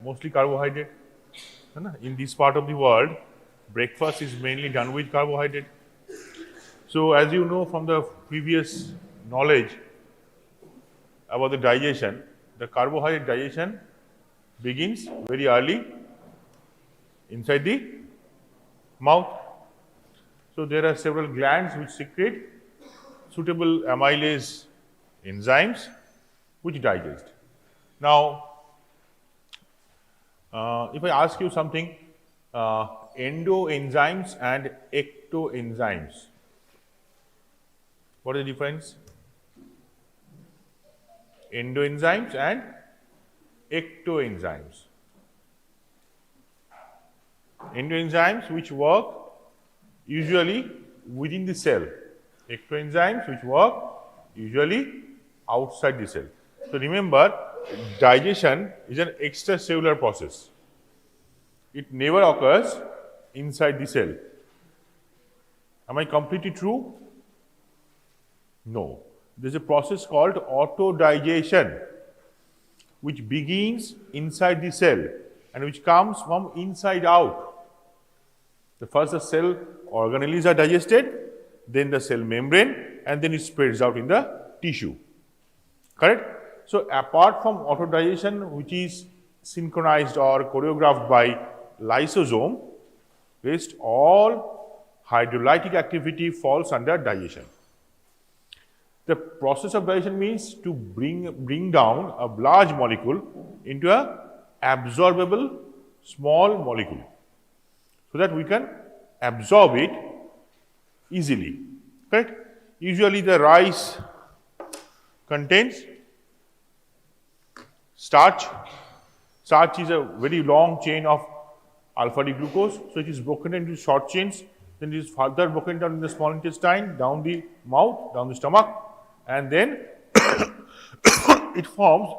mostly carbohydrate. In this part of the world, breakfast is mainly done with carbohydrate. So as you know from the previous knowledge about the digestion, the carbohydrate digestion begins very early inside the mouth. So there are several glands which secrete suitable amylase enzymes which digest. Now, if I ask you something, endoenzymes and ectoenzymes, what is the difference? Endoenzymes and ectoenzymes. Endoenzymes which work usually within the cell, ectoenzymes which work usually outside the cell. So remember, digestion is an extracellular process. It never occurs inside the cell. Am I completely true? No. There is a process called autodigestion which begins inside the cell and which comes from inside out. The first the cell organelles are digested, then the cell membrane, and then it spreads out in the tissue. Correct? So apart from autodigestion, which is synchronized or choreographed by lysosome, rest all hydrolytic activity falls under digestion. The process of digestion means to bring down a large molecule into a absorbable small molecule, so that we can absorb it easily. Correct? Usually the rice contains starch. Starch is a very long chain of alpha D glucose, so it is broken into short chains, then it is further broken down in the small intestine, down the mouth, down the stomach, and then it forms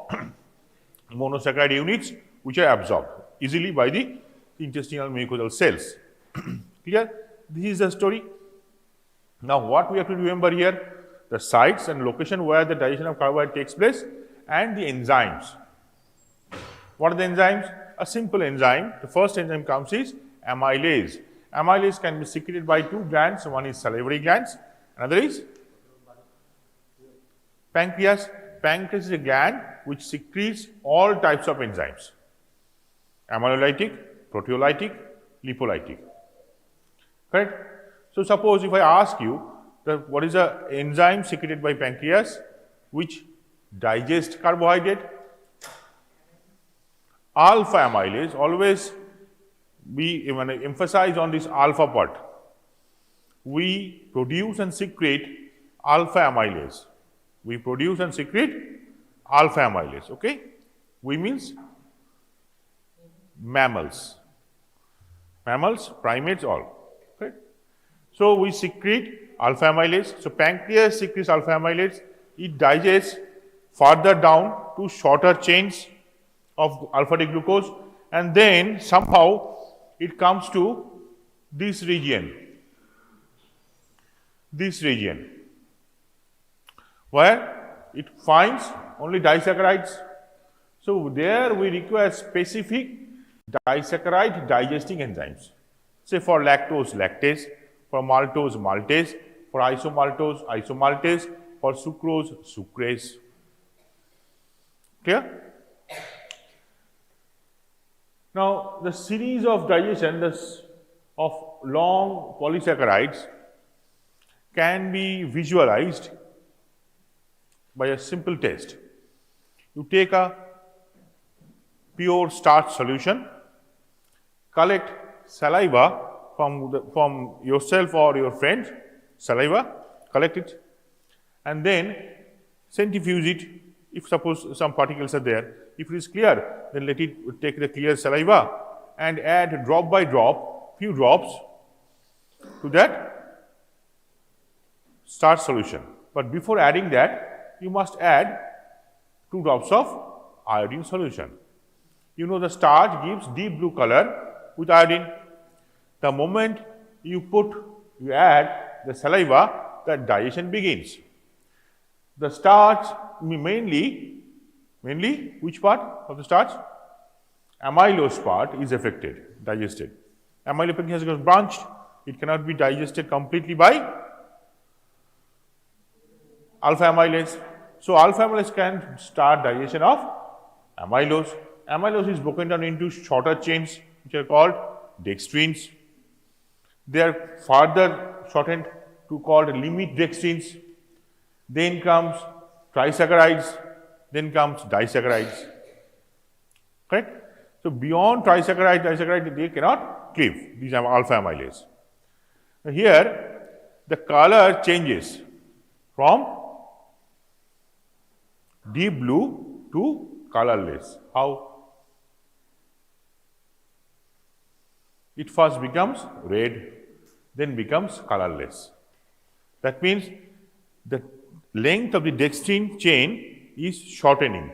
monosaccharide units which are absorbed easily by the intestinal mucosal cells. Clear? This is the story. Now what we have to remember here, the sites and location where the digestion of carbohydrate takes place and the enzymes. What are the enzymes? A simple enzyme. The first enzyme comes is amylase. Amylase can be secreted by two glands. One is salivary glands, another is pancreas. Pancreas is a gland which secretes all types of enzymes: amylolytic, proteolytic, lipolytic. Correct? So suppose if I ask you that what is the enzyme secreted by pancreas which digests carbohydrate? Alpha amylase. Always we emphasize on this alpha part. We produce and secrete alpha amylase. We produce and secrete alpha amylase. Okay? We means mammals. Mammals, primates, all. Okay? So we secrete alpha amylase. So pancreas secretes alpha amylase. It digests further down to shorter chains of alpha D glucose, and then somehow it comes to this region, where it finds only disaccharides. So there we require specific disaccharide digesting enzymes. Say for lactose, lactase; for maltose, maltase; for isomaltose, isomaltase; for sucrose, sucrase. Clear? Now, the series of digestion of long polysaccharides can be visualized by a simple test. You take a pure starch solution, collect saliva from yourself or your friend, saliva, collect it, and then centrifuge it. If suppose some particles are there, if it is clear, then let it take the clear saliva and add drop by drop, few drops to that starch solution. But before adding that, you must add 2 drops of iodine solution. You know the starch gives deep blue color with iodine. The moment you add the saliva, the digestion begins. The starch mainly which part of the starch? amylose part is affected, digested. Amylopectin has got branched, it cannot be digested completely by alpha amylase. So, alpha amylase can start digestion of amylose. Amylose is broken down into shorter chains which are called dextrins. They are further shortened to called limit dextrins. Then comes trisaccharides, then comes disaccharides. Correct? So, beyond disaccharide they cannot cleave, these are alpha amylase. Now, here the color changes from deep blue to colorless. How? It first becomes red, then becomes colorless. That means the length of the dextrin chain is shortening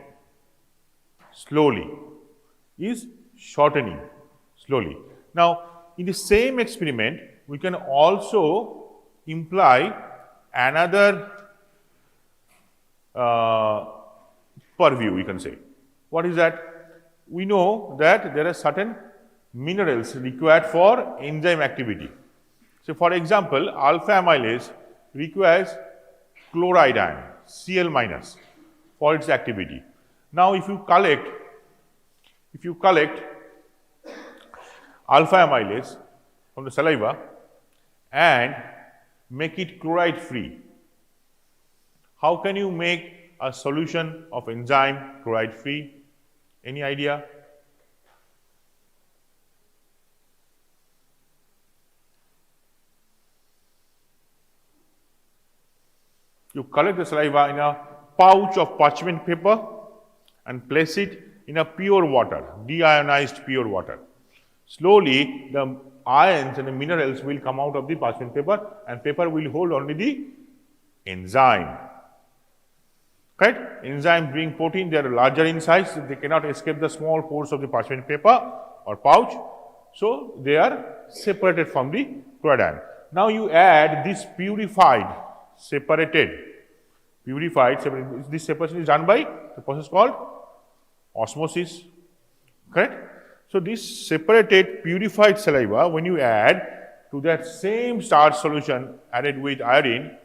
slowly, Now, in the same experiment, we can also imply another purview, we can say. What is that? We know that there are certain minerals required for enzyme activity. So, for example, alpha amylase requires chloride ion, Cl minus, for its activity. Now, if you collect alpha amylase from the saliva and make it chloride free, how can you make a solution of enzyme chloride free? Any idea? You collect the saliva in a pouch of parchment paper and place it in a pure water, deionized pure water. Slowly, the ions and the minerals will come out of the parchment paper and paper will hold only the enzyme. Correct? Enzymes being protein, they are larger in size, they cannot escape the small pores of the parchment paper or pouch. So, they are separated from the chloride ion. Now, you add this separated, this separation is done by the process called osmosis, correct? So, this separated purified saliva, when you add to that same starch solution added with iodine,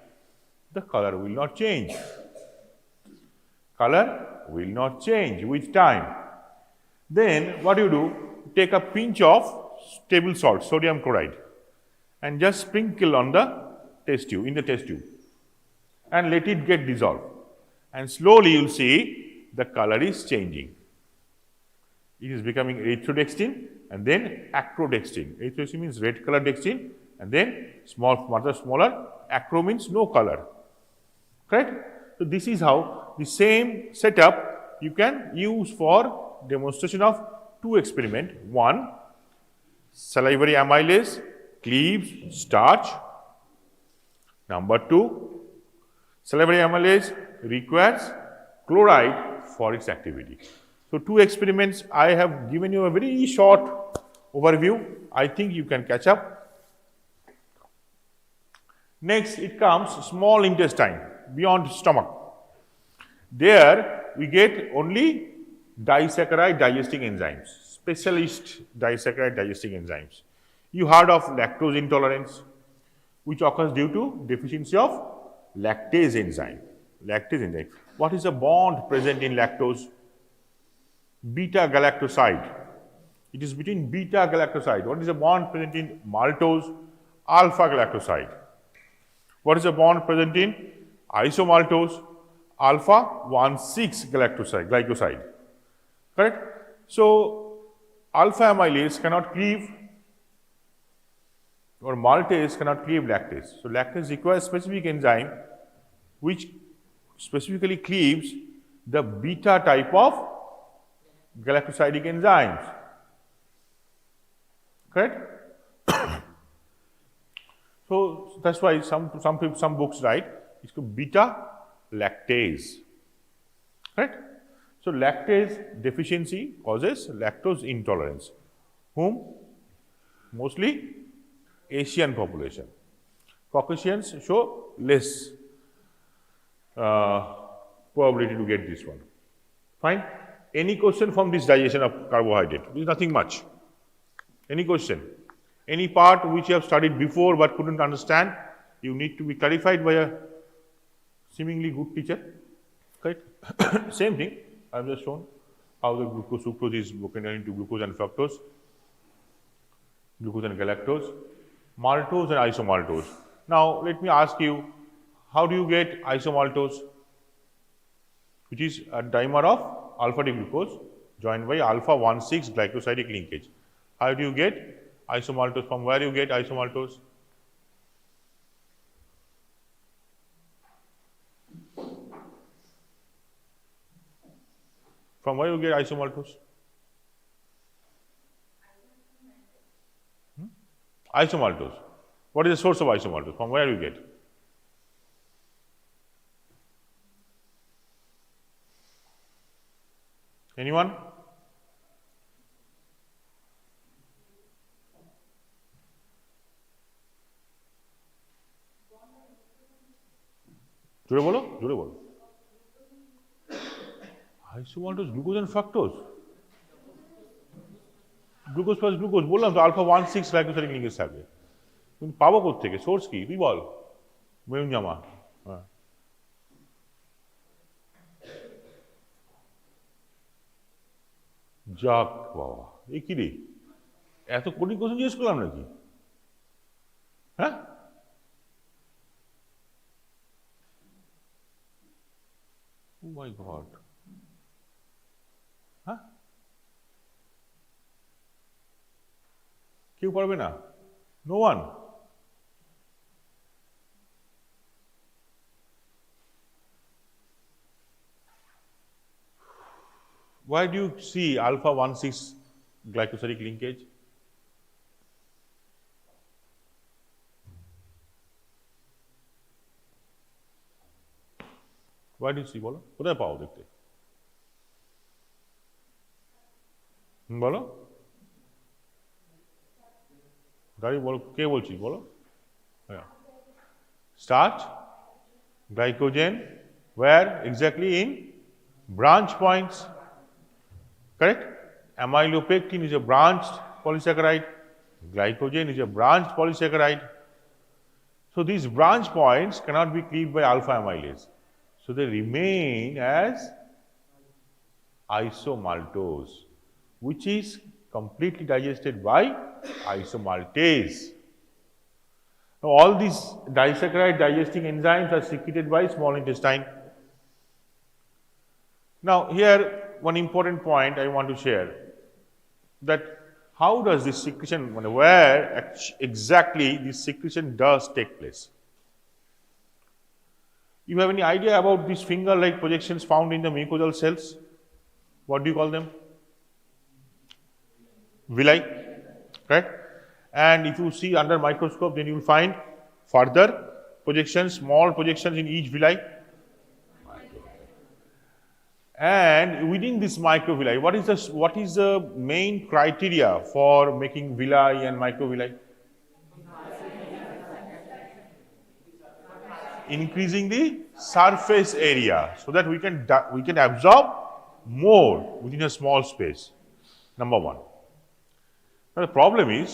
the color will not change. Color will not change with time. Then what you take a pinch of table salt, sodium chloride, and just sprinkle on the test tube, in the test tube, and let it get dissolved. And slowly you will see the color is changing. It is becoming erythrodextrin and then acrodextrin. Erythrodextrin means red color dextrin, and then smaller, acro means no color. Correct? So, this is how the same setup you can use for demonstration of two experiments. One, salivary amylase cleaves starch. Number two, salivary amylase requires chloride for its activity. So, two experiments, I have given you a very short overview. I think you can catch up. Next, it comes small intestine beyond stomach. There we get only disaccharide digesting enzymes, specialist disaccharide digesting enzymes. You heard of lactose intolerance, which occurs due to deficiency of lactase enzyme. What is the bond present in lactose? Beta galactoside. It is between beta galactoside. What is the bond present in maltose? Alpha galactoside. What is the bond present in isomaltose? Alpha 1,6 glycoside. Correct? So, alpha amylase cannot cleave, or maltase cannot cleave lactase. So, lactase requires specific enzyme which specifically cleaves the beta type of galactosidic enzymes. Correct? So, that is why some books write it's called beta lactase. Correct? So, lactase deficiency causes lactose intolerance. Whom? Mostly Asian population. Caucasians show less probability to get this one. Fine. Any question from this digestion of carbohydrate? There is nothing much. Any question? Any part which you have studied before but couldn't understand, you need to be clarified by a seemingly good teacher. Correct? Same thing, I have just shown how the glucose sucrose is broken down into glucose and fructose, glucose and galactose, maltose and isomaltose. Now, let me ask you, how do you get isomaltose, which is a dimer of alpha D glucose joined by alpha 1,6 glycosidic linkage? How do you get isomaltose? From where you get isomaltose? From where you get isomaltose? Isomaltose. What is the source of isomaltose? From where you get? Anyone? জোরে বলো, জোরে বলো। Isomaltose, glucose and fructose. Glucose plus glucose, বললাম তো alpha 1,6 glycosidic linkage থাকবে। তুমি পাবো কোত্থেকে? সোর্স কি? তুই বল। মেরুন জামা। হ্যাঁ। যাক বাবা, এ কি রে? এত কঠিন কোশ্চেন জিজ্ঞেস করলাম নাকি? হ্যাঁ? Oh my God. হ্যাঁ? কেউ পারবে না? No one. Why do you see alpha 1,6 glycosidic linkage? Why do you see? বলো, কোথায় পাও দেখতে? বলো, গাড়ি বলো, কে বলছি বলো? হ্যাঁ, starch, glycogen, where exactly? In branch points. Correct? Amylopectin is a branched polysaccharide. Glycogen is a branched polysaccharide. So these branch points cannot be cleaved by alpha amylase. So they remain as isomaltose, which is completely digested by isomaltase. Now, all these disaccharide digesting enzymes are secreted by small intestine. Now, here one important point I want to share, that how does this secretion, where exactly this secretion does take place? You have any idea about these finger-like projections found in the mucosal cells? What do you call them? Villi, correct? And if you see under microscope, then you will find further projections, small projections in each villi. And within this microvilli, what is the main criteria for making villi and microvilli? Increasing the surface area so that we can absorb more within a small space. Number one. Now the problem is,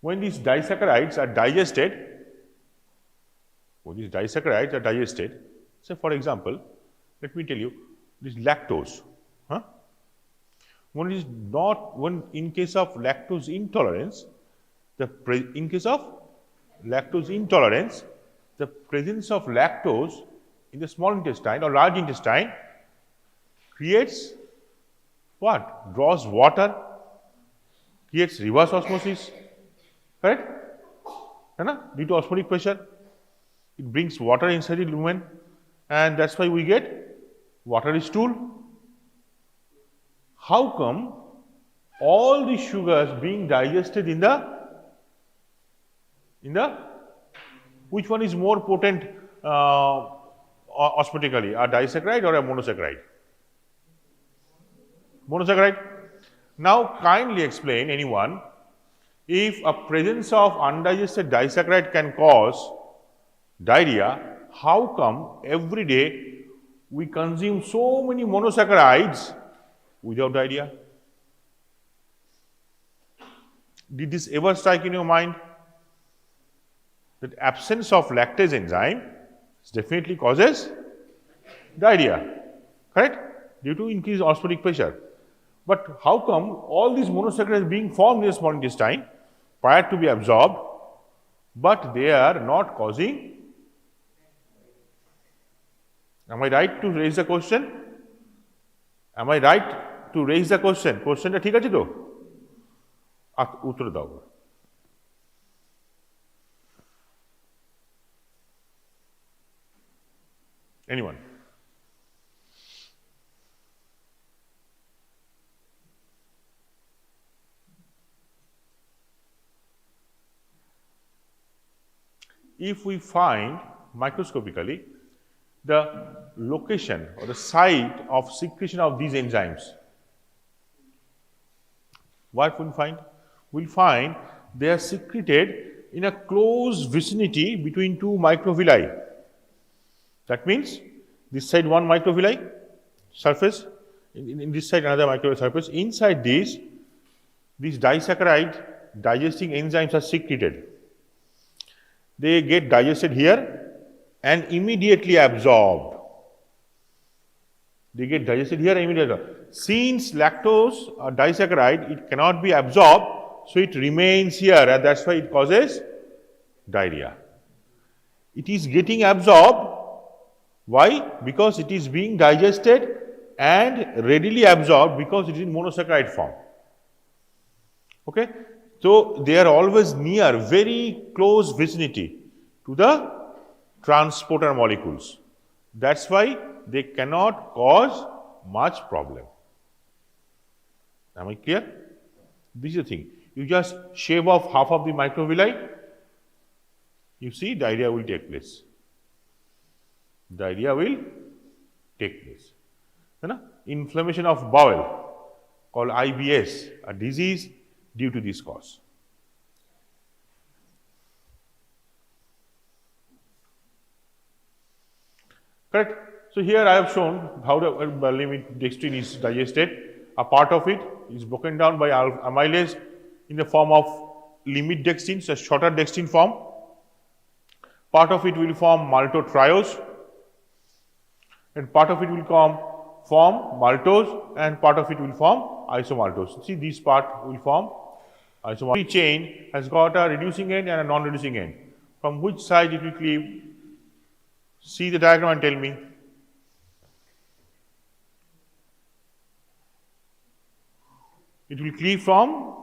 when these disaccharides are digested, say for example, let me tell you, this lactose. When in case of lactose intolerance, the presence of lactose in the small intestine or large intestine creates what? Draws water, creates reverse osmosis, correct? Due to osmotic pressure, it brings water inside the lumen, and that's why we get watery stool. How come all these sugars being digested in the which one is more potent osmotically, a disaccharide or a monosaccharide? Monosaccharide. Now kindly explain, anyone, if a presence of undigested disaccharide can cause diarrhea, how come every day we consume so many monosaccharides without diarrhea? Did this ever strike in your mind? That absence of lactase enzyme definitely causes diarrhea, correct? Due to increased osmotic pressure. But how come all these monosaccharides being formed in the small intestine prior to be absorbed, but they are not causing? Am I right to raise the question? Am I right to raise the question? Question ঠিক আছে তো? উত্তর দাও। Anyone? If we find microscopically the location or the site of secretion of these enzymes, what we'll find? We'll find they are secreted in a close vicinity between two microvilli. That means this side one microvilli surface, in this side another microvilli surface. Inside this, these disaccharide digesting enzymes are secreted. They get digested here and immediately absorbed. They get digested here and immediately absorbed. Since lactose or disaccharide, it cannot be absorbed, so it remains here, and that's why it causes diarrhea. It is getting absorbed. Why? Because it is being digested and readily absorbed because it is in monosaccharide form. Okay? So they are always near, very close vicinity to the transporter molecules. That's why they cannot cause much problem. Am I clear? This is the thing. You just shave off half of the microvilli, you see diarrhea will take place. Diarrhea will take place. Inflammation of bowel called IBS, a disease due to this cause. Correct? So here I have shown how the limit dextrin is digested. A part of it is broken down by amylase in the form of limit dextrin, so shorter dextrin form. Part of it will form maltotriose, and part of it will form maltose, and part of it will form isomaltose. See, this part will form isomaltose. Every chain has got a reducing end and a non-reducing end. From which side it will cleave? See the diagram and tell me. It will cleave from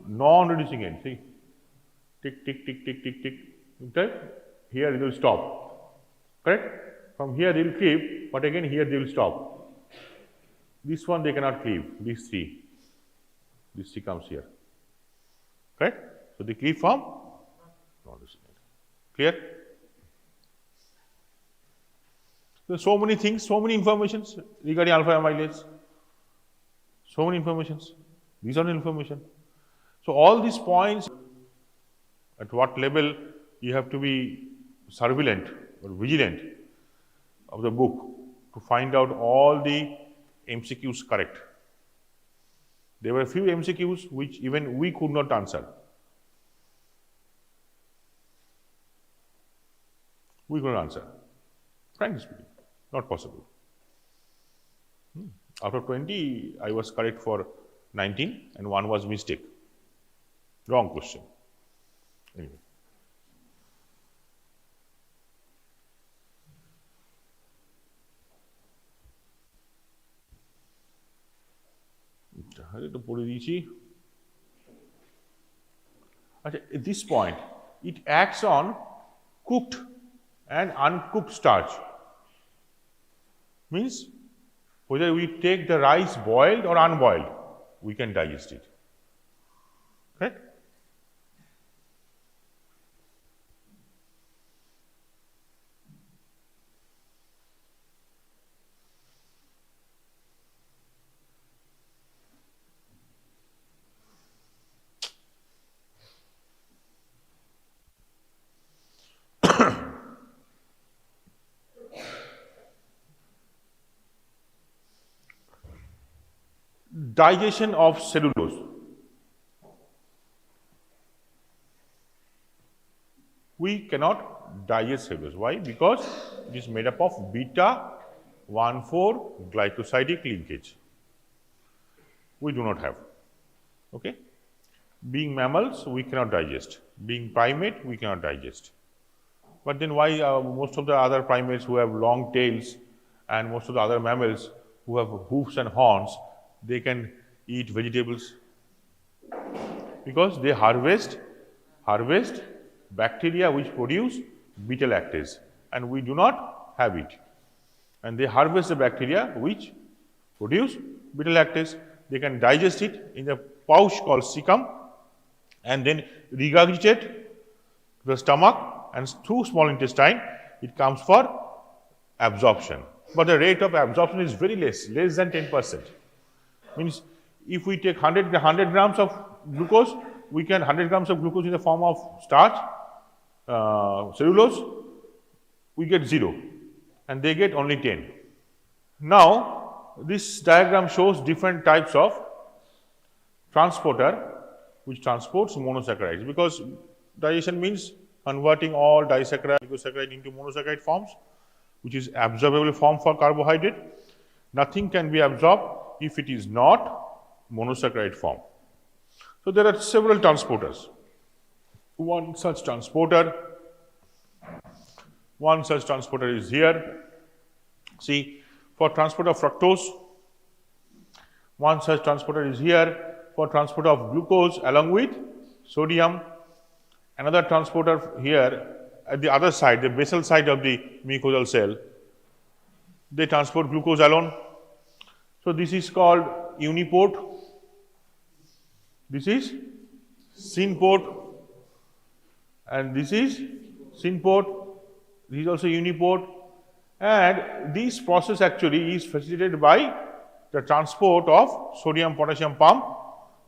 non-reducing end. See, tick, tick, tick, tick, tick, tick. Okay? Here it will stop. Correct? From here they will cleave, but again here they will stop. This one they cannot cleave. These three. This three comes here. Correct? So they cleave from non-reducing end. Clear? So many things, so many informations regarding alpha amylase. So many informations. These are information. So all these points, at what level you have to be surveillant or vigilant of the book to find out all the MCQs correct. There were a few MCQs which even we could not answer. We could not answer. Frankly speaking, not possible. Out of 20, I was correct for 19 and one was mistake. Wrong question. Anyway. At this point, it acts on cooked and uncooked starch. Means whether we take the rice boiled or unboiled, we can digest it. Correct? digestion of cellulose. We cannot digest cellulose. Why? Because it is made up of beta 1,4 glycosidic linkage. We do not have. Okay? Being mammals, we cannot digest. Being primate, we cannot digest. But then why most of the other primates who have long tails and most of the other mammals who have hoofs and horns, they can eat vegetables? Because they harvest bacteria which produce beta lactase, and we do not have it. And they harvest the bacteria which produce beta lactase. They can digest it in the pouch called cecum and then regurgitate to the stomach, and through small intestine it comes for absorption. But the rate of absorption is very less than 10%. Means if we take 100 grams of glucose, we can 100 grams of glucose in the form of starch, cellulose, we get 0 and they get only 10. Now this diagram shows different types of transporter which transports monosaccharides, because digestion means converting all disaccharide, oligosaccharide into monosaccharide forms, which is absorbable form for carbohydrate. Nothing can be absorbed if it is not monosaccharide form. So there are several transporters. One such transporter is here. See, for transport of fructose, one such transporter is here for transport of glucose along with sodium. Another transporter here at the other side, the basal side of the mucosal cell, they transport glucose alone. So this is called uniport, this is synport, and this is synport, this is also uniport, and this process actually is facilitated by the transport of sodium potassium pump.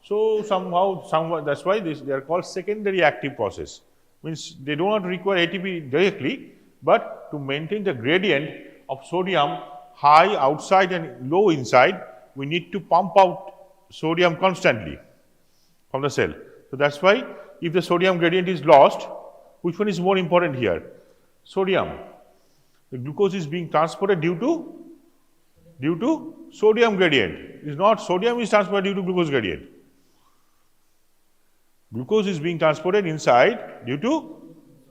So somehow that's why they are called secondary active process. Means they do not require ATP directly, but to maintain the gradient of sodium high outside and low inside, we need to pump out sodium constantly from the cell. So that's why if the sodium gradient is lost, which one is more important here? Sodium. The glucose is being transported due to sodium gradient. It is not sodium is transported due to glucose gradient. Glucose is being transported inside due to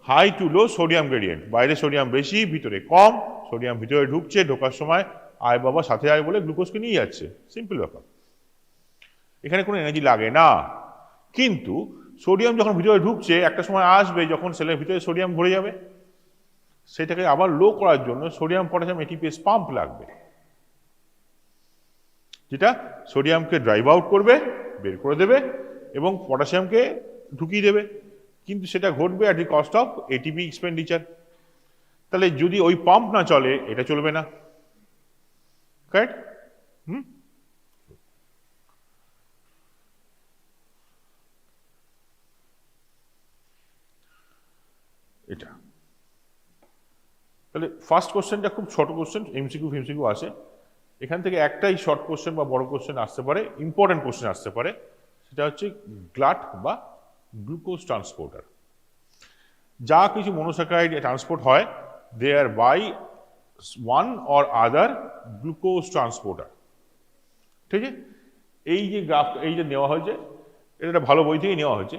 high to low sodium gradient. বাইরে sodium বেশি, ভিতরে কম, sodium ভিতরে ঢুকছে, ঢোকার সময় আয় বাবা সাথে আয় বলে গ্লুকোজকে নিয়ে যাচ্ছে। সিম্পল ব্যাপার। এখানে কোনো এনার্জি লাগে না। কিন্তু সোডিয়াম যখন ভিতরে ঢুকছে, একটা সময় আসবে যখন সেলের ভিতরে সোডিয়াম ভরে যাবে, সেটাকে আবার লো করার জন্য সোডিয়াম পটাশিয়াম এটিপিএস পাম্প লাগবে, যেটা সোডিয়ামকে ড্রাইভ আউট করবে, বের করে দেবে এবং পটাশিয়ামকে ঢুকিয়ে দেবে। কিন্তু সেটা ঘটবে at the cost of ATP expenditure. তাহলে যদি ওই পাম্প না চলে, এটা চলবে না, কারেক্ট? এটা তাহলে ফার্স্ট কোশ্চেনটা খুব ছোট কোশ্চেন, এমসিকিউ ফেমসিকিউ আসে। এখান থেকে একটাই শর্ট কোশ্চেন বা বড় কোশ্চেন আসতে পারে, ইম্পর্টেন্ট কোশ্চেন আসতে পারে, সেটা হচ্ছে গ্লাট বা গ্লুকোজ ট্রান্সপোর্টার। যা কিছু মনোস্যাকারাইড ট্রান্সপোর্ট হয়, they are by one or other glucose transporter. ঠিক আছে? এই যে গ্রাফ, এই যে নেওয়া হয়েছে, এটা একটা ভালো বই থেকেই নেওয়া হয়েছে।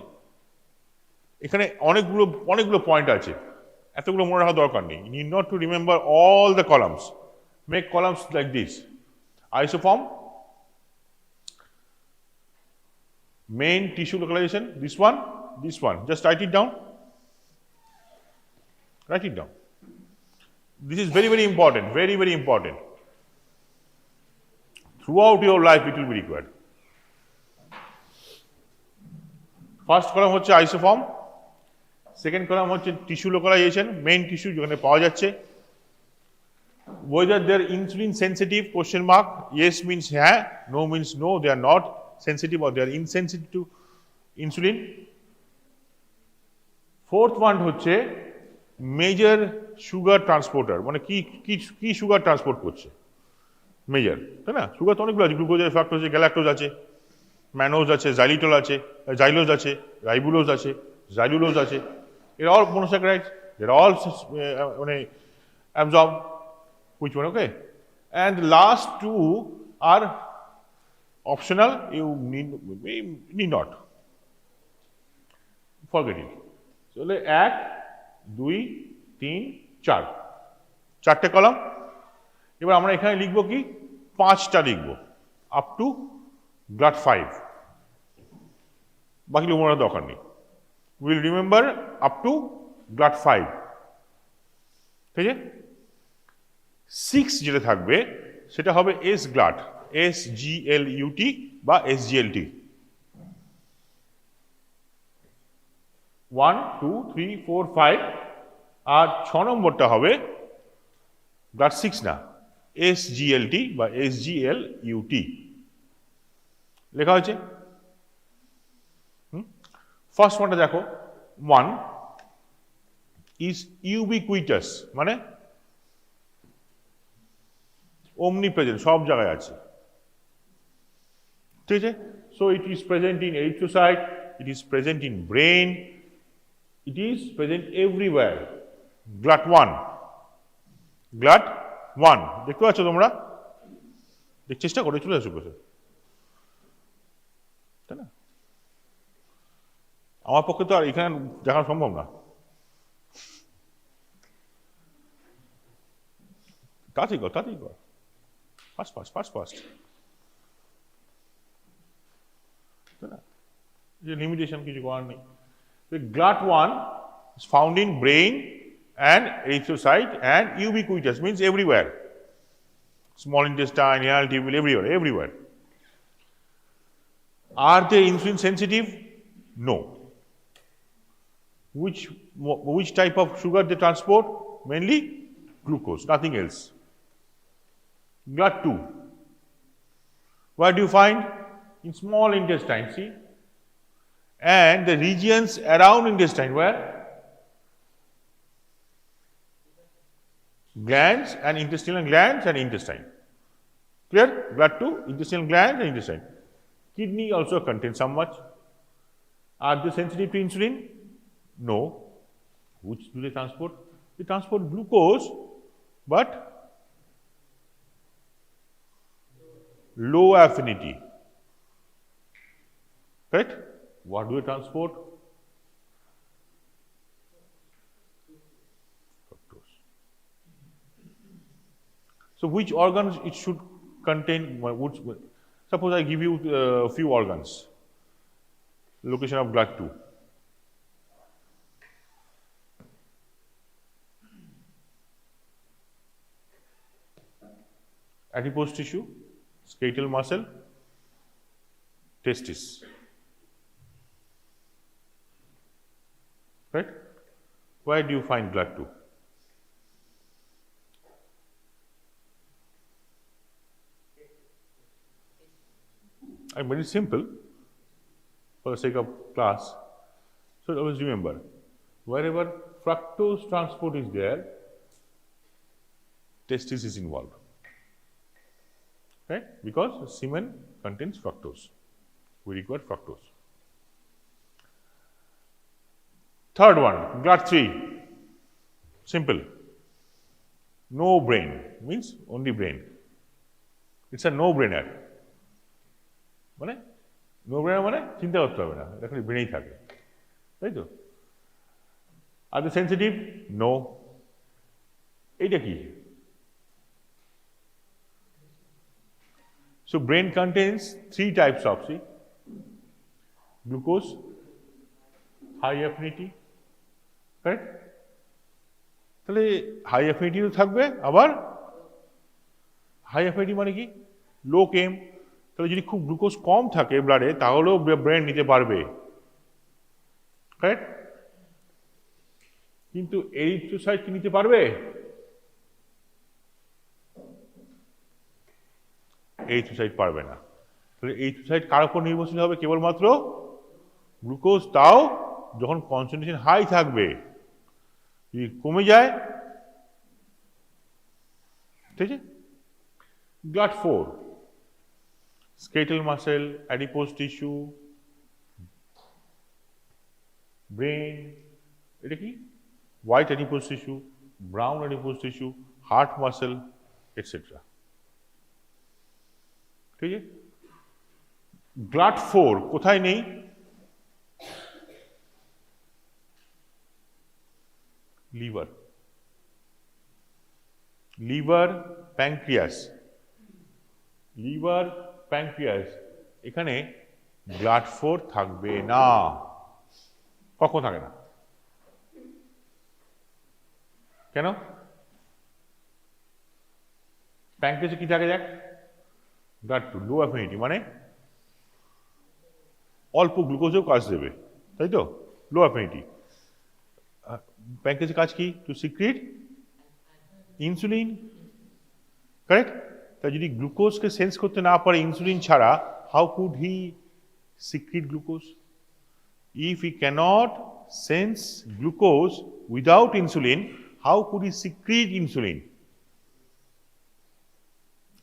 এখানে অনেকগুলো পয়েন্ট আছে, এতগুলো মনে রাখার দরকার নেই। You need not to remember all the columns. Make columns like this. Isoform, main tissue localization, this one. Just write it down. Write it down. This is very, very important, very, very important. Throughout your life it will be required. First column হচ্ছে isoform, second column হচ্ছে tissue localisation, main tissue যেখানে পাওয়া যাচ্ছে। whether they are insulin sensitive, question mark, yes means হ্যাঁ, no means no, they are not sensitive or they are insensitive to insulin. Fourth one হচ্ছে major sugar transporter, মানে কি sugar transport করছে। Major, তাই না? সুগার তো অনেকগুলো আছে, গ্লুকোজ আছে, ফ্রাক্টোজ আছে, গ্যালাক্টোজ আছে, ম্যানোজ আছে, জাইলিটল আছে, জাইলোজ আছে, রাইবুলোজ আছে, জাইলুলোজ আছে। এর অল monosaccharides, they're all মানে absorb. Which one? Okay. And the last two are optional. You need not forget it. So এক, দুই, তিন, চার, চারটে কলাম। এবার আমরা এখানে লিখবো কি, পাঁচটা লিখবো আপ টু GLUT5, বাকি লিখবার দরকার নেই। Will remember up to GLUT5, ঠিক আছে? 6 যেটা থাকবে সেটা হবে SGLUT, SGLUT বা SGLT। 1, 2, 3, 4, 5, আর 6 নম্বরটা হবে GLUT6 না, SGLT বা SGLUT লেখা হয়েছে। ফার্স্ট ওয়ানটা দেখো, 1 ইজ ইউবিকুইটাস, মানে omnipresent, সব জায়গায় আছে, ঠিক আছে? So it is present in erythrocyte, it is present in brain, it is present everywhere. GLUT1, GLUT1 দেখতে পাচ্ছ তোমরা? চেষ্টা করে চলে আসো বসে, তাই না? আমার পক্ষে তো আর এখানে দেখানো সম্ভব না। তাড়াতাড়ি কর, তাড়াতাড়ি কর, ফাস্ট ফাস্ট ফাস্ট ফাস্ট, তাই না? যে লিমিটেশন কিছু করার নেই। GLUT1 is found in brain and erythrocyte and ubiquitous, means everywhere. Small intestine, anal tubule, everywhere. Are they insulin sensitive? No. Which type of sugar they transport? Mainly glucose, nothing else. GLUT2, where do you find? In small intestine, see? And the regions around intestine, where? Glands and intestinal glands and intestine. Clear? GLUT2, intestinal glands and intestine. Kidney also contains some much. Are they sensitive to insulin? No. Which do they transport? They transport glucose, but low affinity. Correct? What do they transport? Fructose. So which organs it should contain? Suppose I give you a few organs. Location of GLUT2. Adipose tissue, skeletal muscle, testis. Right? Where do you find GLUT2? I'm very simple for the sake of class. So always remember, wherever fructose transport is there, testis is involved. Right? Because semen contains fructose. We require fructose. Third one, GLUT3. Simple. No brain, means only brain. It's a no-brainer. মানে no brainer মানে চিন্তা করতে হবে না, এটা খালি ব্রেনেই থাকে, তাই তো? Are the sensitive? নো। এইটা কি? So brain contains 3 types of, see, glucose, high affinity, right? তাহলে হাই অ্যাফিনিটি তো থাকবে, আবার হাই অ্যাফিনিটি মানে কি? লো কেম। তাহলে যদি খুব গ্লুকোজ কম থাকে ব্লাডে তাহলেও ব্রেন নিতে পারবে, রাইট? কিন্তু এরিথ্রোসাইট কি নিতে পারবে? এরিথ্রোসাইট পারবে না। তাহলে এরিথ্রোসাইট কার উপর নির্ভরশীল হবে? কেবলমাত্র গ্লুকোজ, তাও যখন কনসেন্ট্রেশন হাই থাকবে। যদি কমে যায়, ঠিক আছে, GLUT4, skeletal muscle, adipose tissue, brain, এটা কি white adipose tissue, brown adipose tissue, heart muscle, etc. ঠিক আছে? GLUT4 কোথায় নেই? Liver, liver, pancreas, liver, pancreas, এখানে GLUT4 থাকবে না। কখন থাকে না? কেন? প্যানক্রিয়াসে কি থাকে দেখ? GLUT2, লো অ্যাফিনিটি, মানে অল্প গ্লুকোজেও কাজ দেবে, তাই তো? লো অ্যাফিনিটি। প্যানক্রিয়াসের কাজ কি? To secrete insulin, correct? তাই যদি গ্লুকোজকে সেন্স করতে না পারে ইনসুলিন ছাড়া, how could he secrete glucose? If he cannot sense glucose without insulin, how could he secrete insulin?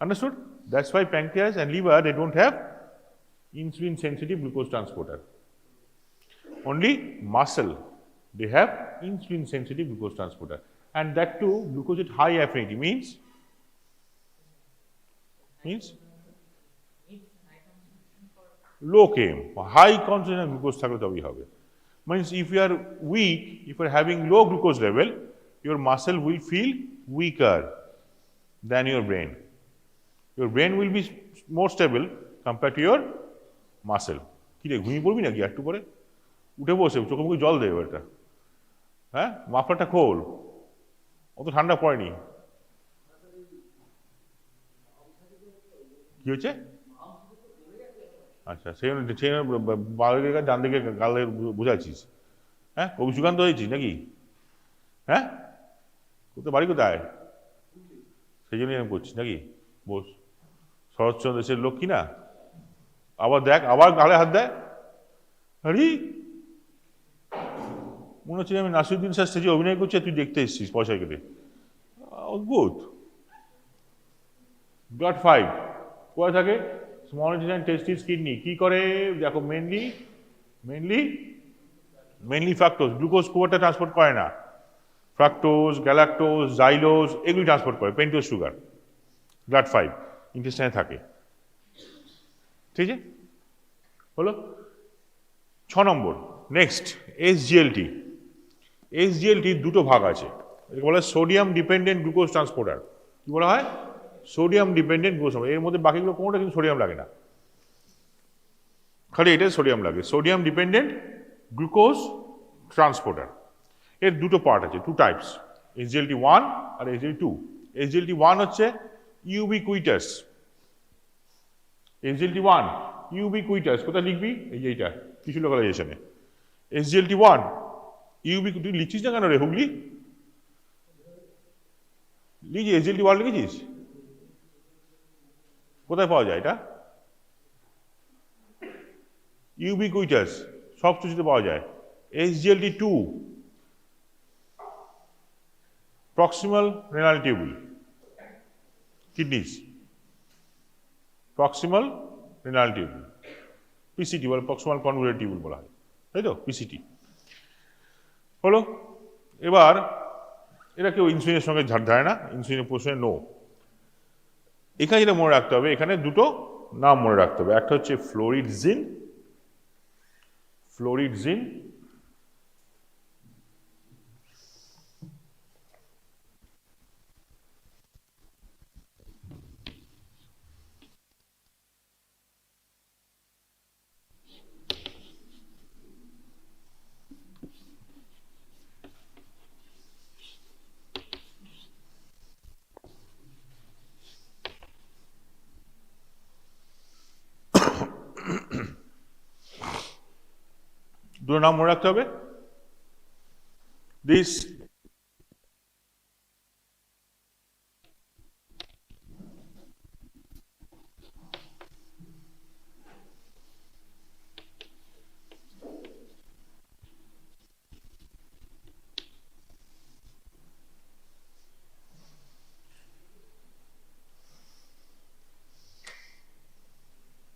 Understood? That's why pancreas and liver, they don't have insulin sensitive glucose transporter. Only muscle, they have insulin sensitive glucose transporter, and that too glucose at high affinity means low km, high concentration glucose থাকলে তবেই হবে। Means if you are weak, if you are having low glucose level, your muscle will feel weaker than your brain. Your brain will be more stable compared to your muscle. কি রে, ঘুমিয়ে পড়বি নাকি একটু পরে? উঠে বসে চোখে মুখে জল দেবে এটা। হ্যাঁ, মাফলারটা খোল, অত ঠান্ডা পড়েনি। কি হচ্ছে? আচ্ছা, সেই বাড়ির ডান দিকে গালে বুঝাচ্ছিস? হ্যাঁ, কবি সুকান্ত হয়েছিস নাকি? হ্যাঁ, কোথায় বাড়ি কোথায়? সেই জন্যই আমি করছিস নাকি? বস, শরৎচন্দ্র দেশের লোক কি না? আবার দেখ, আবার গালে হাত দেয়। আরে মনে হচ্ছে আমি নাসিরুদ্দিন স্যার স্টেজে অভিনয় করছি, তুই দেখতে এসেছিস পয়সা কেটে। অদ্ভুত। GLUT5 কোথায় থাকে? স্মল ইন্টেস্টাইন, টেস্টিস, কিডনি। কি করে দেখো? মেনলি ফ্রাক্টোজ, গ্লুকোজ খুব একটা ট্রান্সপোর্ট করে না। ফ্রাক্টোজ, গ্যালাক্টোজ, জাইলোজ এগুলি ট্রান্সপোর্ট করে, পেন্টোজ সুগার। GLUT5 ইন্টেস্টাইনে থাকে। ঠিক আছে, হলো 6 নম্বর। Next, SGLT। SGLT দুটো ভাগ আছে, একে বলা হয় সোডিয়াম ডিপেন্ডেন্ট গ্লুকোজ ট্রান্সপোর্টার। কি বলা হয়? Sodium dependent glucose. এর মধ্যে বাকিগুলো কোনোটা কিন্তু সোডিয়াম লাগে না, খালি এটা সোডিয়াম লাগে। সোডিয়াম ডিপেন্ডেন্ট গ্লুকোজ ট্রান্সপোর্টার এর দুটো পার্ট আছে, টু টাইপস, SGLT1 আর SGLT2। SGLT1 হচ্ছে ইউবিকুইটাস। SGLT1 ইউবিকুইটাস, কোথায় লিখবি? এই যে এইটা, টিস্যু লোকালাইজেশনে। SGLT1 তুই লিখছিস না কেন রে হুগলি? লিখি SGLT1 লিখেছিস? কোথায় পাওয়া যায় এটা? ইউবিকুইটাস, সব টিস্যুতে পাওয়া যায়। SGLT2 proximal renal tubule, kidneys, proximal renal tubule, PCT বলে, প্রক্সিমাল কনভলিউটেড টিউবুল বলা হয়, তাই তো? পিসিটি হলো। এবার এটা কেউ ইনসুলিনের সঙ্গে ঝাড় ধায় না, ইনসুলিনের পোষণে নো। এখানে যেটা মনে রাখতে হবে, এখানে দুটো নাম মনে রাখতে হবে। একটা হচ্ছে ফ্লোরিডজিন, ফ্লোরিডজিন, দুটো নাম মনে রাখতে হবে। দিস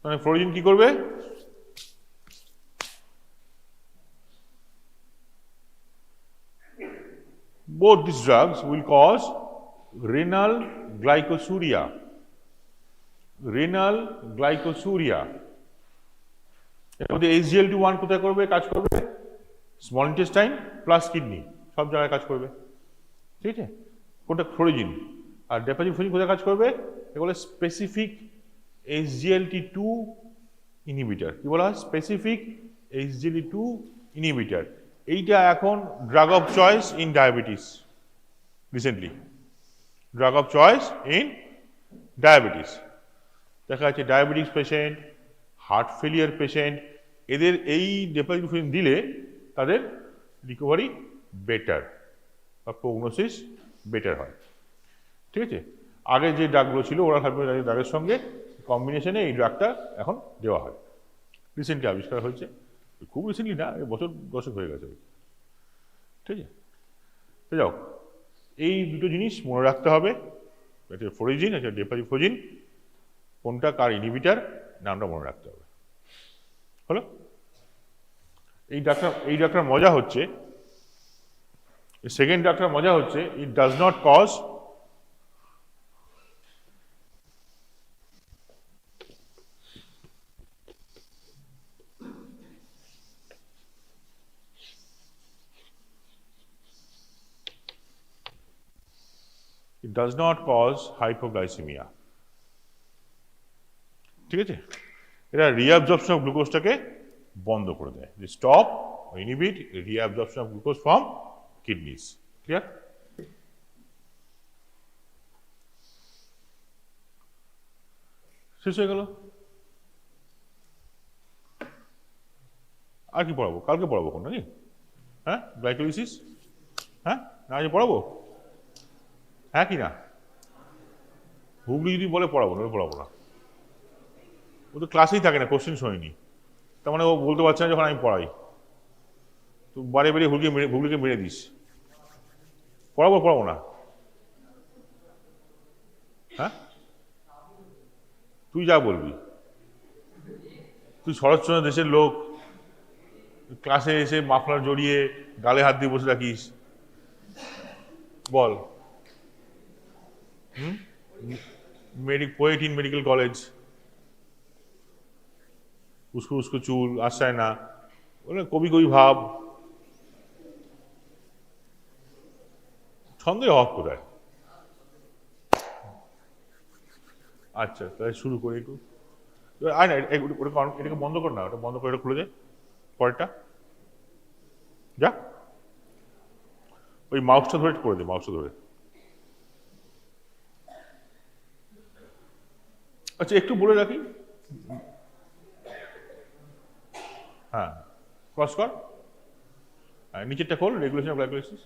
মানে ফ্লোরিন কি করবে? Both these drugs will cause renal glycosuria. Renal glycosuria. এর মধ্যে SGLT1 কোথায় করবে, কাজ করবে? স্মল ইন্টেস্টাইন প্লাস কিডনি, সব জায়গায় কাজ করবে। ঠিক আছে, কোনটা? ফ্লোরিজিন। আর ডেপাজিফোজিন কোথায় কাজ করবে? এগুলো স্পেসিফিক SGLT2 ইনহিবিটর। কি বলা হয়? Specific SGLT2 inhibitor. এইটা এখন drug of choice in diabetes. Recently drug of choice in diabetes. দেখা যাচ্ছে diabetes patient, heart failure patient, এদের এই ডেপাজিফোজিন দিলে তাদের রিকভারি বেটার বা প্রগনোসিস বেটার হয়। ঠিক আছে, আগে যে ড্রাগগুলো ছিল ওরা ড্রাগের সঙ্গে কম্বিনেশনে এই ড্রাগটা এখন দেওয়া হয়। রিসেন্টলি আবিষ্কার হয়েছে, খুব রিসেন্টলি না, বছর দশক হয়ে গেছে। ঠিক আছে, তো যাও, এই দুটো জিনিস মনে রাখতে হবে, একটা ফ্লোরিজিন, একটা ডেপাজিফোজিন, কোনটা কার ইনহিবিটার নামটা মনে রাখতে হবে। হলো? এই ডাক্তার মজা হচ্ছে, সেকেন্ড ডাক্তার মজা হচ্ছে, it does not cause hypoglycemia. ঠিক আছে, এটা রিঅ্যাবজর্পশন অফ গ্লুকোজটাকে বন্ধ করে দেয়। Stop inhibit reabsorption of glucose from kidneys. Clear? শেষ হয়ে গেল। আর কি পড়াবো? কালকে পড়াবো কোন নাকি? হ্যাঁ, গ্লাইকোলিসিস। হ্যাঁ, না আজ পড়াবো? হ্যাঁ কি না? হুগলি যদি বলে পড়াবো, নইলে পড়াবো না। ও তো ক্লাসেই থাকে না, কোশ্চেন শোনেনি, তার মানে ও বলতে পারছে না যখন আমি পড়াই। তো বারে বারে হুগলিকে মেরে দিস। পড়াবো না? হ্যাঁ, তুই যা বলবি। তুই শরৎচন্দ্র দেশের লোক, ক্লাসে এসে মাফলার জড়িয়ে গালে হাত দিয়ে বসে রাখিস। বল। পোয়েট ইন মেডিকেল কলেজ, উস্কো উস্কো চুল, আসায় না, কবি ভাব, ছন্দের অভাব কোথায়? আচ্ছা, তাহলে শুরু করি একটু। আর না, এটাকে বন্ধ কর না, ওটা বন্ধ করে এটা খুলে দে, পরেরটা যা। ওই মাউসটা ধরে করে দে, মাউসটা ধরে। আচ্ছা, একটু বলে রাখি, হ্যাঁ, ক্রস কর, নিচেরটা খোল, রেগুলেশন অফ গ্লাইকোলাইসিস।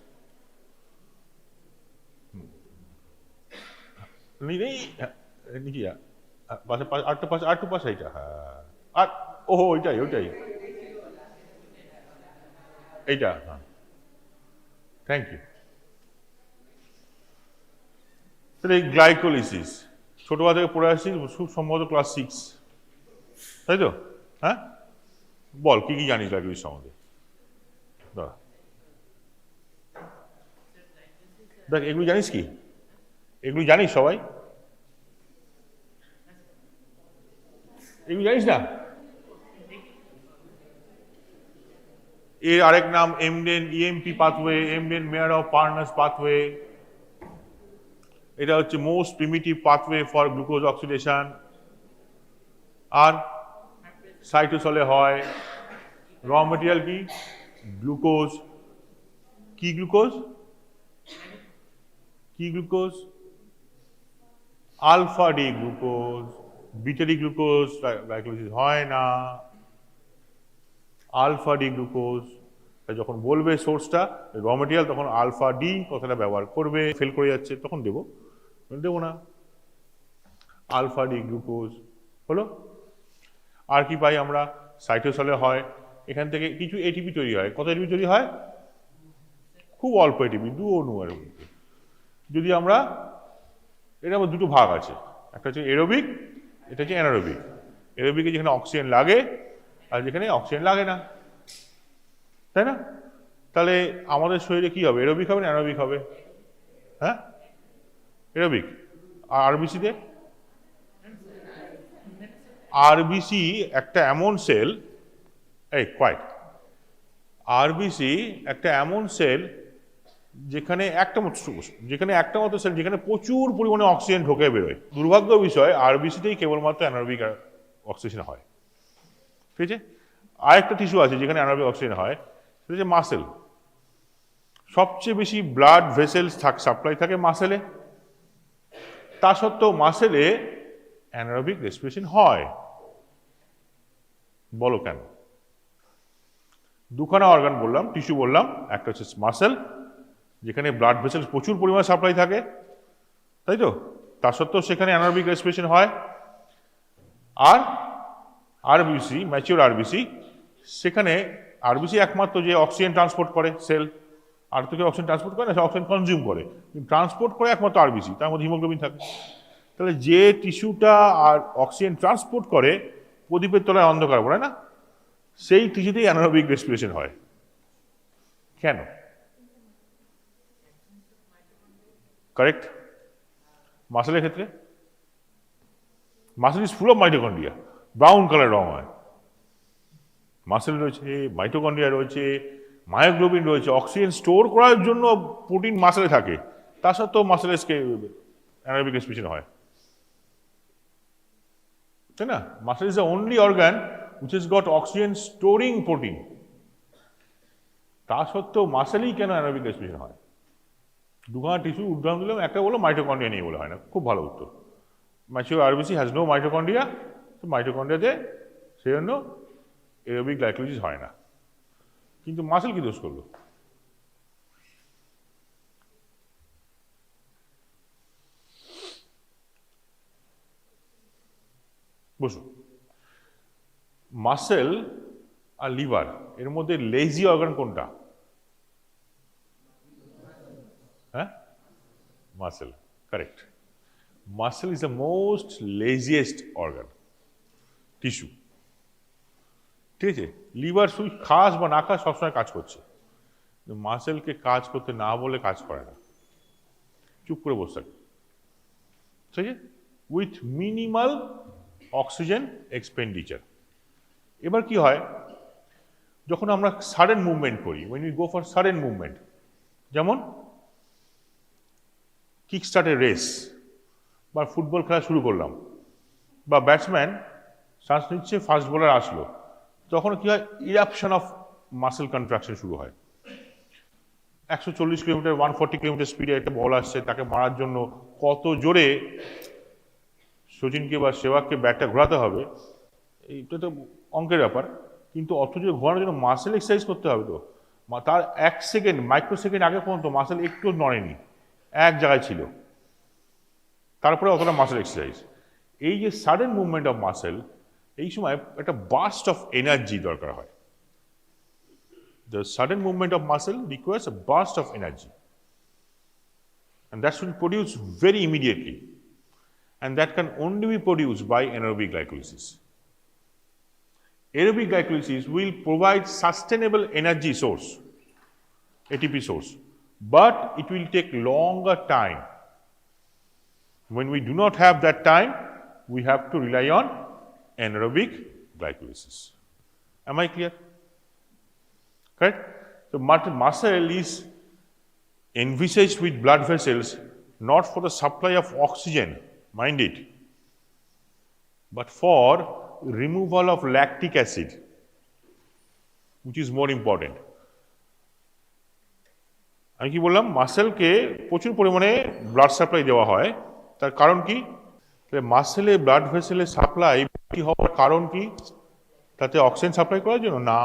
নিচে যা, আরেকটু পাশে এইটা, হ্যাঁ, আর ওহো ওইটাই এইটা, হ্যাঁ, থ্যাংক ইউ। তাহলে এই গ্লাইকোলিসিস ছোটবেলা থেকে পড়ে আসছি, খুব সম্ভবত ক্লাস 6, তাই তো? হ্যাঁ, বল কি কি জানিস গ্লাইকোলিসিস সম্বন্ধে? দেখ, এগুলো জানিস কি? এগুলো জানিস সবাই? এগুলো জানিস না? এর আরেক নাম Embden EMP pathway, Embden Meyerhof Parnas pathway. এটা হচ্ছে most primitive pathway for glucose oxidation. আর সাইটোসলে হয়। র মেটেরিয়াল কি? গ্লুকোজ। কি গ্লুকোজ? কি glucose? Alpha D glucose. Beta D glucose glycolysis হয় না, আলফা ডি গ্লুকোজ। যখন বলবে সোর্সটা র মেটেরিয়াল, তখন আলফা ডি কথাটা ব্যবহার করবে। ফেল করে যাচ্ছে তখন দেবো না, আলফা ডি গ্লুকোজ হলো। আর কি পাই আমরা? সাইটোসলে হয়, এখান থেকে কিছু এটিপি তৈরি হয়। কত এটিপি তৈরি হয়? খুব অল্প এটিপি, 2 অণু এর মধ্যে। যদি আমরা, এর মধ্যে দুটো ভাগ আছে, একটা হচ্ছে এরোবিক, এটা হচ্ছে অ্যানারোবিক। এরোবিকে যেখানে অক্সিজেন লাগে আর যেখানে অক্সিজেন লাগে না, তাই না? তাহলে আমাদের শরীরে কি হবে, এরোবিক হবে না অ্যারোবিক হবে? হ্যাঁ, এরোবিক। আর আরবিসিতে, আরবিসি একটা এমন সেল, এই কোয়াইট, আরবিসি একটা এমন সেল যেখানে একটা মতো সেল যেখানে প্রচুর পরিমাণে অক্সিজেন ঢোকে বেরোয়। দুর্ভাগ্য বিষয় আরবিসিতেই কেবলমাত্র অ্যানারোবিক অক্সিজেন হয়, ঠিক আছে? আরেকটা টিস্যু আছে যেখানে অ্যানারোবিক অক্সিজেন হয়, সেটা হচ্ছে মাসেল। সবচেয়ে বেশি ব্লাড ভেসেলস সাপ্লাই থাকে মাসেলে, তা সত্ত্বেও মাসেলে অ্যানারোবিক রেসপিরেশন হয়। বলো কেন? দুখানা অর্গান বললাম, টিস্যু বললাম, একটা হচ্ছে মাসেল যেখানে ব্লাড ভেসেলস প্রচুর পরিমাণে সাপ্লাই থাকে, তাই তো, তা সত্ত্বেও সেখানে অ্যানারোবিক রেসপিরেশন হয়। আর আরবিসি, ম্যাচিওর আরবিসি, সেখানে আরবিসি একমাত্র যে অক্সিজেন ট্রান্সপোর্ট করে সেল, আর তো কেউ অক্সিজেন ট্রান্সপোর্ট করে না, সে অক্সিজেন কনজিউম করে, ট্রান্সপোর্ট করে একমাত্র আরবিসি, তার মধ্যে হিমোগ্লোবিন থাকে। তাহলে যে টিস্যুটা আর অক্সিজেন ট্রান্সপোর্ট করে প্রদীপের তলায় অন্ধকার পড়ে না, সেই টিস্যুতেই অ্যানারোবিক রেসপিরেশন হয়। কেন? কারেক্ট। মাসেলের ক্ষেত্রে muscle is full of mitochondria, brown colour রং হয়। মাসেল রয়েছে, মাইটোকন্ড্রিয়া রয়েছে, মায়োগ্লোবিন রয়েছে, অক্সিজেন স্টোর করার জন্য প্রোটিন মাসেলে থাকে, তা সত্ত্বেও মাসেলের অ্যানারোবিক রেসপিরেশন হয়, তাই না? Muscle is the only organ which has got oxygen storing protein, তা সত্ত্বেও মাসেলেই কেন অ্যানারোবিক রেসপিরেশন হয়? দুখানা টিস্যু উদাহরণ দিলাম, একটা বলো মাইটোকন্ড্রিয়া নেই বলে হয় না, খুব ভালো উত্তর। Mature RBC has no mitochondria, মাইটোকন্ড্রিয়াতে সেই জন্য এরোবিক গ্লাইকোলিসিস হয় না। কিন্তু মাসেল কি দোষ করলো? বসো। মাসেল আর লিভার এর মধ্যে লেজি অর্গান কোনটা? হ্যাঁ, muscle, correct. Muscle is the most লেজিয়েস্ট organ, tissue, ঠিক আছে? লিভার শুধু খাস বা না খাস সবসময় কাজ করছে, মাসেলকে কাজ করতে না বলে কাজ করে না, চুপ করে বসে থাকে, ঠিক আছে, উইথ মিনিমাল অক্সিজেন এক্সপেন্ডিচার। এবার কি হয়, যখন আমরা সাডেন মুভমেন্ট করি, when we go for sudden movement, যেমন কিক স্টার্টের রেস বা ফুটবল খেলা শুরু করলাম, বা ব্যাটসম্যান চান্স নিচ্ছে, ফাস্ট বোলার আসলো, তখন কি হয়, ইরাপশন অফ মাসেল কন্ট্রাকশন শুরু হয়। 140 কিলোমিটার 140 কিলোমিটার স্পিডে একটা বল আসছে, তাকে মারার জন্য কত জোরে সচিনকে বা সেবাগকে ব্যাটটা ঘোরাতে হবে, এইটা তো অঙ্কের ব্যাপার, কিন্তু অত জোরে ঘোরানোর জন্য মাসেল এক্সারসাইজ করতে হবে। তো তার 1 সেকেন্ড, মাইক্রো সেকেন্ড আগে পর্যন্ত মাসেল একটু নড়েনি, এক জায়গায় ছিল, তারপরে অতটা মাসেল এক্সারসাইজ। এই যে সাডেন মুভমেন্ট অফ মাসেল, এই সময় একটা বার্স্ট অফ এনার্জি দরকার হয়। The sudden movement of muscle requires a burst of energy, and that should be produced very immediately, and that can only be produced by anaerobic glycolysis. Aerobic glycolysis will provide sustainable energy source, ATP source, but it will take longer time. When we do not have that time, we have to rely on anaerobic glycolysis. Am I clear? Correct? So muscle is envisaged with blood vessels not for the supply of oxygen, mind it, but for removal of lactic acid, which is more important. আমি কি বললাম, মাসেলকে প্রচুর পরিমাণে blood supply দেওয়া হয়, তার কারণ কি? মাসেলে ব্লাড ভেসেলের সাপ্লাই বেশি হওয়ার কারণ কি? তাতে অক্সিজেন সাপ্লাই করার জন্য না,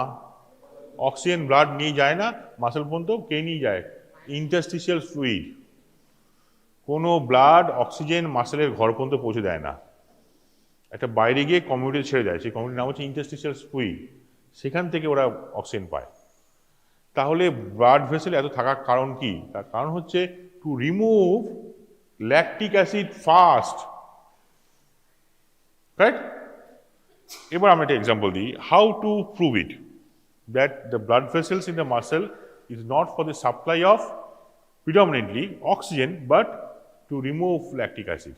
অক্সিজেন ব্লাড নিয়ে যায় না মাসেল পর্যন্ত, কে নিয়ে যায়? Interstitial fluid. কোনো ব্লাড অক্সিজেন মাসেলের ঘর পর্যন্ত পৌঁছে দেয় না, একটা বাইরে গিয়ে কমিউনিটি ছেড়ে দেয়, সেই কমিউনিটির নাম হচ্ছে ইন্টারস্টিশিয়াল ফ্লুইড, সেখান থেকে ওরা অক্সিজেন পায়। তাহলে ব্লাড ভেসেল এত থাকার কারণ কি? তার কারণ হচ্ছে to remove lactic acid fast, right? এবার আমরা একটা এক্সাম্পল দিই, how to prove it that the blood vessels in the muscle is not for the supply of predominantly oxygen but to remove lactic acid.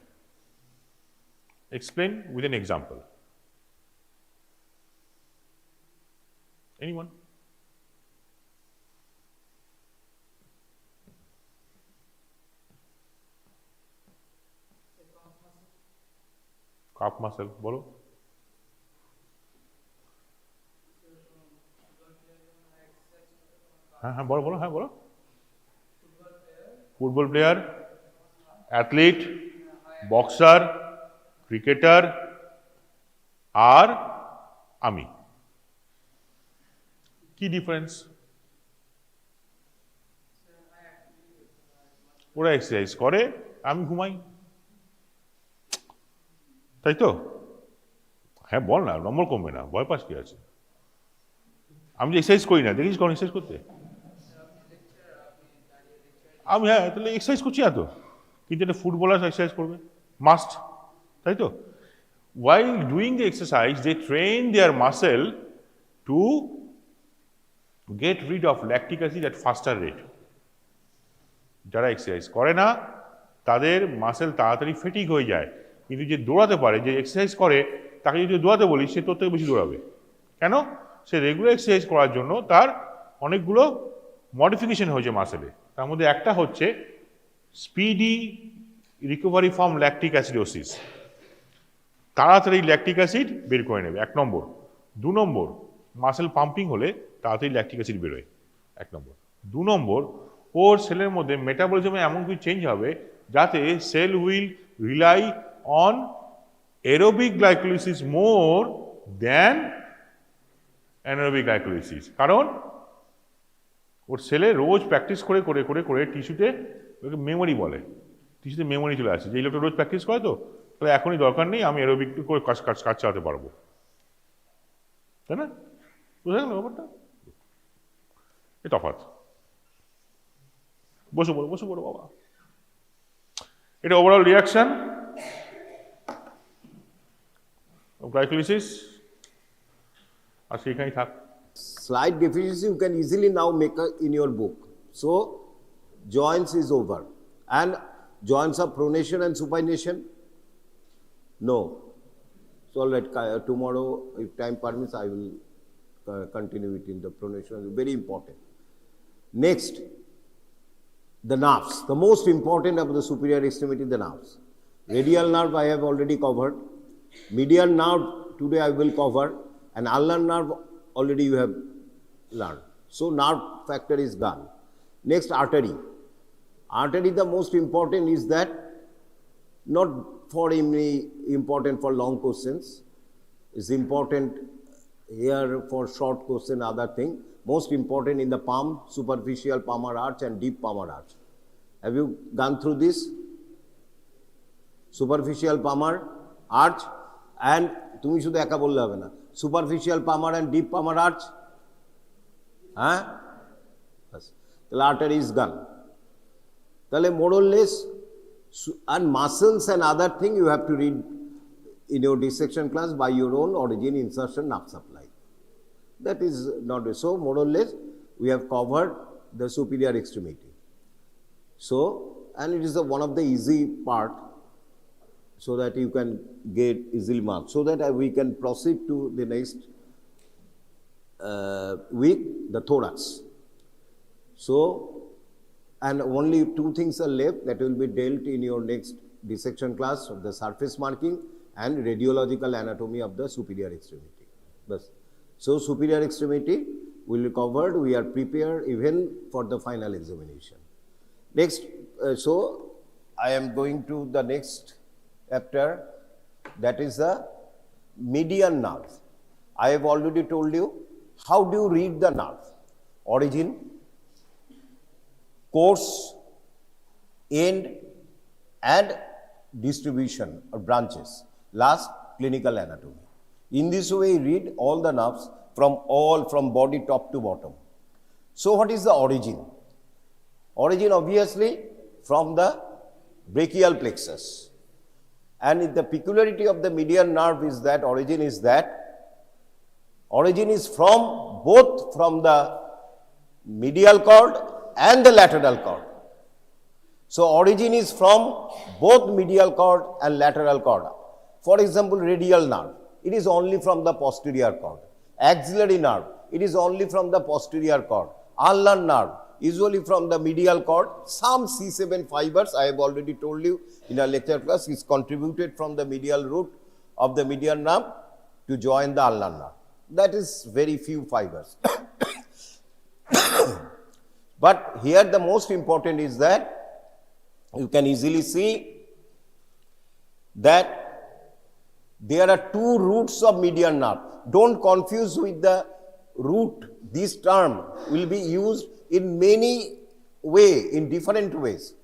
Explain with an example. Anyone? Calf muscle, bolo. হ্যাঁ বলো বলো হ্যাঁ বলো। Football player, athlete, boxer, cricketer আর আমি, কি difference? ওরা exercise করে, আমি ঘুমাই, তাই তো? হ্যাঁ বল না, নম্বর কমবে না, ভয় পাস কি আছে? আমি যে এক্সারসাইজ করি না, দেখিস কখন এক্সারসাইজ করতে? আমি হ্যাঁ তাহলে এক্সারসাইজ করছি না তো, কিন্তু একটা ফুটবলার এক্সারসাইজ করবে, মাস্ট, তাই তো? while doing the exercise they train their muscle to get rid of lactic acid at faster rate. যারা এক্সারসাইজ করে না তাদের মাসেল তাড়াতাড়ি ফেটিক হয়ে যায়, কিন্তু যে দৌড়াতে পারে, যে এক্সারসাইজ করে, তাকে যদি দৌড়াতে বলি সে তোর থেকে বেশি দৌড়াবে। কেন? সে রেগুলার এক্সারসাইজ করার জন্য তার অনেকগুলো মডিফিকেশন হয়েছে মাসেলে, তার মধ্যে একটা হচ্ছে speedy recovery from lactic acidosis, তাড়াতাড়ি ল্যাকটিক অ্যাসিড বের করে নেবে, 1 নম্বর। 2 নম্বর, মাসেল পাম্পিং হলে তাড়াতাড়ি ল্যাকটিক অ্যাসিড বেরোয়, 1 নম্বর। 2 নম্বর, ওর সেলের মধ্যে মেটাবলিজমে এমন কিছু চেঞ্জ হবে যাতে cell will rely on aerobic glycolysis more than anaerobic glycolysis. কারণ ওর সেলে রোজ প্র্যাকটিস করে করে করে করে টিস্যুতে, ওকে মেমোরি বলে, টিস্যুতে মেমোরি চলে আসে যে এই লোকটা রোজ প্র্যাকটিস করে, তো তাহলে এখনই দরকার নেই, আমি অ্যারোবিক করে কাজ চালাতে পারবো, তাই না? বুঝা গেল ব্যাপারটা? এ তফাৎ। বসে পড়ো বাবা। এটা ওভারঅল রিয়াকশন গ্লাইকোলিসিস, আর সেখানেই থাক। Slight deficiency you can easily now make in your book. So joints is over, and joints of pronation and supination, no. So let tomorrow, if time permits, I will continue it in the pronation. Very important. Next, the nerves. The most important of the superior extremity, the nerves. Radial nerve I have already covered. Medial nerve today I will cover, and ulnar nerve already you have learned. So nerve factor is gone. Next, artery. Artery, the most important is that, not for any important for long questions, is important here for short question, other thing. Most important in the palm, superficial palmar arch and deep palmar arch. Have you gone through this? Superficial palmar arch, and তুমি শুধু একা বললে হবে না, superficial palmar and deep palmar arch, হ্যাঁ, তাহলে artery is gone. তাহলে more or less, and muscles and other thing you have to read in your dissection class by your own, origin, insertion, nerve supply. That is not so. More or less we have covered the superior extremity. So, and it is one of the easy part, so that you can get easily marked, so that we can proceed to the next week, the thorax. So, and only 2 things are left that will be dealt in your next dissection class of the surface marking and radiological anatomy of the superior extremity. Bas. So, superior extremity will be covered, we are prepared even for the final examination. Next, so I am going to the next chapter, that is the median nerve. I have already told you how do you read the nerve: origin, course, end, and distribution or branches. Last, clinical anatomy. In this way, you read all the nerves from body top to bottom. So, what is the origin? Origin obviously from the brachial plexus. And the peculiarity of the median nerve is that origin is that Origin is from both from the medial cord and the lateral cord. So origin is from both medial cord and lateral cord. For example, radial nerve, it is only from the posterior cord. Axillary nerve, it is only from the posterior cord. Ulnar nerve, usually from the medial cord. Some C7 fibers, I have already told you in our lecture class, is contributed from the medial root of the median nerve to join the ulnar nerve. That is very few fibers. But here the most important is that you can easily see that there are two roots of median nerve. Don't confuse with the root. This term will be used in many ways, in different ways.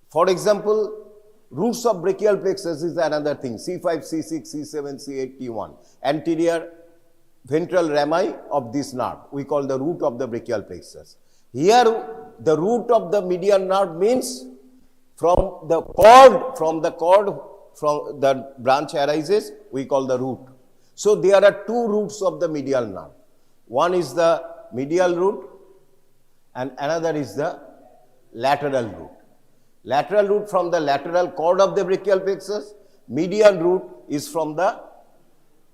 For example, roots of brachial plexus is another thing. C5, C6, C7, C8, T1. Anterior ventral rami of this nerve, we call the root of the brachial plexus. Here, the root of the median nerve means from the cord from the branch arises, we call the root. So there are two roots of the medial nerve. One is the medial root and another is the lateral root. Lateral root from the lateral cord of the brachial plexus. Median root is from the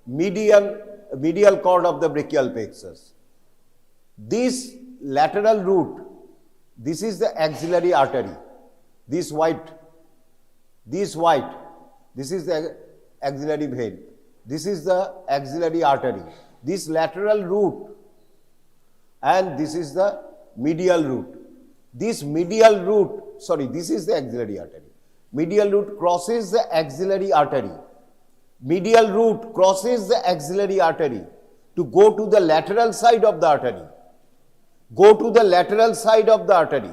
medial cord of the brachial plexus. This lateral root, this is the axillary artery. This white, this is the axillary vein. This is the axillary artery. This lateral root and this is the medial root. This is the axillary artery. Medial root crosses the axillary artery. Medial root crosses the axillary artery to go to the lateral side of the artery.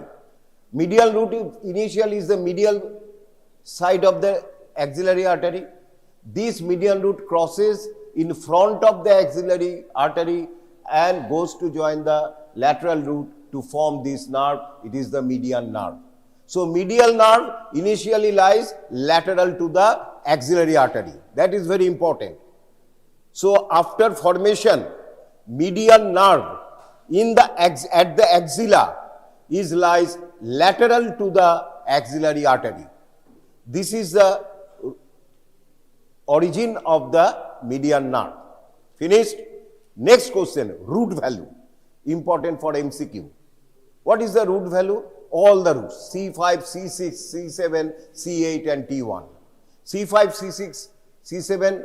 Medial root initially is the medial side of the axillary artery. This medial root crosses in front of the axillary artery and goes to join the lateral root to form this nerve. It is the median nerve. So medial nerve initially lies lateral to the axillary artery. That is very important. So after formation, median nerve at the axilla lies lateral to the axillary artery. This is the origin of the median nerve. Finished? Next question, root value. Important for MCQ. What is the root value? All the roots, C5, C6, C7, C8 and T1. C5, C6, C7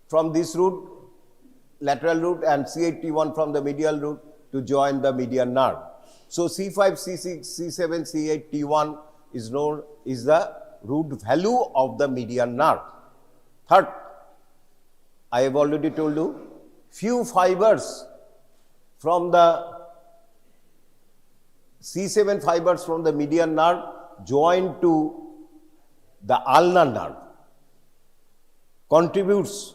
from this root, lateral root, and C8, T1 from the medial root to join the median nerve. So C5, C6, C7, C8, T1 is known is the root value of the median nerve. Third, I have already told you, few fibers from the C7 fibers from the median nerve joined to the ulnar nerve contributes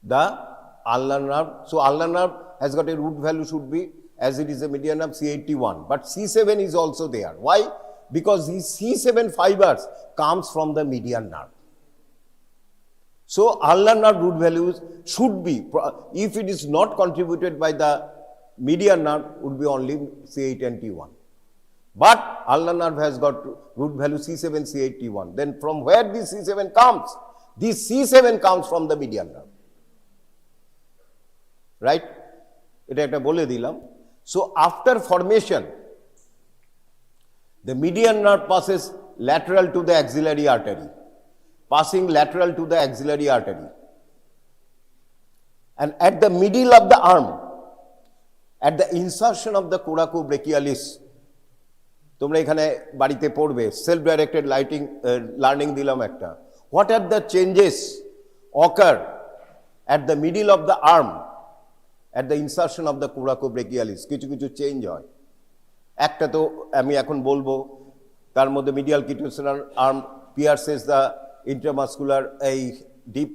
the ulnar nerve. So ulnar nerve has got a root value should be, as it is a median nerve, C81. But C7 is also there. Why? Because these C7 fibers comes from the median nerve. So ulnar nerve root values should be, if it is not contributed by the median nerve, would be only C8 and T1. But ulnar nerve has got root value C7, C8, T1. Then from where this C7 comes? This C7 comes from the median nerve. Right? এটা একটা বলে দিলাম. So after formation, the median nerve passes lateral to the axillary artery. Passing lateral to the axillary artery. And at the middle of the arm, at the insertion of the coracobrachialis, তোমরা এখানে বাড়িতে পড়বে, self directed learning দিলাম একটা. What are the changes occur at the middle of the arm at the insertion of the coracobrachialis? কিছু কিছু change হয়. একটা তো আমি এখন বলবো, তার মধ্যে medial cutaneous arm pierces the intramuscular a deep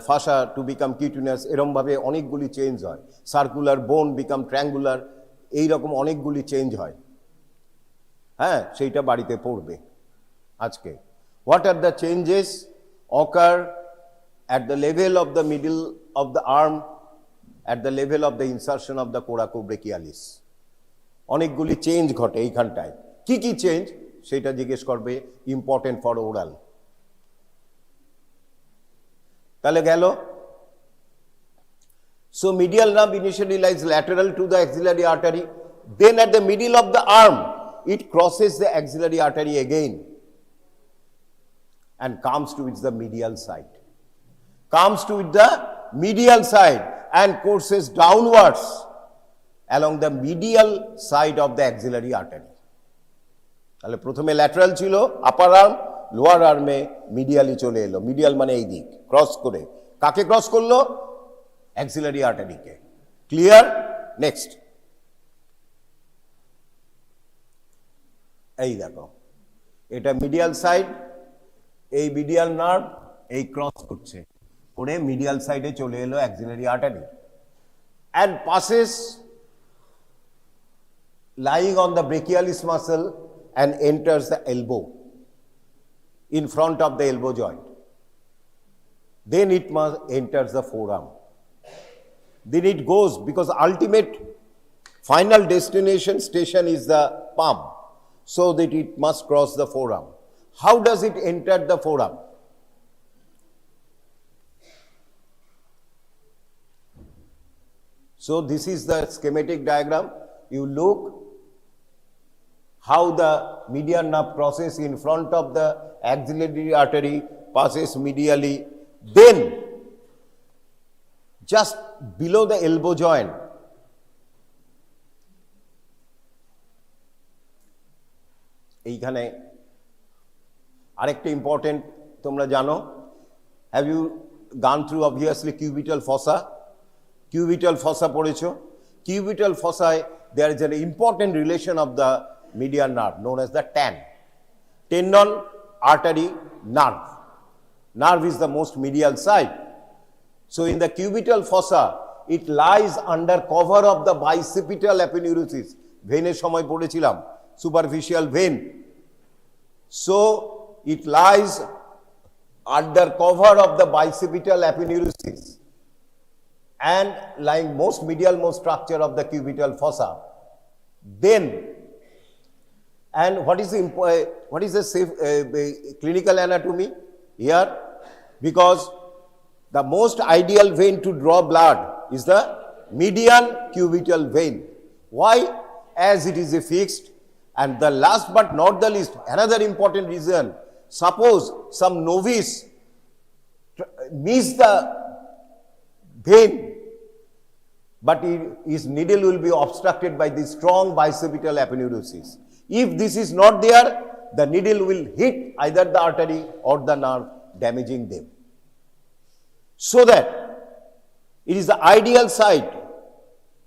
fascia to become cutaneous, এরকম ভাবে অনেকগুলি চেঞ্জ হয়. সার্কুলার বোন বিকাম ট্রায়াঙ্গুলার, এইরকম অনেকগুলি চেঞ্জ হয়. হ্যাঁ, সেইটা বাড়িতে পড়বে আজকে. What are the changes occur at the level of the middle of the arm, at the level of the insertion of the coracobrachialis. অনেকগুলি চেঞ্জ ঘটে এইখানটায়। কি কি চেঞ্জ সেটা জিজ্ঞেস করবে, ইম্পর্টেন্ট ফর ওরাল। তাহলে গেল। So medial nerve initially lies lateral to the axillary artery, then at the middle of the arm it crosses the axillary artery again and comes to the medial side. Comes to the medial side and courses downwards along the medial side of the axillary artery. তাহলে প্রথমে lateral ছিল আপার arm, lower আর্মে medially চলে এলো। Medial মানে এই দিক cross করে, কাকে ক্রস করলো? অ্যাক্সিলারি আর্টারিকে। ক্লিয়ার? নেক্সট, এই দেখো এটা মিডিয়াল সাইড, এই মিডিয়াল নার্ভ এই ক্রস করছে করে মিডিয়াল সাইডে চলে এলো axillary artery and passes lying on the brachialis muscle and enters the elbow, in front of the elbow joint. Then it enters the forearm. Then it goes, because ultimate final destination station is the palm, so that it must cross the forearm. How does it enter the forearm? So this is the schematic diagram. You look how the medial nerve crosses in front of the axillary artery, passes medially, then just below the elbow joint এইখানে আরেকটা important তোমরা জানো, have you গান through obviously cubital ফসা? Cubital ফসা পড়েছো? Cubital ফসায় there is an important relation of the medial nerve known as the TAN, tendon artery nerve. Nerve is the most medial side. So in the cubital fossa, it lies under cover of the bicipital aponeurosis. Vein shomoy পড়েছিলাম, superficial vein. So it lies under cover of the bicipital aponeurosis and lying most medial most structure of the cubital fossa. Then, and what is the safe, clinical anatomy here? Because the most ideal vein to draw blood is the median cubital vein. Why? As it is a fixed. And the last but not the least, another important reason, suppose some novice miss the vein, but his needle will be obstructed by the strong bicipital aponeurosis. If this is not there, the needle will hit either the artery or the nerve, damaging them. So that it is the ideal site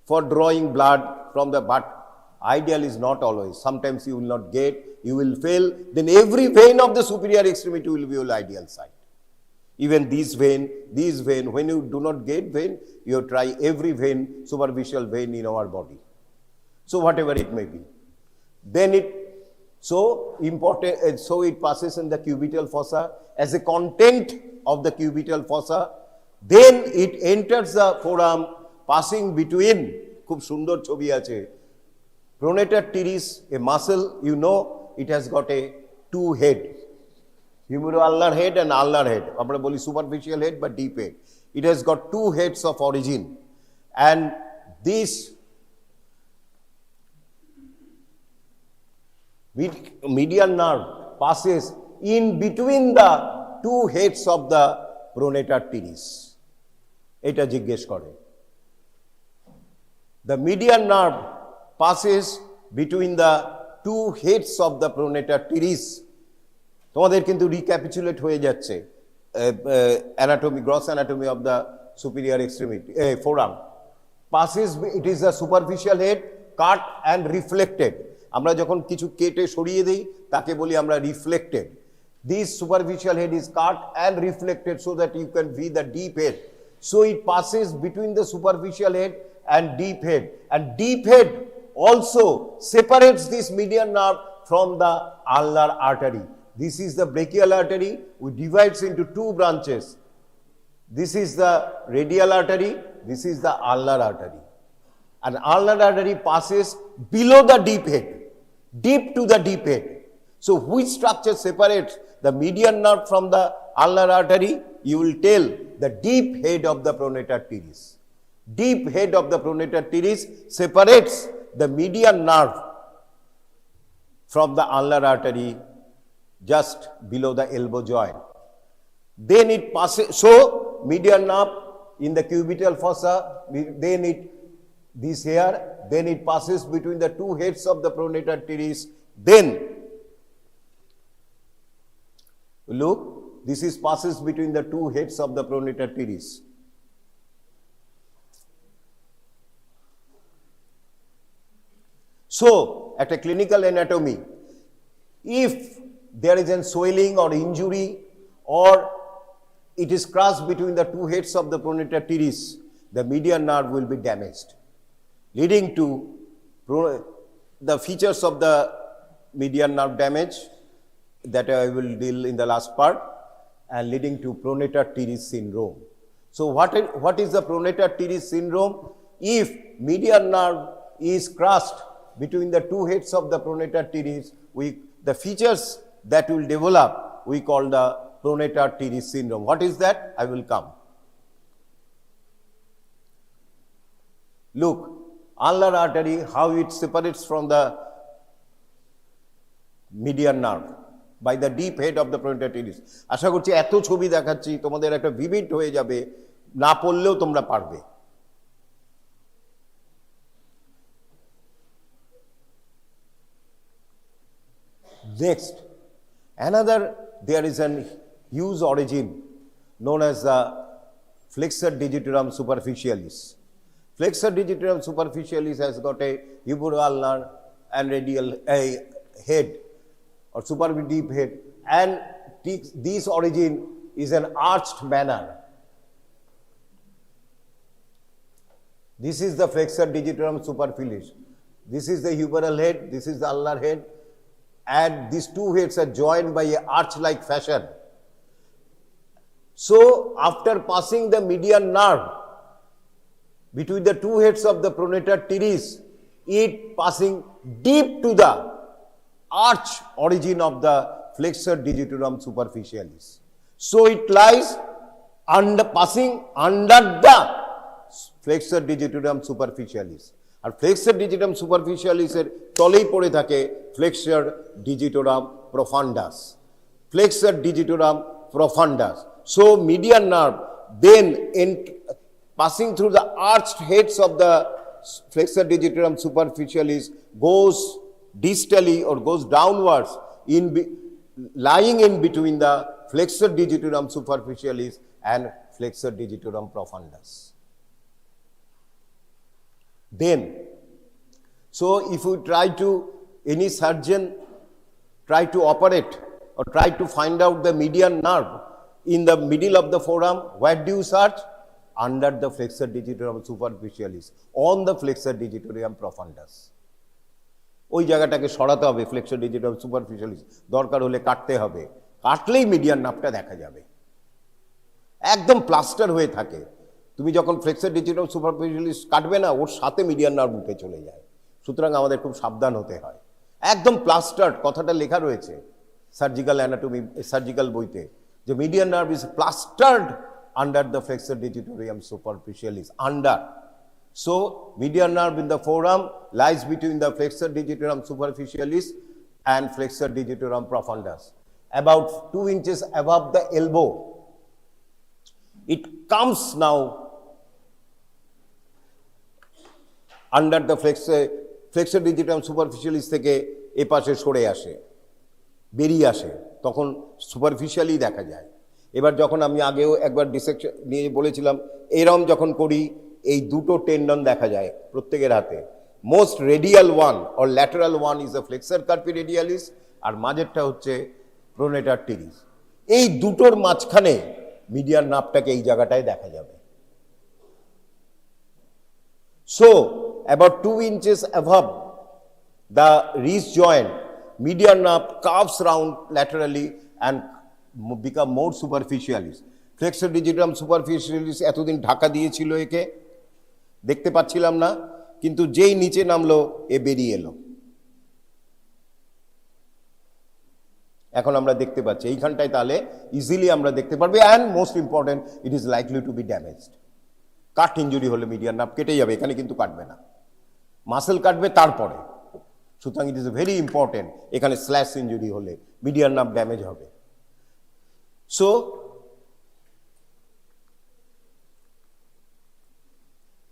for drawing blood from the, but ideal is not always. Sometimes you will not get, you will fail, then every vein of the superior extremity will be your ideal site. Even this vein, when you do not get vein, you try every vein, superficial vein in our body. So whatever it may be. Then it, so important, so it passes in the cubital fossa as a content of the cubital fossa. Then it enters the forearm, passing between, খুব সুন্দর ছবি আছে, pronator teres, a muscle, you know, it has got a two head, humeroulnar head and ulnar head. আমরা বলি superficial head but deep head. It has got two heads of origin, and this medial nerve passes in between the two heads of the pronator teres. এটা জিজ্ঞেস করে। The medial nerve passes between the two heads of the pronator teres. তোমাদের কিন্তু recapitulate হয়ে যাচ্ছে anatomy, gross anatomy of the superior extremity, forearm. Passes, it is a superficial head, cut and reflected. আমরা যখন কিছু কেটে সরিয়ে দেই তাকে বলি আমরা reflected. This superficial head is cut and reflected so that you can see the deep head. So it passes between the superficial head and deep head. And deep head also separates this medial nerve from the ulnar artery. This is the brachial artery, which divides into two branches. This is the radial artery, this is the ulnar artery. And ulnar artery passes below the deep head, deep to the deep head. So which structure separates the median nerve from the ulnar artery? You will tell the deep head of the pronator teres. Deep head of the pronator teres separates the median nerve from the ulnar artery just below the elbow joint. Then it passes, so median nerve in the cubital fossa, then it this here, then it passes between the two heads of the pronator teres. Then look, this is passes between the two heads of the pronator teres. So, at a clinical anatomy, if there is a swelling or injury or it is crushed between the two heads of the pronator teres, the median nerve will be damaged, leading to the features of the median nerve damage that I will deal in the last part, and leading to pronator teres syndrome. So what is the pronator teres syndrome? If median nerve is crushed between the two heads of the pronator teres, the features that will develop we call the pronator teres syndrome. What is that? I will come. Look, ulnar artery, how it separates from the median nerve by the deep head of the pronator teres. আশা করছি এত ছবি দেখাচ্ছি তোমাদের একটা vivid হয়ে যাবে, না পড়লেও তোমরা পারবে। Next, there is a huge origin known as the flexor digitorum superficialis. Flexor digitorum superficialis has got a humeral and radial head or super deep head, and this origin is an arched manner. This is the flexor digitorum superficialis. This is the humeral head, this is the ulnar head, and these two heads are joined by a arch-like fashion. So, after passing the median nerve between the two heads of the pronator teres, it passing deep to the arch origin of the flexor digitorum superficialis. So, it lies passing under the flexor digitorum superficialis. আর flexor digitorum সুপারফিশিয়ালিসের তলেই পড়ে থাকে flexor digitorum profundus. Flexor digitorum profundus. So median nerve then passing through the arched heads of the flexor digitorum superficialis goes distally or goes downwards lying in between the flexor digitorum superficialis and flexor digitorum profundus. Then, so if you try to, any surgeon try to operate or try to find out the median nerve in the middle of the forearm, where do you search? Under the flexor digitorum superficialis, on the flexor digitorum profundus. ওই জায়গাটাকে সরাতে হবে flexor digitorum superficialis, দরকার হলে কাটতে হবে, কাটলেই median নার্ভটা দেখা যাবে, একদম প্লাস্টার হয়ে থাকে। তুমি যখন ফ্লেক্সর ডিজিটাম সুপারফিশিয়ালিস কাটবে না, ওর সাথে মিডিয়ান নার্ভ উঠে চলে যায়। সুতরাং আমাদের খুব সাবধান হতে হয়। একদম প্লাস্টার্ড কথাটা লেখা রয়েছে সার্জিক্যাল অ্যানাটমি, সার্জিক্যাল বইতে, যে median nerve is plastered under the flexor digitorum superficialis, under. So, median nerve in the forearm lies between the flexor digitorum superficialis and flexor digitorum profundus, about 2 inches above the elbow. It comes now under the flexor digitorum superficialis থেকে এ পাশে সরে আসে, বেরিয়ে আসে, তখন superficially দেখা যায়। এবার যখন আমি আগেও একবার ডিসেকশন নিয়ে বলেছিলাম, এরম যখন করি এই দুটো টেন্ডন দেখা যায় প্রত্যেকের হাতে। Most radial one or lateral one is the flexor carpi radialis, আর মাঝেরটা হচ্ছে প্রোনেটার টিরিস। এই দুটোর মাঝখানে মিডিয়ান নার্ভটাকে এই জায়গাটায় দেখা যাবে। So about 2 inches above the wrist joint, median nerve curves round laterally and become more superficialis. Flexor digitorum superficialis এতদিন ঢাকা দিয়েছিল একে, দেখতে পাচ্ছিলাম না, কিন্তু যেই নিচে নামলো এ বেরিয়ে এলো। এখন আমরা দেখতে পাচ্ছি এইখানটায়, তাহলে ইজিলি আমরা দেখতে পারবো। And most important, it is likely to be damaged. Cut injury হলে মিডিয়ান নার্ভ কেটে যাবে, এখানে কিন্তু কাটবে না, মাসেল কাটবে তারপরে। সুতরাং ইট ইজ ভেরি ইম্পর্টেন্ট, এখানে স্ল্যাশ ইঞ্জুরি হলে মিডিয়ান নার্ভ ড্যামেজ হবে। সো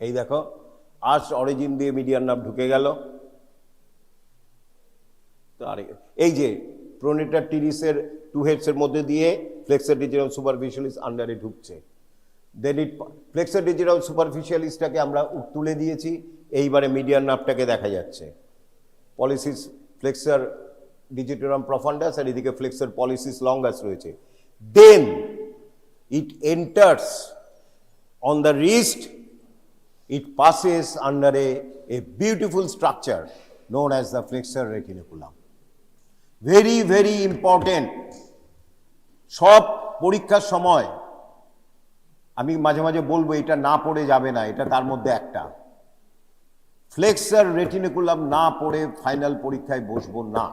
এই দেখো, আর্চ অরিজিন দিয়ে মিডিয়ান নার্ভ ঢুকে গেল। এই যে প্রোনেটার টিরিসের টু হেডসের মধ্যে দিয়ে ফ্লেক্সর ডিজিটাম সুপারফিশিয়ালিস আন্ডারে ঢুকছে। দেন ইট ফ্লেক্সর ডিজিটাম সুপারফিশিয়ালিসটাকে আমরা তুলে দিয়েছি, এইবারে মিডিয়ান নার্ভটাকে দেখা যাচ্ছে। পলিসিস ফ্লেক্সর ডিজিটাম প্রফান্ডাস আর এদিকে ফ্লেক্সর পলিসিস লঙ্গাস রয়েছে। Then it enters on the wrist, it passes under a beautiful structure known as the flexor retinaculum. Very, very important. সব পরীক্ষার সময় আমি মাঝে মাঝে বলবো, এটা না পড়ে যাবে না, এটা তার মধ্যে একটা। ফ্লেক্সর রেটিনিকুলাম না পড়ে ফাইনাল পরীক্ষায় বসবো না,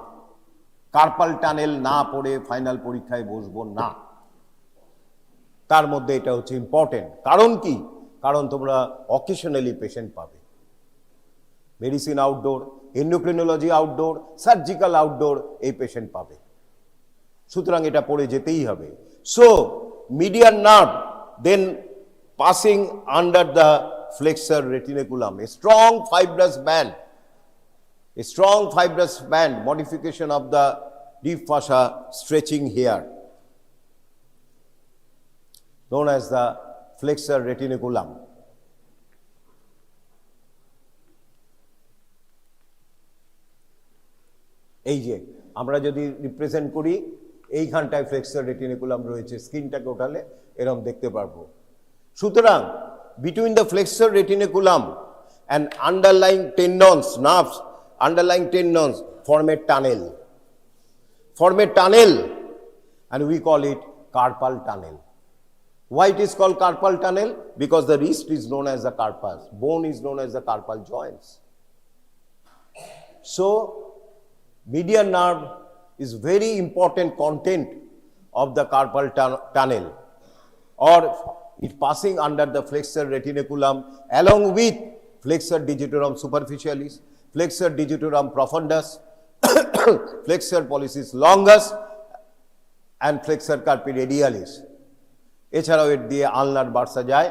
কার্পাল টানেল না পড়ে ফাইনাল পরীক্ষায় বসবো না। তার মধ্যে এটা হচ্ছে ইম্পর্টেন্ট। কারণ কি? কারণ তোমরা অকেশনালি পেশেন্ট পাবে, medicine outdoor, endocrinology outdoor, surgical outdoor, এই পেশেন্ট পাবে। সুতরাং এটা পড়ে যেতেই হবে। So median nerve then passing under the flexor retinaculum, a strong fibrous band, modification of the deep fascia stretching here, known as the flexor retinaculum. এই যে আমরা যদি রিপ্রেজেন্ট করি, এইখানটায় ফ্লেক্সর রেটিনিকুলাম রয়েছে, স্কিনটাকে ওঠালে এরকম দেখতে পারবো। সুতরাং between the flexor retinaculum and underlying tendons, nerves, underlying tendons form a tunnel, and we call it carpal tunnel. Why it is called carpal tunnel? Because the wrist is known as the carpus, bone is known as the carpal joints. So median nerve is very important content of the carpal tunnel, or it passing under the flexor retinaculum along with flexor digitorum superficialis, flexor digitorum profundus, flexor pollicis longus and flexor carpi radialis. এছাড়াও এর দিয়ে আলনার Barca যায়।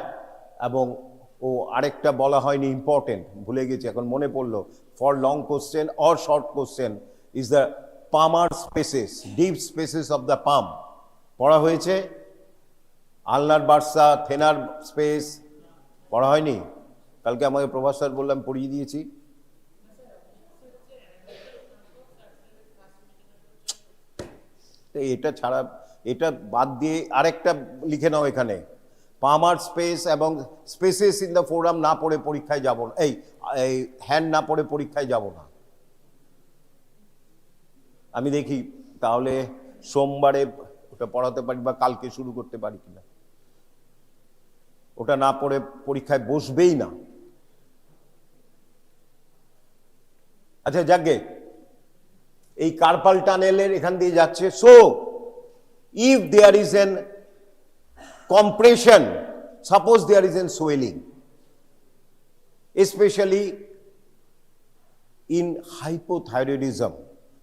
এবং ও আরেকটা বলা হয়নি, important, ভুলে গেছি, এখন মনে পড়লো। For long question or short question is the palmar spaces, deep spaces of the palm পড়া হয়েছে। আলনার বার্সা, থেনার স্পেস পড়া হয়নি? কালকে আমাকে প্রভাস বললাম, পড়িয়ে দিয়েছি। এটা ছাড়া, এটা বাদ দিয়ে আরেকটা লিখে নাও এখানে, পামার স্পেস এবং স্পেসেস ইন দ্য ফোরাম না পড়ে পরীক্ষায় যাব না, এই হ্যান্ড না পড়ে পরীক্ষায় যাব না। আমি দেখি তাহলে সোমবারে ওটা পড়াতে পারি বা কালকে শুরু করতে পারি কিনা। ওটা না পড়ে পরীক্ষায় বসবেই না। আচ্ছা যাকে, এই কার্পাল টানেলের এখান দিয়ে যাচ্ছে। So if there is an compression, suppose there is an swelling, especially in hypothyroidism,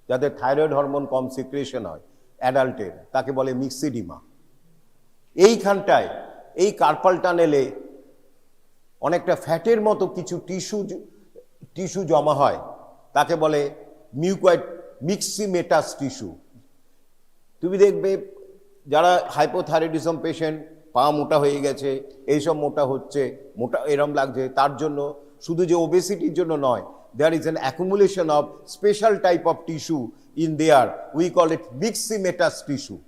যাদের থাইরয়েড হরমোন কম সিক্রেশন হয় অ্যাডাল্টের, তাকে বলে মিক্সিডিমা। এইখানটায় এই কার্পাল টানেলে অনেকটা ফ্যাটের মতো কিছু টিস্যু জমা হয়, তাকে বলে মিউকয়েড মিক্সিমেটাস টিস্যু। তুমি দেখবে যারা হাইপোথাইরয়েডিজম পেশেন্ট, পা মোটা হয়ে গেছে, এইসব মোটা হচ্ছে, মোটা এরম লাগছে, তার জন্য শুধু যে ওবেসিটির জন্য নয়, there is an accumulation of special type of tissue in there, we call it myxomatous tissue.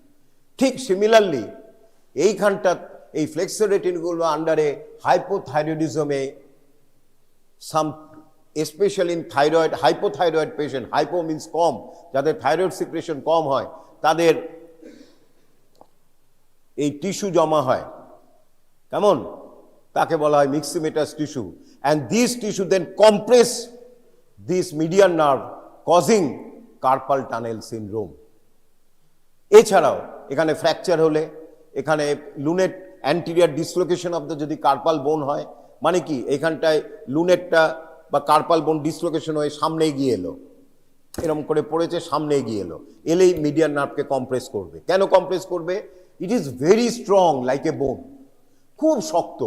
ঠিক সিমিলারলি এইখানটা এই ফ্লেক্সর রেটিনাকুলাম আন্ডারে হাইপোথাইরয়েডিজমে some, specially in thyroid, hypothyroid patient, hypo means কম, যাদের থাইরয়েড সিক্রেশন কম হয়, তাদের এই টিস্যু জমা হয়, কেমন, তাকে বলা হয় myxomatous tissue, and this tissue then compress this median nerve causing carpal tunnel syndrome. এছাড়াও এখানে ফ্র্যাকচার হলে, এখানে lunate anterior dislocation of the যদি কার্পাল বোন হয়, মানে কি এখানটায় লুনেটটা বা কার্পাল বোন ডিসলোকেশন হয়ে সামনে গিয়ে এলো, এরকম করে পড়েছে, সামনে এগিয়ে এলো, এলেই মিডিয়ান নার্ভকে কম্প্রেস করবে। কেন কম্প্রেস করবে? It is very strong like a বোন, খুব শক্ত,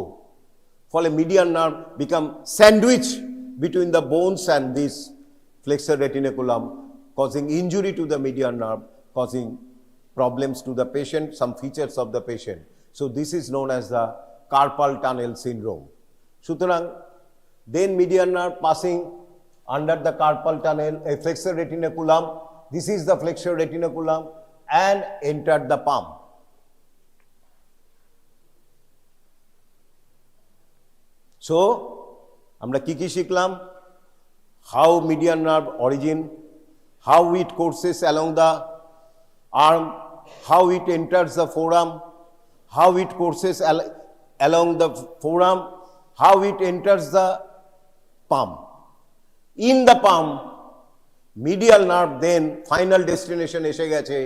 ফলে median nerve become sandwich between the bones and this flexor retinaculum, causing injury to the median nerve, causing problems to the patient, some features of the patient. So this is known as the carpal tunnel syndrome. সুতরাং then median nerve passing under the carpal tunnel, a flexor retinaculum, this is the flexor retinaculum, and entered the palm. So আমরা কি শিখলাম? How median nerve origin, how it courses along the arm, how it enters the forearm, how it courses along the forearm, how it enters the palm. In the palm, medial nerve then final destination এসে গেছে,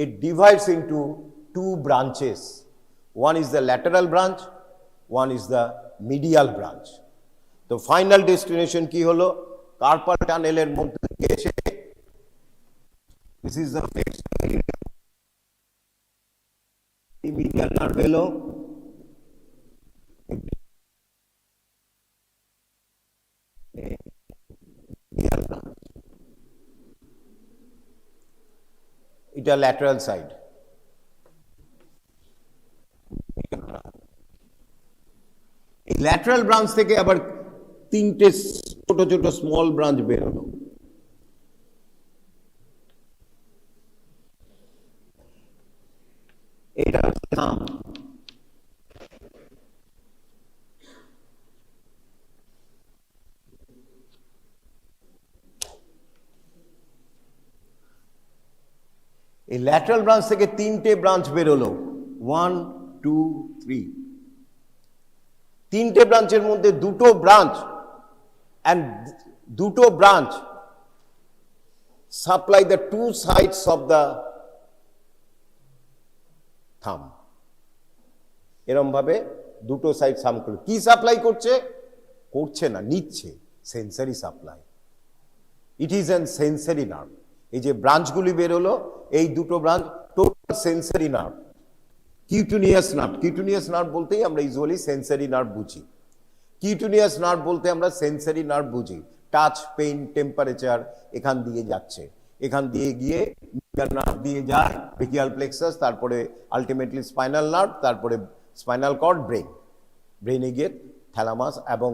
it divides into two branches. One is the lateral branch, one is the medial branch. তো final destination কি হলো? Carpal টানেলের মধ্যে দিয়ে এসে this is the medial nerve এলো, এটা ল্যাটারাল সাইড। এই ল্যাটারাল ব্রাঞ্চ থেকে আবার তিনটে ছোট ছোট স্মল ব্রাঞ্চ বেরোলো। এটা থাম, এই ল্যাটারাল ব্রাঞ্চ থেকে তিনটে ব্রাঞ্চ বেরোলো, 1 2 3। তিনটে ব্রাঞ্চের মধ্যে দুটো ব্রাঞ্চ and দুটো branch supply the two sides of the thumb। এরকম ভাবে দুটো সাইড সাপ্লাই, কি সাপ্লাই করছে? করছে না, নিচ্ছে, sensory supply. It is an sensory nerve. এই যে ব্রাঞ্চগুলি বেরোলো, এই দুটো branch total sensory nerve. Cutaneous nerve, cutaneous nerve বলতেই আমরা ইউজুয়ালি সেন্সারি নার্ভ বুঝি। কিউটেনিয়াস নার্ভ বলতে আমরা সেন্সারি নার্ভ বুঝি, টাচ, পেইন, টেম্পারেচার এখান দিয়ে যাচ্ছে, এখান দিয়ে গিয়ে মিডিয়াল নার্ভ দিয়ে যায় ব্রেকিয়াল প্লেক্সাস, তারপরে আলটিমেটলি স্পাইনাল নার্ভ, তারপরে স্পাইনাল কর্ড, ব্রেন, ব্রেনে গিয়ে থ্যালামাস এবং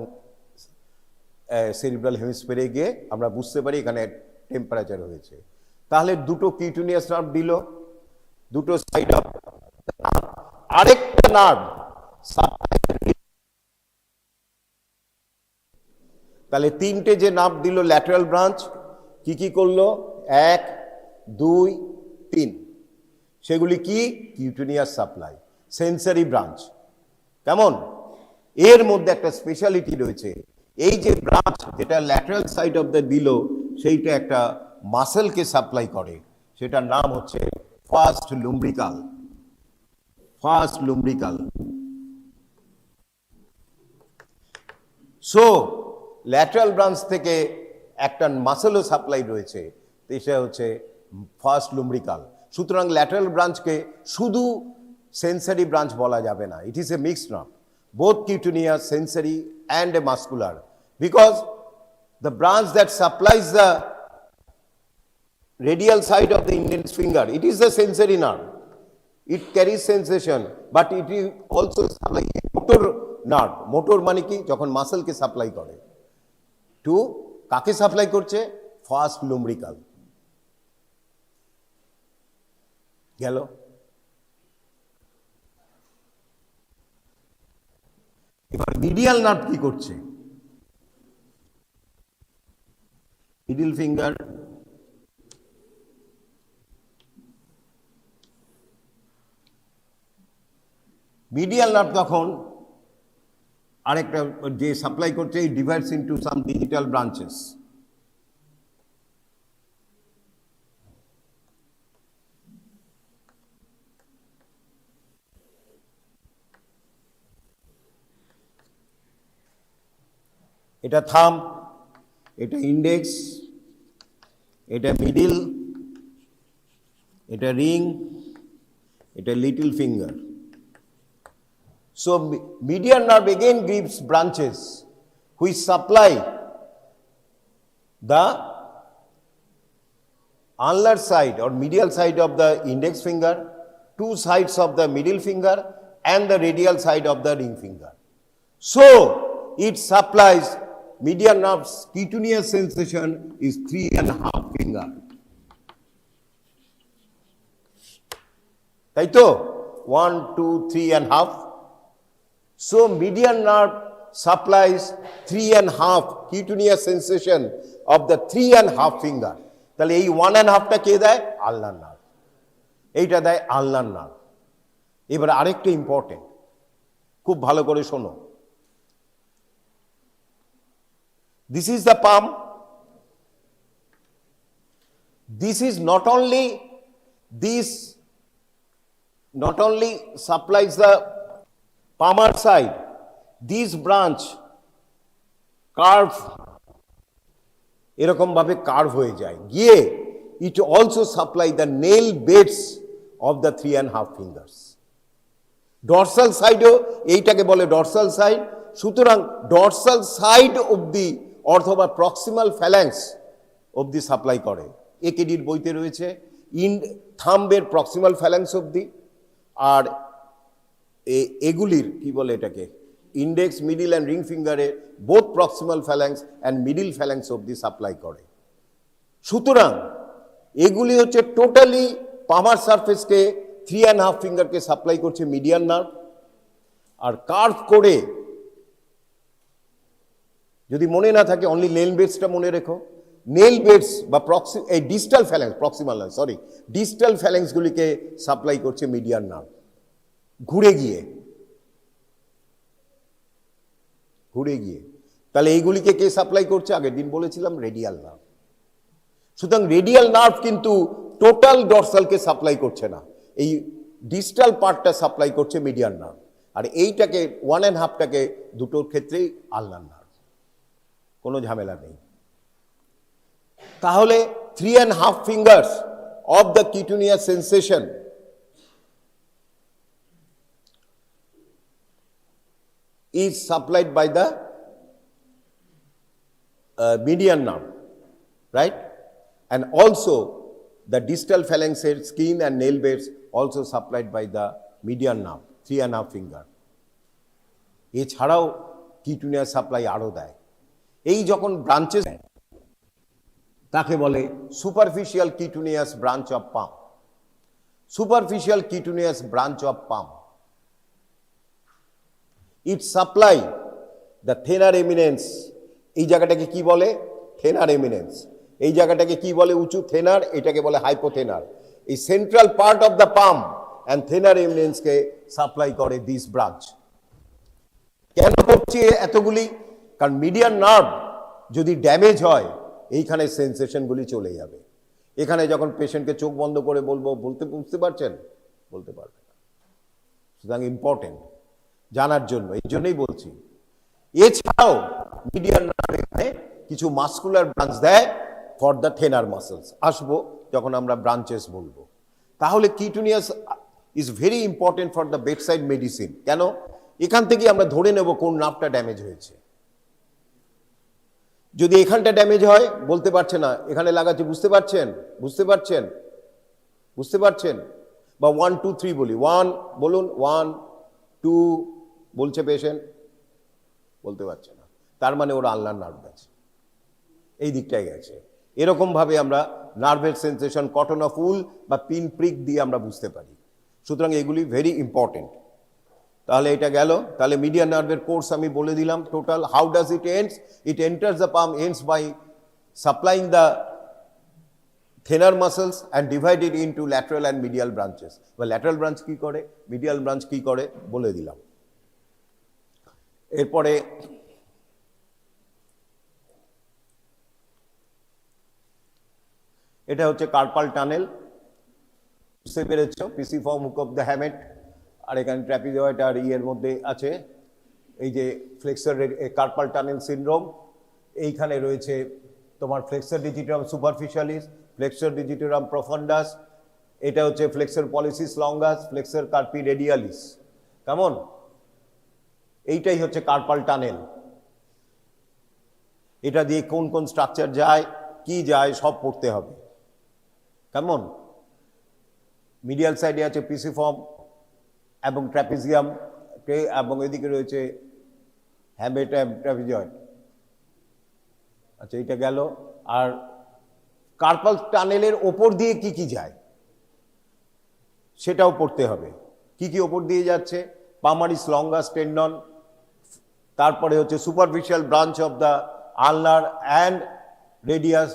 সেরিব্রাল হেমিস্ফিয়ারে গিয়ে আমরা বুঝতে পারি এখানে টেম্পারেচার হয়েছে। তাহলে দুটো কিউটেনিয়াস নার্ভ দিল, দুটো সাইড অফ আরেকটা নার্ভ, তাহলে তিনটে যে নার্ভ দিল ল্যাটারাল ব্রাঞ্চ, কি কি করলো? 1 2 3, সেগুলি কি? Cutaneous supply, sensory branch. কেমন? এর মধ্যে একটা স্পেশালিটি রয়েছে, এই যে ব্রাঞ্চ যেটা ল্যাটারাল সাইড অফ দ্য দিল, সেইটা একটা মাসেলকে সাপ্লাই করে, সেটার নাম হচ্ছে first lumbrical. First lumbrical. So lateral branch থেকে একটা মাসেলও সাপ্লাই রয়েছে, সেটা হচ্ছে ফার্স্ট লুম্ব্রিকাল। সুতরাং ল্যাটারাল ব্রাঞ্চকে শুধু সেন্সারি ব্রাঞ্চ বলা যাবে না, it is a mixed nerve, both cutaneous, sensory and a muscular, because the branch that supplies the radial side of the index finger, it is the sensory nerve, it carries sensation, but it is also supply motor nerve। Motor মানে কি? যখন মাসেলকে supply করে, two কাকে supply করছে? First লুম্ব্রিকাল। গেল। এবার medial nerve কি করছে? মিডল ফিঙ্গার, মিডিয়াল নার্ভ তখন আরেকটা যে সাপ্লাই করছে এই ডিভাইডস ইনটু সাম ডিজিটাল ব্রাঞ্চেস। এটা থাম, এটা ইন্ডেক্স, এটা মিডিল, এটা রিং, এটা little finger. So median nerve again gives branches which supply the ulnar side or medial side of the index finger, two sides of the middle finger and the radial side of the ring finger. So it supplies median nerve's cutaneous sensation is 3.5 finger. তাই তো 1, 2, 3.5. So median nerve supplies 3.5 cutaneous sensation of the 3.5 finger. তাহলে এই 1.5টা কে দেয়? আলনার nerve. এইটা দেয় আলনার nerve. এবার আরেকটা important, খুব ভালো করে শোনো। This is the palm. This is not only supplies the palmar side, this branch curve এরকম ভাবে কার্ভ হয়ে যায়, গিয়ে it also supply the nail beds of the 3.5 fingers. Dorsal সাইডও এইটাকে বলে ডরসাল সাইড। সুতরাং ডরসাল সাইড অবধি অথবা প্রক্সিমাল ফ্যালাংস অবধি সাপ্লাই করে। একেডির বইতে রয়েছে থাম্বের প্রক্সিমাল ফ্যালাংস অবধি, আর এগুলির কি বলে এটাকে ইন্ডেক্স, মিডিল অ্যান্ড রিং ফিঙ্গারে both proximal phalanges and middle phalanges অবধি সাপ্লাই করে। সুতরাং এগুলি হচ্ছে টোটালি পামার সারফেসকে 3.5 ফিঙ্গারকে সাপ্লাই করছে মিডিয়ান নার্ভ। আর কার্ভ করে, যদি মনে না থাকে অনলি নেল বেডসটা মনে রেখো, নেল বেডস বা এই ডিস্টাল ফ্যালাংস, প্রক্সিমাল নয় সরি, ডিস্টাল ফ্যালাংসগুলিকে সাপ্লাই করছে মিডিয়ান নার্ভ। ঘুরে গিয়ে তাহলে এইগুলিকে কে সাপ্লাই করছে? আগের দিন বলেছিলাম রেডিয়াল নার্ভ। সুতরাং রেডিয়াল নার্ভ কিন্তু টোটাল ডরসালকে সাপ্লাই করছে না, এই ডিস্টাল পার্টটা সাপ্লাই করছে মিডিয়ান নার্ভ, আর এইটাকে 1.5টাকে দুটোর ক্ষেত্রেই আলনার নার্ভ। কোনো ঝামেলা নেই। তাহলে 3.5 fingers of the cutaneous sensation is supplied by the median nerve, right? And also the distal phalanxes, skin and nail beds also supplied by the median nerve, 3.5 finger. এছাড়াও কিটুনিয়াস supply আরও দেয়। এই যখন ব্রাঞ্চেস তাকে বলে superficial cutaneous branch of palm. Superficial cutaneous branch of palm, it supply the thenar eminence. এই জায়গাটাকে কি বলে? Thenar eminence. এই জায়গাটাকে কি বলে? উঁচু থেনার, এটাকে বলে হাইপোথেনার। এই central part of the palm and thenar এমিনেন্সকে সাপ্লাই করে দিস ব্রাঞ্চ। কেন করছে এতগুলি? কারণ মিডিয়ান নার্ভ যদি ড্যামেজ হয় এইখানে সেন্সেশনগুলি চলে যাবে। এখানে যখন পেশেন্টকে চোখ বন্ধ করে বলবো, বুঝতে পারছেন? বলতে পারবে না। সুতরাং ইম্পর্টেন্ট জানার জন্য, এই জন্যই বলছি। এছাড়াও মিডিয়ান নার্ভ এখানে কিছু মাসকুলার ব্রাঞ্চ দেয় ফর দ্য থেনার মাসেলস। আসবো যখন আমরা ব্রাঞ্চেস বলবো। তাহলে cutaneous is very important for the bedside medicine. কেন? এখান থেকে আমরা ধরে নেব কোন নার্ভটা ড্যামেজ হয়েছে। যদি এখানটা ড্যামেজ হয় বলতে পারছে না, এখানে লাগাচ্ছে, বুঝতে পারছেন? বা 1, 2, 3 বলি, 1 বলুন, 1, 2 বলছে পেশেন্ট, বলতে পারছে না, তার মানে ওর আলনার নার্ভ গেছে, এই দিকটায় গেছে। এরকম ভাবে আমরা নার্ভের সেন্সেশন কটন অফ উল বা পিন প্রিক দিয়ে আমরা বুঝতে পারি। সুতরাং এগুলি ভেরি ইম্পর্টেন্ট। তাহলে এটা গেল। তাহলে মিডিয়ান নার্ভের কোর্স আমি বলে দিলাম total. How does it ends? It enters the palm, ends by supplying the thenar muscles and divided into lateral and medial branches. বা ল্যাটারাল ব্রাঞ্চ কী করে, মিডিয়াল ব্রাঞ্চ কী করে বলে দিলাম। এরপরে এটা হচ্ছে কার্পাল টানেল, বুঝতে পেরেছ, pisiform hook of the hamate, আর এখানে ট্র্যাপিজয়েড আর ইয়ের মধ্যে আছে এই যে ফ্লেক্সার কার্পাল টানেল সিনড্রোম। এইখানে রয়েছে তোমার flexor digitorum superficialis, flexor digitorum প্রফান্ডাস, এটা হচ্ছে flexor pollicis longus, flexor কার্পি radialis. কেমন? এইটাই হচ্ছে কার্পাল টানেল। এটা দিয়ে কোন কোন স্ট্রাকচার যায়, কি যায়, সব পড়তে হবে। কেমন? মিডিয়াল সাইডে আছে পিসিফর্ম এবং ট্র্যাপিজিয়াম, এবং এদিকে রয়েছে হ্যামেট ট্র্যাপিজয়েড। আচ্ছা, এটা গেল। আর কার্পাল টানেলের ওপর দিয়ে কি কি যায় সেটাও পড়তে হবে। কি কি ওপর দিয়ে যাচ্ছে? পামারিস লঙ্গাস টেন্ডন, তারপরে হচ্ছে superficial branch of the ulnar and radius,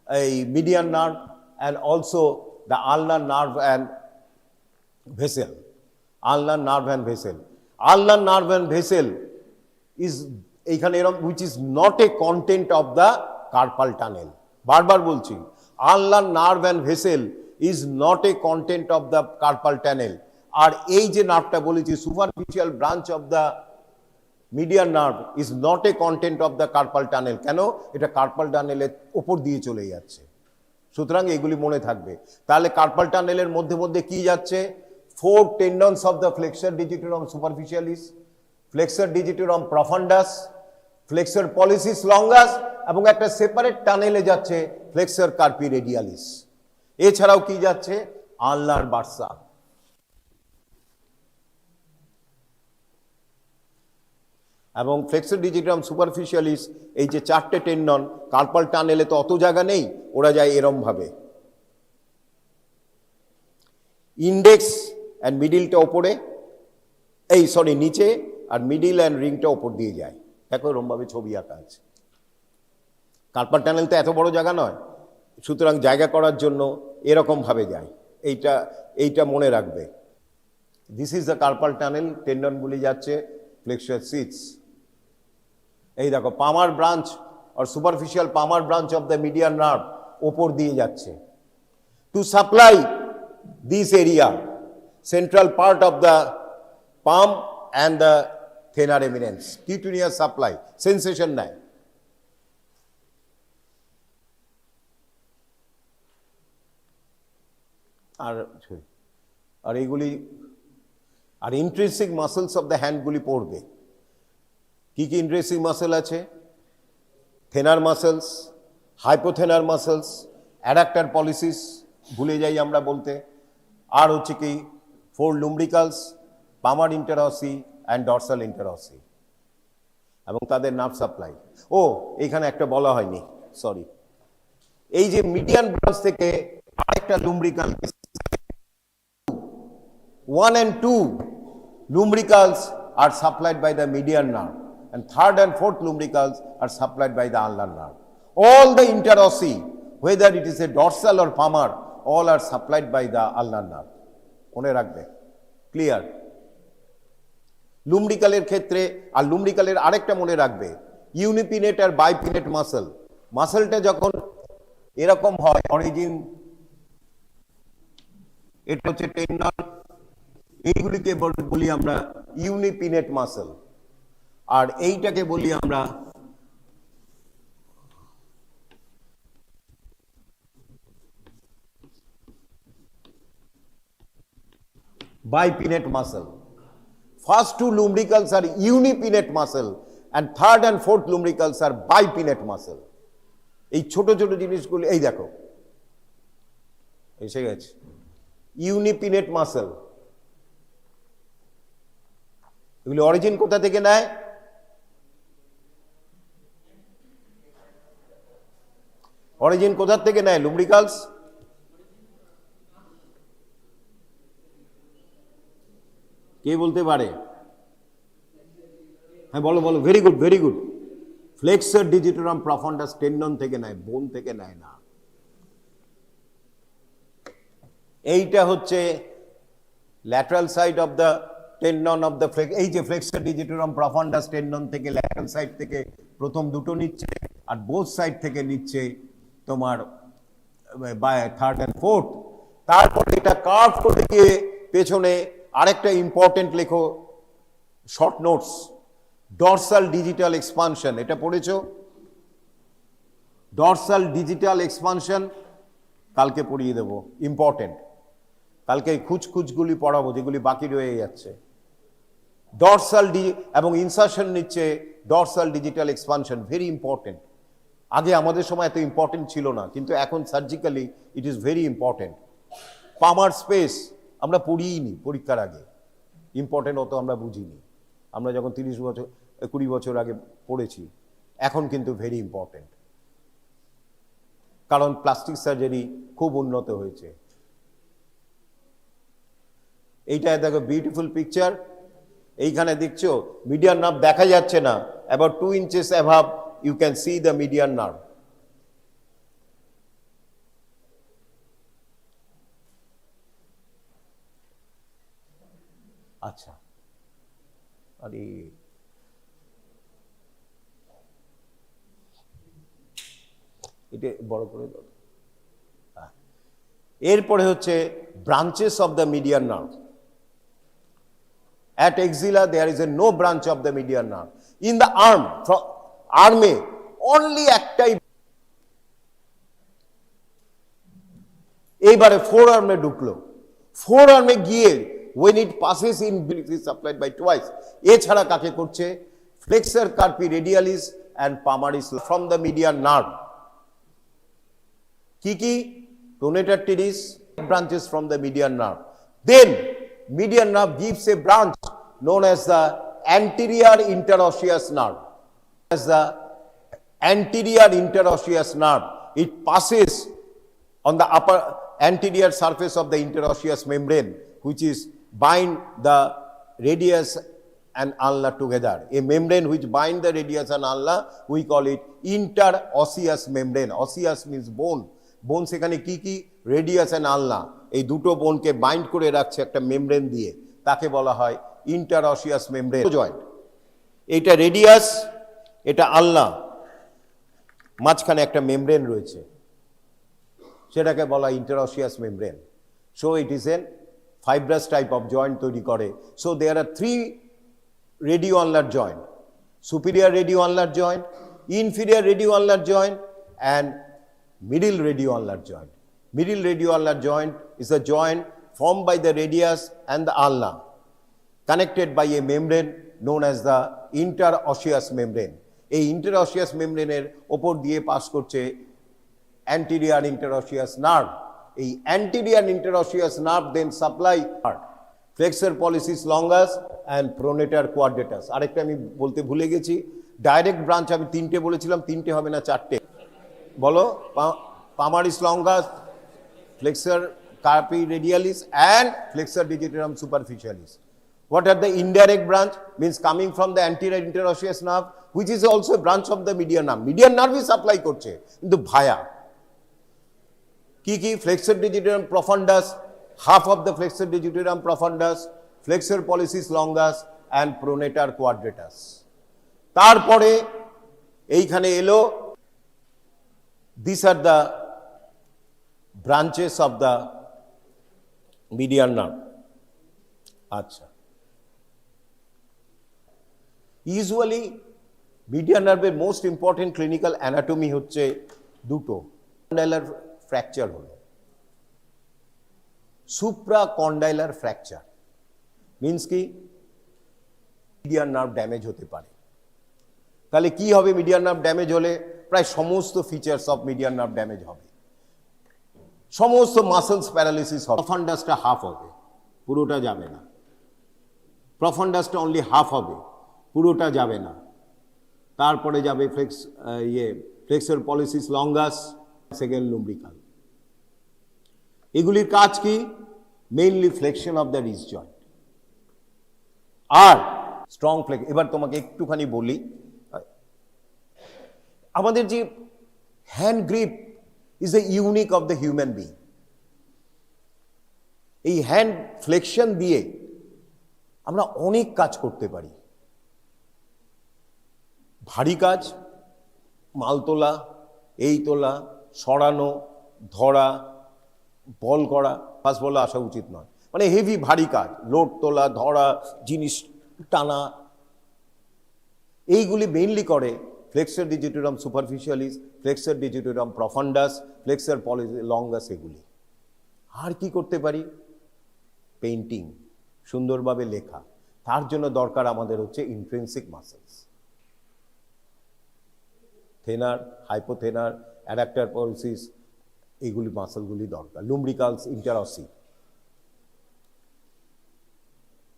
এই median nerve, and also the ulnar nerve and vessel. Ulnar nerve and vessel, ulnar nerve and vessel is এইখানে এরকম, which is not a content of the carpal tunnel. বারবার বলছি, ulnar nerve and vessel is not a content of the carpal tunnel. আর এই যে নার্ভটা বলেছি, superficial branch of the median nerve is not a content of the carpal tunnel. কেন? এটা carpal টানেলের ওপর দিয়ে চলে যাচ্ছে। সুতরাং এগুলি মনে থাকবে। তাহলে কার্পাল টানেলের মধ্যে মধ্যে কি যাচ্ছে? 4 tendons of the flexor digitorum superficialis, flexor digitorum profundus, flexor pollicis longus, এবং একটা সেপারেট টানেলে যাচ্ছে ফ্লেক্সার কার্পি রেডিয়ালিস। এছাড়াও কি যাচ্ছে? আলনার বার্সা। এবং ফ্লেক্সার ডিজিটাম সুপারফিশিয়ালিস, এই যে 4টে টেন্ডন, কার্পাল টানেলে তো অত জায়গা নেই, ওরা যায় এরম ভাবে, ইন্ডেক্স অ্যান্ড মিডিলটা ওপরে, এই সরি নিচে, আর মিডিল অ্যান্ড রিংটা ওপর দিয়ে যায়। দেখো এরম ভাবে ছবি আঁকা আছে। কার্পাল টানেল তো এত বড় জায়গা নয়, সুতরাং জায়গা করার জন্য এরকম ভাবে যায়। এইটা মনে রাখবে। This is the carpal tunnel, টেন্ডনগুলি যাচ্ছে ফ্লেক্সার সিটস। এই দেখো পামার ব্রাঞ্চ আর superficial palmar branch of the median nerve ওপর দিয়ে যাচ্ছে to supply this area, central part of the palm and the thenar eminence. Cutaneous supply, sensation নেয়। আর এইগুলি, আর ইন্ট্রিনসিক মাসেলস অফ দ্য হ্যান্ডগুলি পড়বে। কি কি ইন্ট্রিনসিক মাসেল আছে? Thenar muscles, hypothenar muscles, adductor pollicis ভুলে যাই আমরা বলতে, আর হচ্ছে কি 4 লুম্ব্রিকালস, পামার ইন্টারসি অ্যান্ড ডরসাল ইন্টারসি, এবং তাদের নার্ভ সাপ্লাই। ও এইখানে একটা বলা হয়নি, সরি, এই যে মিডিয়ান ব্রাঞ্চ থেকে আরেকটা লুম্ব্রিকাল, 1 and 2 lumbricals are supplied by the median nerve, and 3rd and 4th lumbricals are supplied by the ulnar nerve. All the interossi, whether it is a dorsal or palmar, all are supplied by the ulnar nerve. মনে রাখবে, clear? লুম্ব্রিকালের ক্ষেত্রে, আর লুম্ব্রিকালের আরেকটা মনে রাখবে, ইউনিপিনেট আর বাইপিনেট muscle. মাসেলটা যখন এরকম হয়, origin, এটা হচ্ছে টেন্ডন, এইগুলিকে বলি আমরা ইউনিপিনেট মাসেল, আর এইটাকে বলি আমরা বাইপিনেট muscle. First 2 lumbricals are unipinate muscle, and 3rd and 4th lumbricals are bipinate muscle. এই ছোট ছোট জিনিসগুলি, এই দেখো এসে গেছে, ইউনিপিনেট মাসেল। এগুলি অরিজিন কোথা থেকে নেয়? অরিজিন কোথা থেকে নেয় লুম্ব্রিকালস? কে বলতে পারে? হ্যাঁ বলো বলো, very good very good. Flexor digitorum profundus tendon থেকে নেয়, বোন থেকে নেয় না। এইটা হচ্ছে lateral side of the tendon of the flex, এই যে ফ্লেক্সর ডিজিটারাম প্রফান্ডাস টেন্ডন থেকে ল্যাটারাল সাইড থেকে প্রথম দুটো নিচ্ছে, আর বোথ সাইড থেকে নিচ্ছে তোমার বাই থার্ড অ্যান্ড ফোর্থ। তারপরে এটা কার্ভ করে গিয়ে পেছনে আরেকটা ইম্পর্টেন্ট লেখো, short notes, dorsal digital expansion, এটা পড়েছো? ডরসাল ডিজিটাল এক্সপানশন কালকে পড়িয়ে দেবো, ইম্পর্টেন্ট। কালকে এই খুঁজগুলি পড়াবো যেগুলি বাকি রয়ে যাচ্ছে। ডরসাল এবং ইনসারশন নিচ্ছে dorsal digital expansion, very important. আগে আমাদের সময় এত ইম্পর্টেন্ট ছিল না, কিন্তু এখন surgically it is very important. পামার space আমরা পড়িইনি পরীক্ষার আগে, ইম্পর্টেন্ট অত আমরা বুঝিনি। আমরা যখন 20 বছর আগে পড়েছি, এখন কিন্তু ভেরি ইম্পর্টেন্ট, কারণ প্লাস্টিক সার্জারি খুব উন্নত হয়েছে। এইটা দেখো বিউটিফুল পিকচার। এইখানে দেখছো মিডিয়ান নার্ভ দেখা যাচ্ছে না, about 2 inches above you can see the median nerve. আচ্ছা, আরে এটা বড় করে দাও। এরপরে হচ্ছে branches of the median nerve. At axilla there is no branch of the median nerve. In the arm, arme only একটাই, এইবারে ফোর আর্মে ঢুকলো। ফোর আর্মে গিয়ে when it passes in it is supplied by twice, এছাড়া কাকে করছে? flexor carpi radialis and palmaris from the median nerve। কি pronator teres branches from the median nerve, then median nerve gives a branch known as the anterior interosseous nerve. As the anterior interosseous nerve, it passes on the upper anterior surface of the interosseous membrane, which is bind the radius and ulna together. A membrane which bind the radius and ulna, we call it interosseous membrane. Osseous means bone. বোন সেখানে কি radius and আলনা, এই দুটো বোনকে bind করে রাখছে একটা মেমব্রেন দিয়ে, তাকে বলা হয় ইন্টারঅসিয়াস মেমব্রেন জয়েন্ট। এইটা রেডিয়াস, এটা আলনা, মাঝখানে একটা মেমব্রেন রয়েছে, সেটাকে বলা interosseous membrane. So it is an fibrous type of joint তৈরি করে। So there are 3 radioulnar joint: superior radioulnar joint, inferior radioulnar joint, and middle radioulnar joint. Middle radioulnar joint is a joint formed by the radius and the ulna, connected by a membrane known as the interosseous membrane. এই interosseous membrane এর উপর দিয়ে pass করছে anterior interosseous nerve. এই anterior interosseous nerve then supply flexor pollicis longus and pronator quadratus. আরেকটা আমি বলতে ভুলে গেছি, ডাইরেক্ট ব্রাঞ্চ আমি 3টে বলেছিলাম, 3টে হবে না 4টে। বলো, palmaris longus, flexor carpi radialis and flexor digitorum superficialis. What are the indirect branch? Means coming from the anterior interosseous nerve, which is also a branch of the median nerve. Median nerve is supply করছে কিন্তু ভায়া কি flexor digitorum profundus, half of the flexor digitorum profundus, flexor pollicis longus and pronator quadratus. তারপরে এইখানে এলো, these are the branches of the median nerve. আচ্ছা, usually median নার্ভের most important clinical anatomy হচ্ছে দুটো। কন্ডাইলার ফ্র্যাকচার হলো, সুপ্রাকন্ডাইলার ফ্র্যাকচার মিন্স কি median nerve damage হতে পারে। তাহলে কি হবে মিডিয়ান নার্ভ ড্যামেজ হলে? প্রায় সমস্ত features of median nerve damage হবে, সমস্ত মাসলস প্যারালিসিস হবে। প্রফান্ডাসটা হাফ হবে, পুরোটা যাবে না। প্রফান্ডাসটা অনলি হাফ হবে, পুরোটা যাবে না। তারপরে যাবে flexor pollicis longus, second lumbrical. এগুলির কাজ কি? Mainly flexion of the wrist joint আর স্ট্রং ফ্লেক্স। এবার তোমাকে একটুখানি বলি, আমাদের যে hand grip is a unique of the human being. এই হ্যান্ড ফ্লেকশন দিয়ে আমরা অনেক কাজ করতে পারি। ভারী কাজ, মাল তোলা, এই তোলা, সরানো, ধরা, বল করা, ফাস্ট বলে আসা উচিত নয়, মানে হেভি ভারী কাজ, লোড তোলা, ধরা, জিনিস টানা, এইগুলি মেইনলি করে flexor digitorum superficialis, flexor digitorum profundus, flexor longus, এগুলি। আর কি করতে পারি? পেইন্টিং, সুন্দরভাবে লেখা। তার জন্য দরকার আমাদের হচ্ছে ইন্ট্রিনসিক মাসেলস, থেনার, হাইপোথেনার, অ্যাডাক্টার পলিসিস, এইগুলি মাসেলগুলি দরকার। লুম্ব্রিকালস, ইন্টারসি।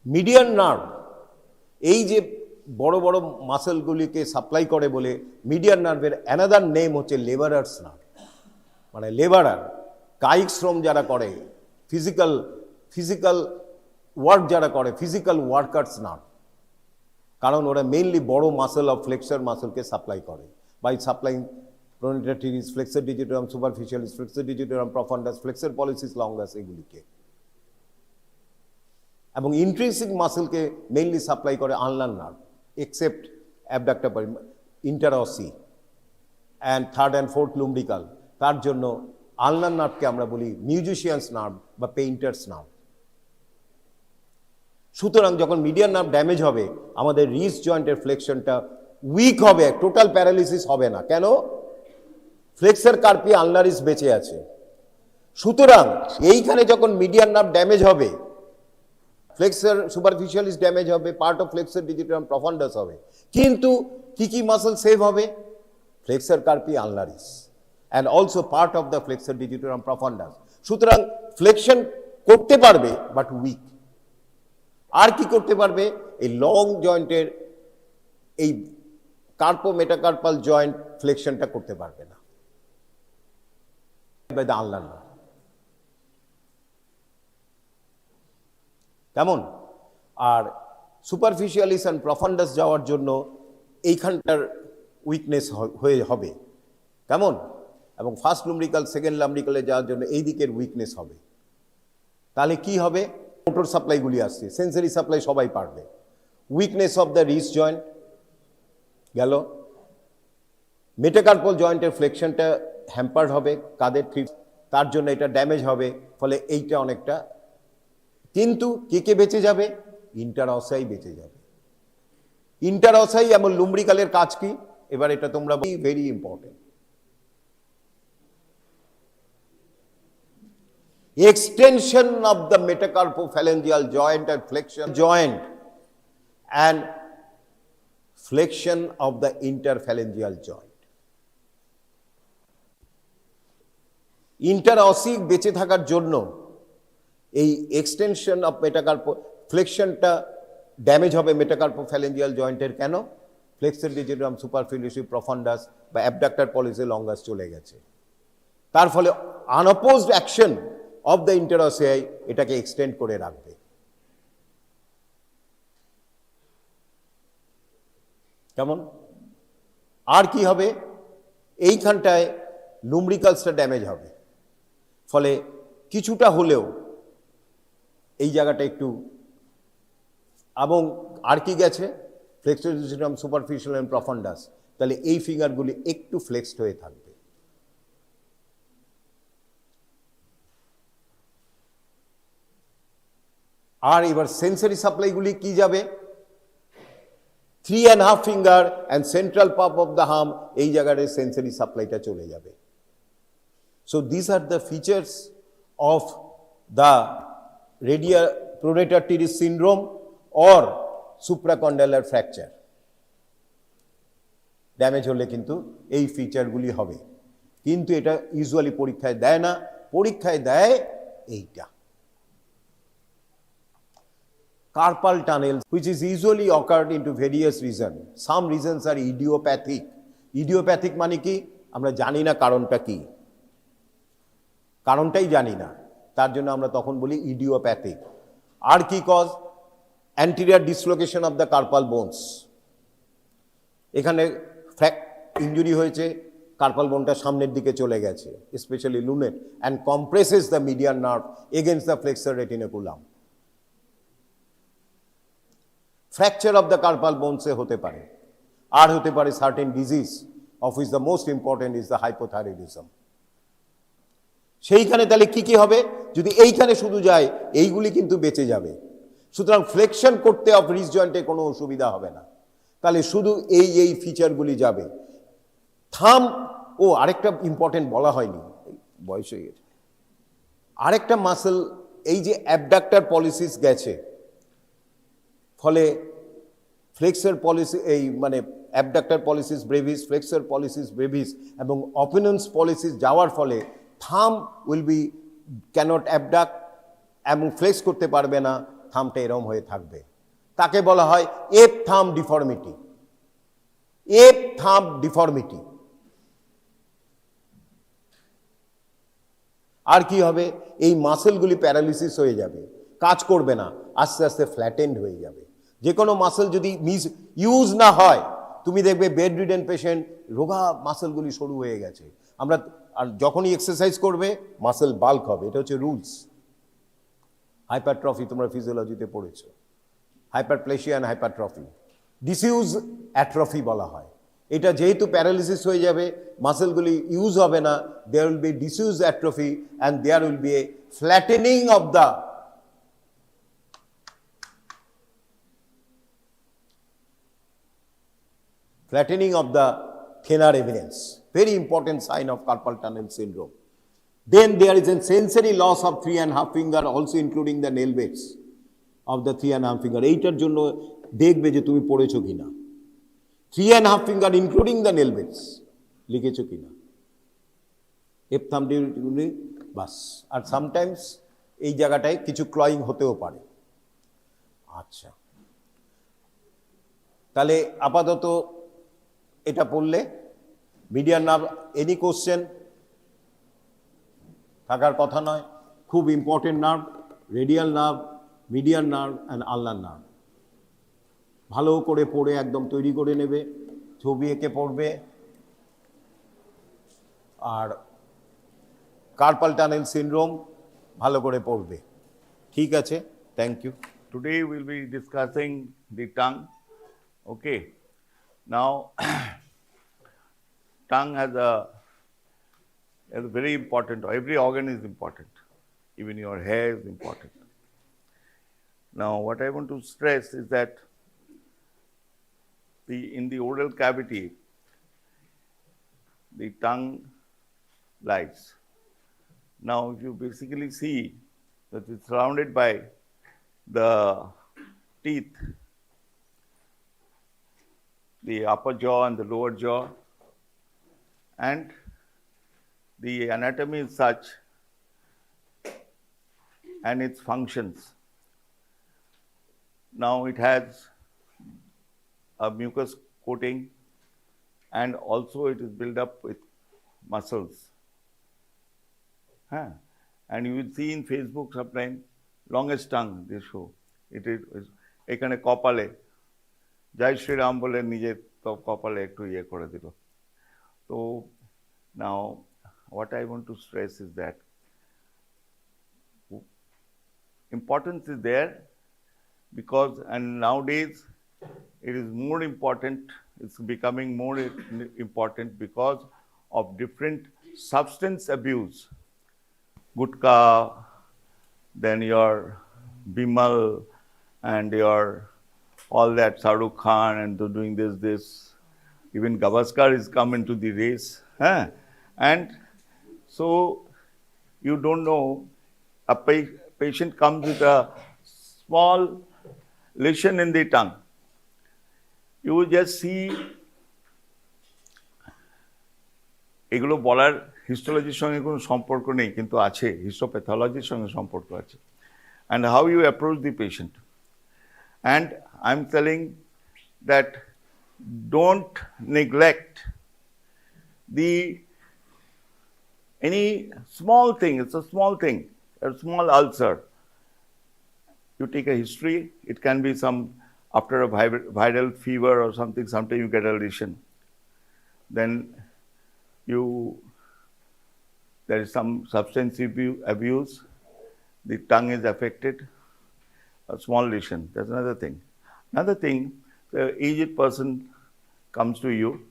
মিডিয়ান নার্ভ, এই যে বড় বড় মাসেলগুলিকে সাপ্লাই করে বলে মিডিয়ান নার্ভের অ্যানাদার নেম হচ্ছে লেবারার্স নার্ভ, মানে লেবারার, কায়িক শ্রম যারা করে, ফিজিক্যাল ওয়ার্ক যারা করে, ফিজিক্যাল ওয়ার্কার্স নার্ভ, কারণ ওরা মেইনলি বড় মাসেল অফ ফ্লেক্সর মাসেলকে সাপ্লাই করে by supplying pronator teres, flexor digitorum superficialis, flexor digitorum profundus, flexor pollicis longus, এগুলিকে। এবং ইন্ট্রিনসিক মাসেলকে মেইনলি সাপ্লাই করে ulnar nerve, except abductor, interossei and third and fourth lumbrical. তার জন্য আনলার নার্ভকে আমরা বলি মিউজিশিয়ানস নার্ভ বা পেইন্টার্স নার্ভ। সুতরাং যখন মিডিয়ান নার্ভ ড্যামেজ হবে, আমাদের রিস্ট জয়েন্টের ফ্লেকশনটা উইক হবে, টোটাল প্যারালিসিস হবে না। কেন? ফ্লেক্সর কার্পি আলনারিস বেঁচে আছে। সুতরাং এইখানে যখন মিডিয়ান নার্ভ ড্যামেজ হবে, ফ্লেক্সর সুপারফিশিয়ালিস ড্যামেজ হবে, part of flexor digitorum profundus হবে, কিন্তু কি মাসেল সেভ হবে? Flexor carpi ulnaris and also part of the flexor digitorum profundus. সুতরাং ফ্লেকশন করতে পারবে বাট উইক। আর কি করতে পারবে? এই লং জয়েন্টের এই কার্পো মেটাকার্পাল জয়েন্ট ফ্লেকশনটা করতে পারবে না বাই দ্য আনলার নার্ভ। কেমন? আর সুপারফিশিয়ালিস অ্যান্ড প্রফান্ডাস যাওয়ার জন্য এইখানটার উইকনেস হয়ে হবে। কেমন? এবং ফার্স্ট লুম্ব্রিকাল, সেকেন্ড লাম্ব্রিকালে যাওয়ার জন্য এই দিকের উইকনেস হবে। তাহলে কি হবে? মোটর সাপ্লাইগুলি আসছে, সেন্সারি সাপ্লাই সবাই পারবে। Weakness of the wrist joint গেল, মেটাকার্পল জয়েন্টের ফ্লেকশনটা হ্যাম্পার্ড হবে, কাদের থ্রি, তার জন্য এটা ড্যামেজ হবে, ফলে এইটা অনেকটা। কিন্তু কে বেঁচে যাবে? ইন্টারঅসাই বেঁচে যাবে। ইন্টারঅসাই এবং লুম্ব্রিকালের কাজ কি? এবার এটা তোমরা very important. Extension of the metacarpophalangeal joint and flexion joint and flexion of the interphalangeal joint. ইন্টারঅসিক বেঁচে থাকার জন্য এই এক্সটেনশন অফ মেটাকার্পো ফ্লেকশনটা ড্যামেজ হবে মেটাকার্পোফ্যালেঞ্জিয়াল জয়েন্টের। কেন? ফ্লেক্সর ডিজিটোরাম সুপারফিশিয়ালিস প্রফান্ডাস বা অ্যাবডাক্টর পলিসে লঙ্গাস চলে গেছে। তার ফলে আনঅপোজড অ্যাকশন অফ দ্য ইন্টারঅসিয়াই এটাকে এক্সটেন্ড করে রাখবে। কেমন? আর কি হবে? এইখানটায় লুম্ব্রিকালসটা ড্যামেজ হবে, ফলে কিছুটা হলেও এই জায়গাটা একটু, এবং আর কি গেছে? ফ্লেক্সর ডিজিটোরাম সুপারফিশিয়াল এন্ড প্রফান্ডাস, তাহলে এই ফিঙ্গারগুলি একটু ফ্লেক্সড হয়ে থাকবে। আর এবার সেন্সারি সাপ্লাইগুলি কি যাবে? 3.5 ফিঙ্গার অ্যান্ড সেন্ট্রাল পাপ অফ দ্য হাম, এই জায়গায় সেন্সারি সাপ্লাইটা চলে যাবে। So this are the features of the pronator teres syndrome or supracondylar fracture. Damage হলে কিন্তু এই ফিচারগুলি হবে, কিন্তু এটা ইউজুয়ালি পরীক্ষায় দেয় না, পরীক্ষায় দেয় এইটা। Carpal tunnel, which is usually occurred into various reasons. Some reasons are idiopathic. Idiopathic মানে কি? আমরা জানি না কারণটা কি, কারণটাই জানি না, তার জন্য আমরা তখন বলি ইডিওপ্যাথিক। আর কি cause? Anterior dislocation of the carpal bones. এখানে ইঞ্জুরি হয়েছে, কার্পাল বোনটা সামনের দিকে চলে গেছে, specially lunate, and compresses the median nerve against the flexor retinaculum. Fracture of the carpal বোনসে হতে পারে, আর হতে পারে certain disease, of which the most important is the hypothyroidism. সেইখানে তাহলে কি কি হবে? যদি এইখানে শুধু যায়, এইগুলি কিন্তু বেঁচে যাবে। সুতরাং ফ্লেকশন করতে অফ রিস জয়েন্টে কোনো অসুবিধা হবে না, তাহলে শুধু এই ফিচারগুলি যাবে। থাম, ও আরেকটা ইম্পর্টেন্ট বলা হয়নি, বয়স হয়ে গেছে, আরেকটা মাসেল, এই যে অ্যাবডাক্টার পলিসিস গেছে, ফলে ফ্লেক্সর পলিসি, এই মানে abductor policies Brevis, flexor policies Brevis এবং অপিনেন্স পলিসিস যাওয়ার ফলে থাম উইল বি ক্যানট অ্যাবডাক্ট এবং ফ্লেক্স করতে পারবে না, থামটা এরম হয়ে থাকবে। তাকে বলা হয় এপ থাম ডিফর্মিটি। এপ থাম ডিফর্মিটি। আর কি হবে? এই মাসেলগুলি প্যারালিসিস হয়ে যাবে, কাজ করবে না, আস্তে আস্তে ফ্ল্যাটেন্ড হয়ে যাবে। যে কোনো মাসেল যদি ইউজ না হয়, তুমি দেখবে বেড রিডেন পেশেন্ট, রোগা মাসেলগুলি সরু হয়ে গেছে। আমরা আর যখনই এক্সারসাইজ করবে মাসেল বাল্ক হবে, এটা হচ্ছে রুলস। হাইপারট্রফি তোমরা ফিজিওলজিতে পড়েছো, হাইপারপ্লেশিয়া অ্যান্ড হাইপারট্রফি, ডিসইউজ অ্যাট্রফি বলা হয়। এটা যেহেতু প্যারালিসিস হয়ে যাবে, মাসেলগুলি ইউজ হবে না, there will be disuse atrophy and there will be a flattening of the thenar evidence. Very important sign of carpal tunnel syndrome. Then there is a sensory loss of 3.5 finger, also including the nail beds of the 3.5 finger. এইটার জন্য দেখবে যে তুমি পড়েছো কিনা, 3.5 finger including the nail beds লিখেছো কিনা, F থাম ডিউটি বাস। আর সামটাইমস এই জায়গাটায় কিছু ক্লয়িং হতেও পারে। আচ্ছা, তাহলে আপাতত এটা পড়লে মিডিয়ান নার্ভ, এনি কোশ্চেন থাকার কথা নয়, খুব important nerve, radial nerve, median nerve and ulnar nerve. ভালো করে পড়ে একদম তৈরি করে নেবে, ছবি এঁকে পড়বে। আর কার্পাল টানেল সিনড্রোম ভালো করে পড়বে। ঠিক আছে, thank you. Today we'll be discussing the tongue. Okay. Now, tongue has a very important, every organ is important. Even your hair is important. Now, what I want to stress is that in the oral cavity, the tongue lies. Now, if you basically see that it's surrounded by the teeth, the upper jaw and the lower jaw, and the anatomy is such and its functions. Now it has a mucus coating and also it is built up with muscles. And you will see in Facebook sometimes longest tongue they show. It is এখানে কপালে জয় শ্রীরাম বলে নিজের তো কপালে একটু ইয়ে করে দিল। তো now what I want to stress is that importance is there because, and nowadays it is more important, it's becoming more important because of different substance abuse. Gutka, then your Bimal and your all that Shahrukh Khan and doing this. Even Gavaskar is come into the race. And so you don't know, a patient comes with a small lesion in the tongue. You will just see, এগুলো বলার হিস্টোলজির সঙ্গে কোনো সম্পর্ক নেই, কিন্তু আছে, হিস্টোপ্যাথোলজির সঙ্গে সম্পর্ক আছে, and how you approach the patient. And I'm telling that don't neglect any small thing. It's a small thing, a small ulcer. You take a history, it can be some after a viral fever or something, sometimes you get a lesion. Then there is some substance abuse, the tongue is affected, a small lesion, that's another thing. Another thing, the aged person comes to you,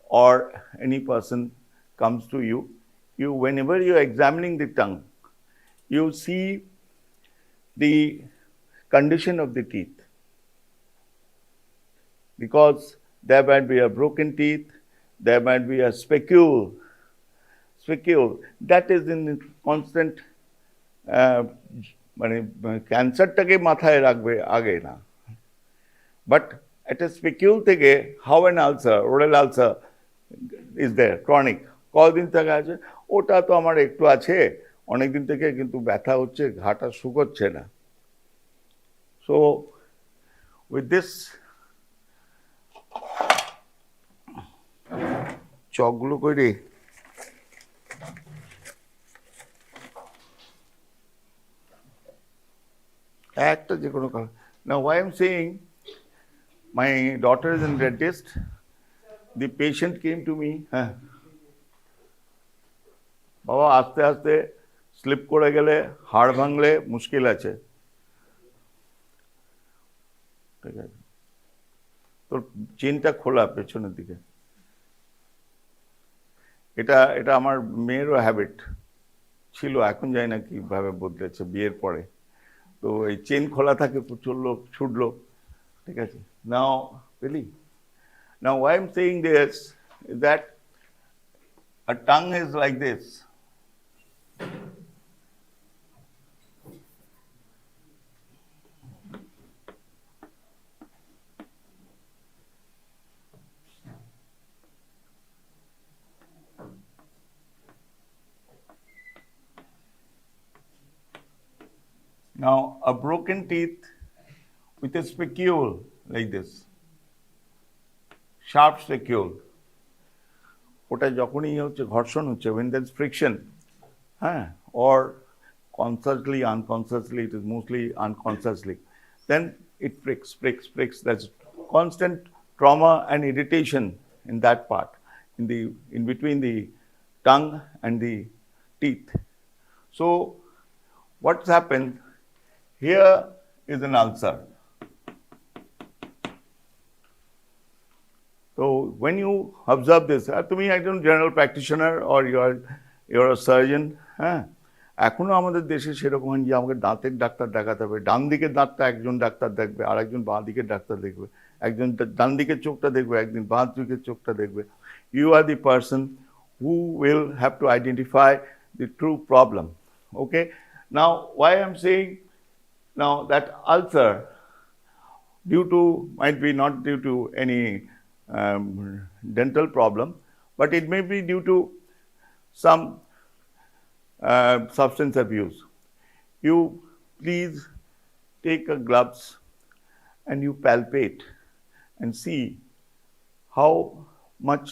or any person comes to you, whenever you are examining the tongue, you see the condition of the teeth. Because there might be a broken teeth, there might be a spicule that is in constant মানে ক্যান্সারটাকে মাথায় রাখবে আগে না, but একটা spicule থেকে how an ulcer, oral ulcer is there chronic, কতদিন থেকে আছে, ওটা তো আমার একটু আছে অনেকদিন থেকে, কিন্তু ব্যথা হচ্ছে, ঘাটা শুকোচ্ছে না। সো উইথ দিস চকগুলো করে একটা যে কোনো কারণ। Now why I'm saying, my daughter is in dentist, the patient came to me, হ্যাঁ বাবা আস্তে আস্তে স্লিপ করে গেলে হাড় ভাঙলে মুশকিল আছে, ঠিক আছে, তোর চেনটা খোলা পেছনের দিকে। এটা আমার মেয়েরও হ্যাবিট ছিল, এখন জানি না কিভাবে বদলেছে বিয়ের পরে, তো এই চেন খোলা থাকে, চললো ছুটলো, ঠিক আছে। নাও really, now why I'm saying this is that a tongue is like this. Now, a broken teeth with a spicule like this, sharp spicule, ওটা যখনই হচ্ছে ঘর্ষণ হচ্ছে, when there is friction, হ্যাঁ, or consciously, unconsciously, it is mostly unconsciously, then it pricks. That's constant trauma and irritation in that part, in between the tongue and the teeth. So, what's happened? Here is an ulcer. So when you observe this, তুমি একজন general practitioner or you're a surgeon, হ্যাঁ, এখনো আমাদের দেশে সেরকম হয় যে আমাকে দাঁতের ডাক্তার দেখাতে হবে, ডান দিকের দাঁতটা একজন ডাক্তার দেখবে, আর একজন বাঁ দিকের ডাক্তার দেখবে, একজন ডান দিকের চোখটা দেখবে, একদিন বাঁ দিকের চোখটা দেখবে। You are the person who will have to identify the true problem. Okay, now why I'm saying, now that ulcer might be not due to any dental problem, but it may be due to some substance abuse. You please take a gloves and you palpate and see how much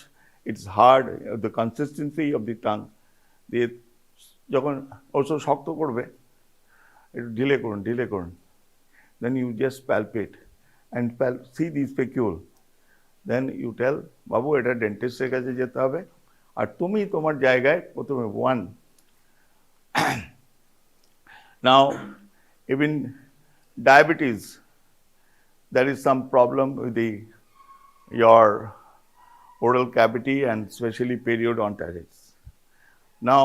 it's hard, the consistency of the tongue. যখন also শক্ত করবে, একটু ঢিলে করুন, then you just palpate and see the spicule, then you tell বাবু এটা ডেন্টিস্টের কাছে যেতে হবে, আর তুমি তোমার জায়গায় প্রথমে one. Now even diabetes, there is some problem with your oral cavity and especially periodontitis. Now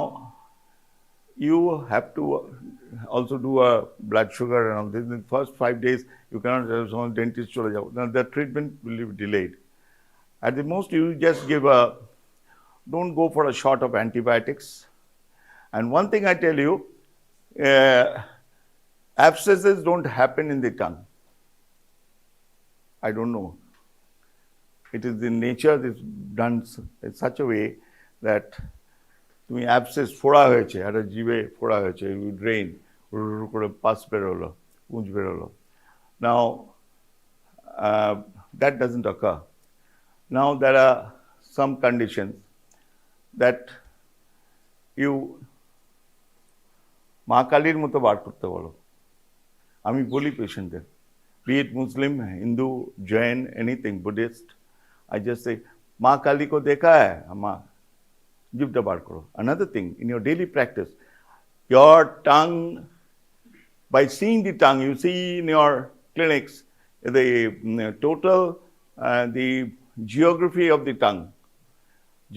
you have to also do a blood sugar and all this. In the first 5 days, you cannot have some dentist chole jao. Now the treatment will be delayed. At the most, you just don't go for a shot of antibiotics. And one thing I tell you, abscesses don't happen in the tongue. I don't know. It is in nature, it's done in such a way that তুমি abscess ফোড়া হয়েছে, একটা জিভে ফোড়া হয়েছে, you drain, করে pass বেরোলো, পুঁজ বেরোলো। Now that doesn't occur. Now there are some conditions that you মা কালীর মতো বার করতে বলো। আমি বলি পেশেন্টদের, be it Muslim, Hindu, Jain, anything, Buddhist, I just say, माँ काली को देखा है, माँ জিভটা বার করো। Another thing, in your daily practice, your tongue, by seeing the tongue, you see in your clinics the total, the geography of the tongue.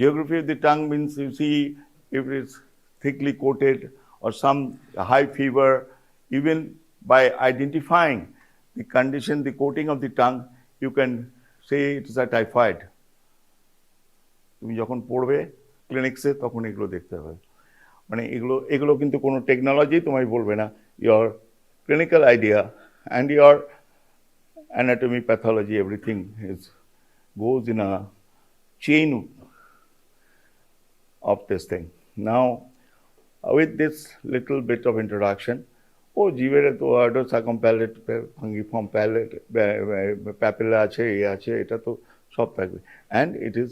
Geography of the tongue means you see if it's thickly coated or some high fever, even by identifying the condition, the coating of the tongue, you can say it is a typhoid. তুমি যখন পড়বে ক্লিনিক্সে তখন এগুলো দেখতে হবে, মানে এগুলো কিন্তু কোনো টেকনোলজি তোমায় বলবে না, your clinical idea and your anatomy, pathology, everything goes in a chain of this thing. Now, with this little bit of introduction, জীবের তো সার্কামপ্যালেট, ফাঙ্গিফর্ম প্যালেট, প্যাপিলা আছে, আছে, এটা তো সব থাকবে, and it is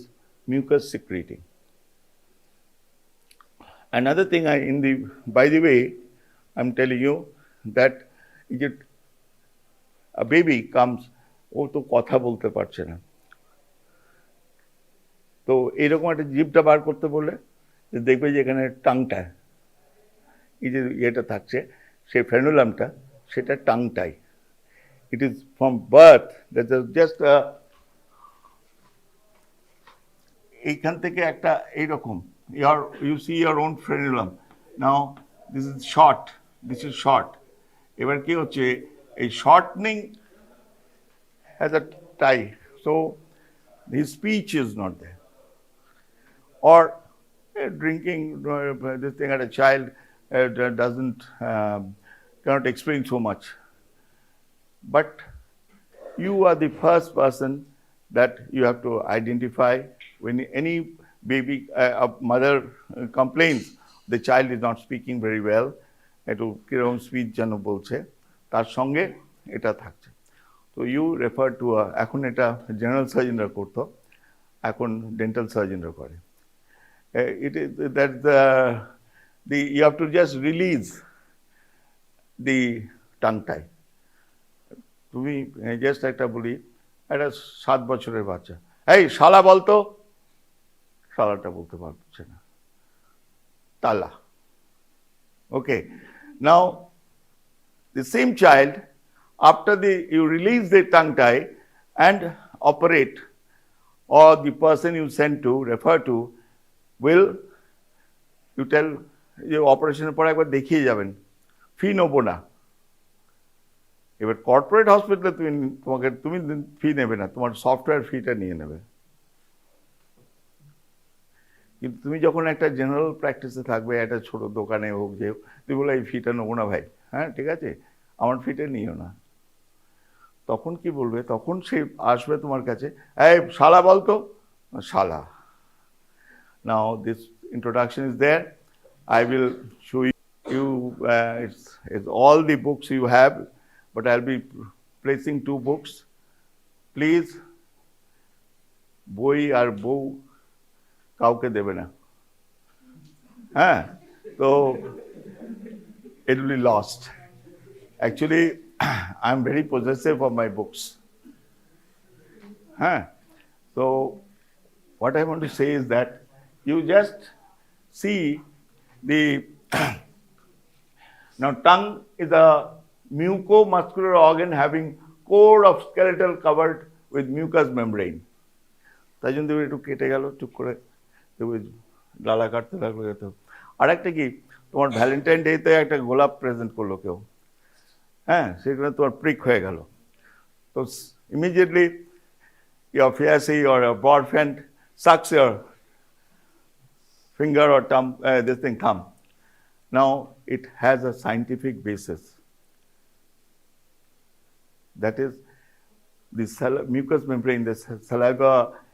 mucus secreting. Another thing, by the way, I'm telling you that a baby comes, ও তো কথা বলতে পারছে না, তো এইরকম একটা জিভটা বার করতে বললে দেখবে যে এখানে টাংটা, এই যে ইয়েটা থাকছে, সেই ফ্রেনুলামটা, সেটা tongue tie. It is from birth, that is just এইখান থেকে একটা এইরকম, you see your own frenulum. Now this is short. এবার কি হচ্ছে, এই shortening has a tie, so his speech is not there. Or drinking this thing at a child cannot explain so much. But you are the first person that you have to identify when any baby, a mother complains the child is not speaking very well, একটু কিরকম speech যেন বলছে, তার সঙ্গে এটা থাকছে, তো you refer to, এখন এটা জেনারেল সার্জনরা করতো, এখন ডেন্টাল সার্জনরা করে। It is that you have to just release the tongue tie. তুমি জাস্ট একটা বলি, একটা 7 বছরের বাচ্চা, এই শালা বলতো, শালাটা বলতে পারছে না, তালা। Okay, now the same child, after you release the tongue tie and operate, or the person you send to, refer to, will you tell যে অপারেশনের পর একবার দেখিয়ে যাবেন, ফি নেবো না। এবার কর্পোরেট হসপিটালে তুমি ফি নেবে না, তোমার সফটওয়্যার ফিটা নিয়ে নেবে। কিন্তু তুমি যখন একটা জেনারেল প্র্যাকটিসে থাকবে, একটা ছোট দোকানে হোক, যে তুমি বলে এই ফিটা নেবো না ভাই, হ্যাঁ ঠিক আছে, আমার ফিটা নিও না, তখন কি বলবে, তখন সে আসবে তোমার কাছে, এই শালা বলতো, শালা। Now this introduction is there. I will show you, it's all the books you have, but I'll be placing 2 books. Please, বই আর বউ কাউকে দেবে না, হ্যাঁ, তো it will be lost. Actually, I'm very possessive of my books. So what I want to say is that you just see the now tongue is a mucomuscular organ having core of skeletal covered with mucous membrane. তাই জন্য দেখবে একটু কেটে গেল, টুক করে দেখবে লালা কাটতে লাগলো। যেত আর একটা কি, তোমার ভ্যালেন্টাইন ডেতে একটা গোলাপ প্রেজেন্ট করলো কেউ, হ্যাঁ, সেখানে তোমার প্রিক হয়ে গেল, তো immediately your fiancé or your boyfriend sucks your finger or thumb. Now it has a scientific basis. That is, the mucous membrane, the saliva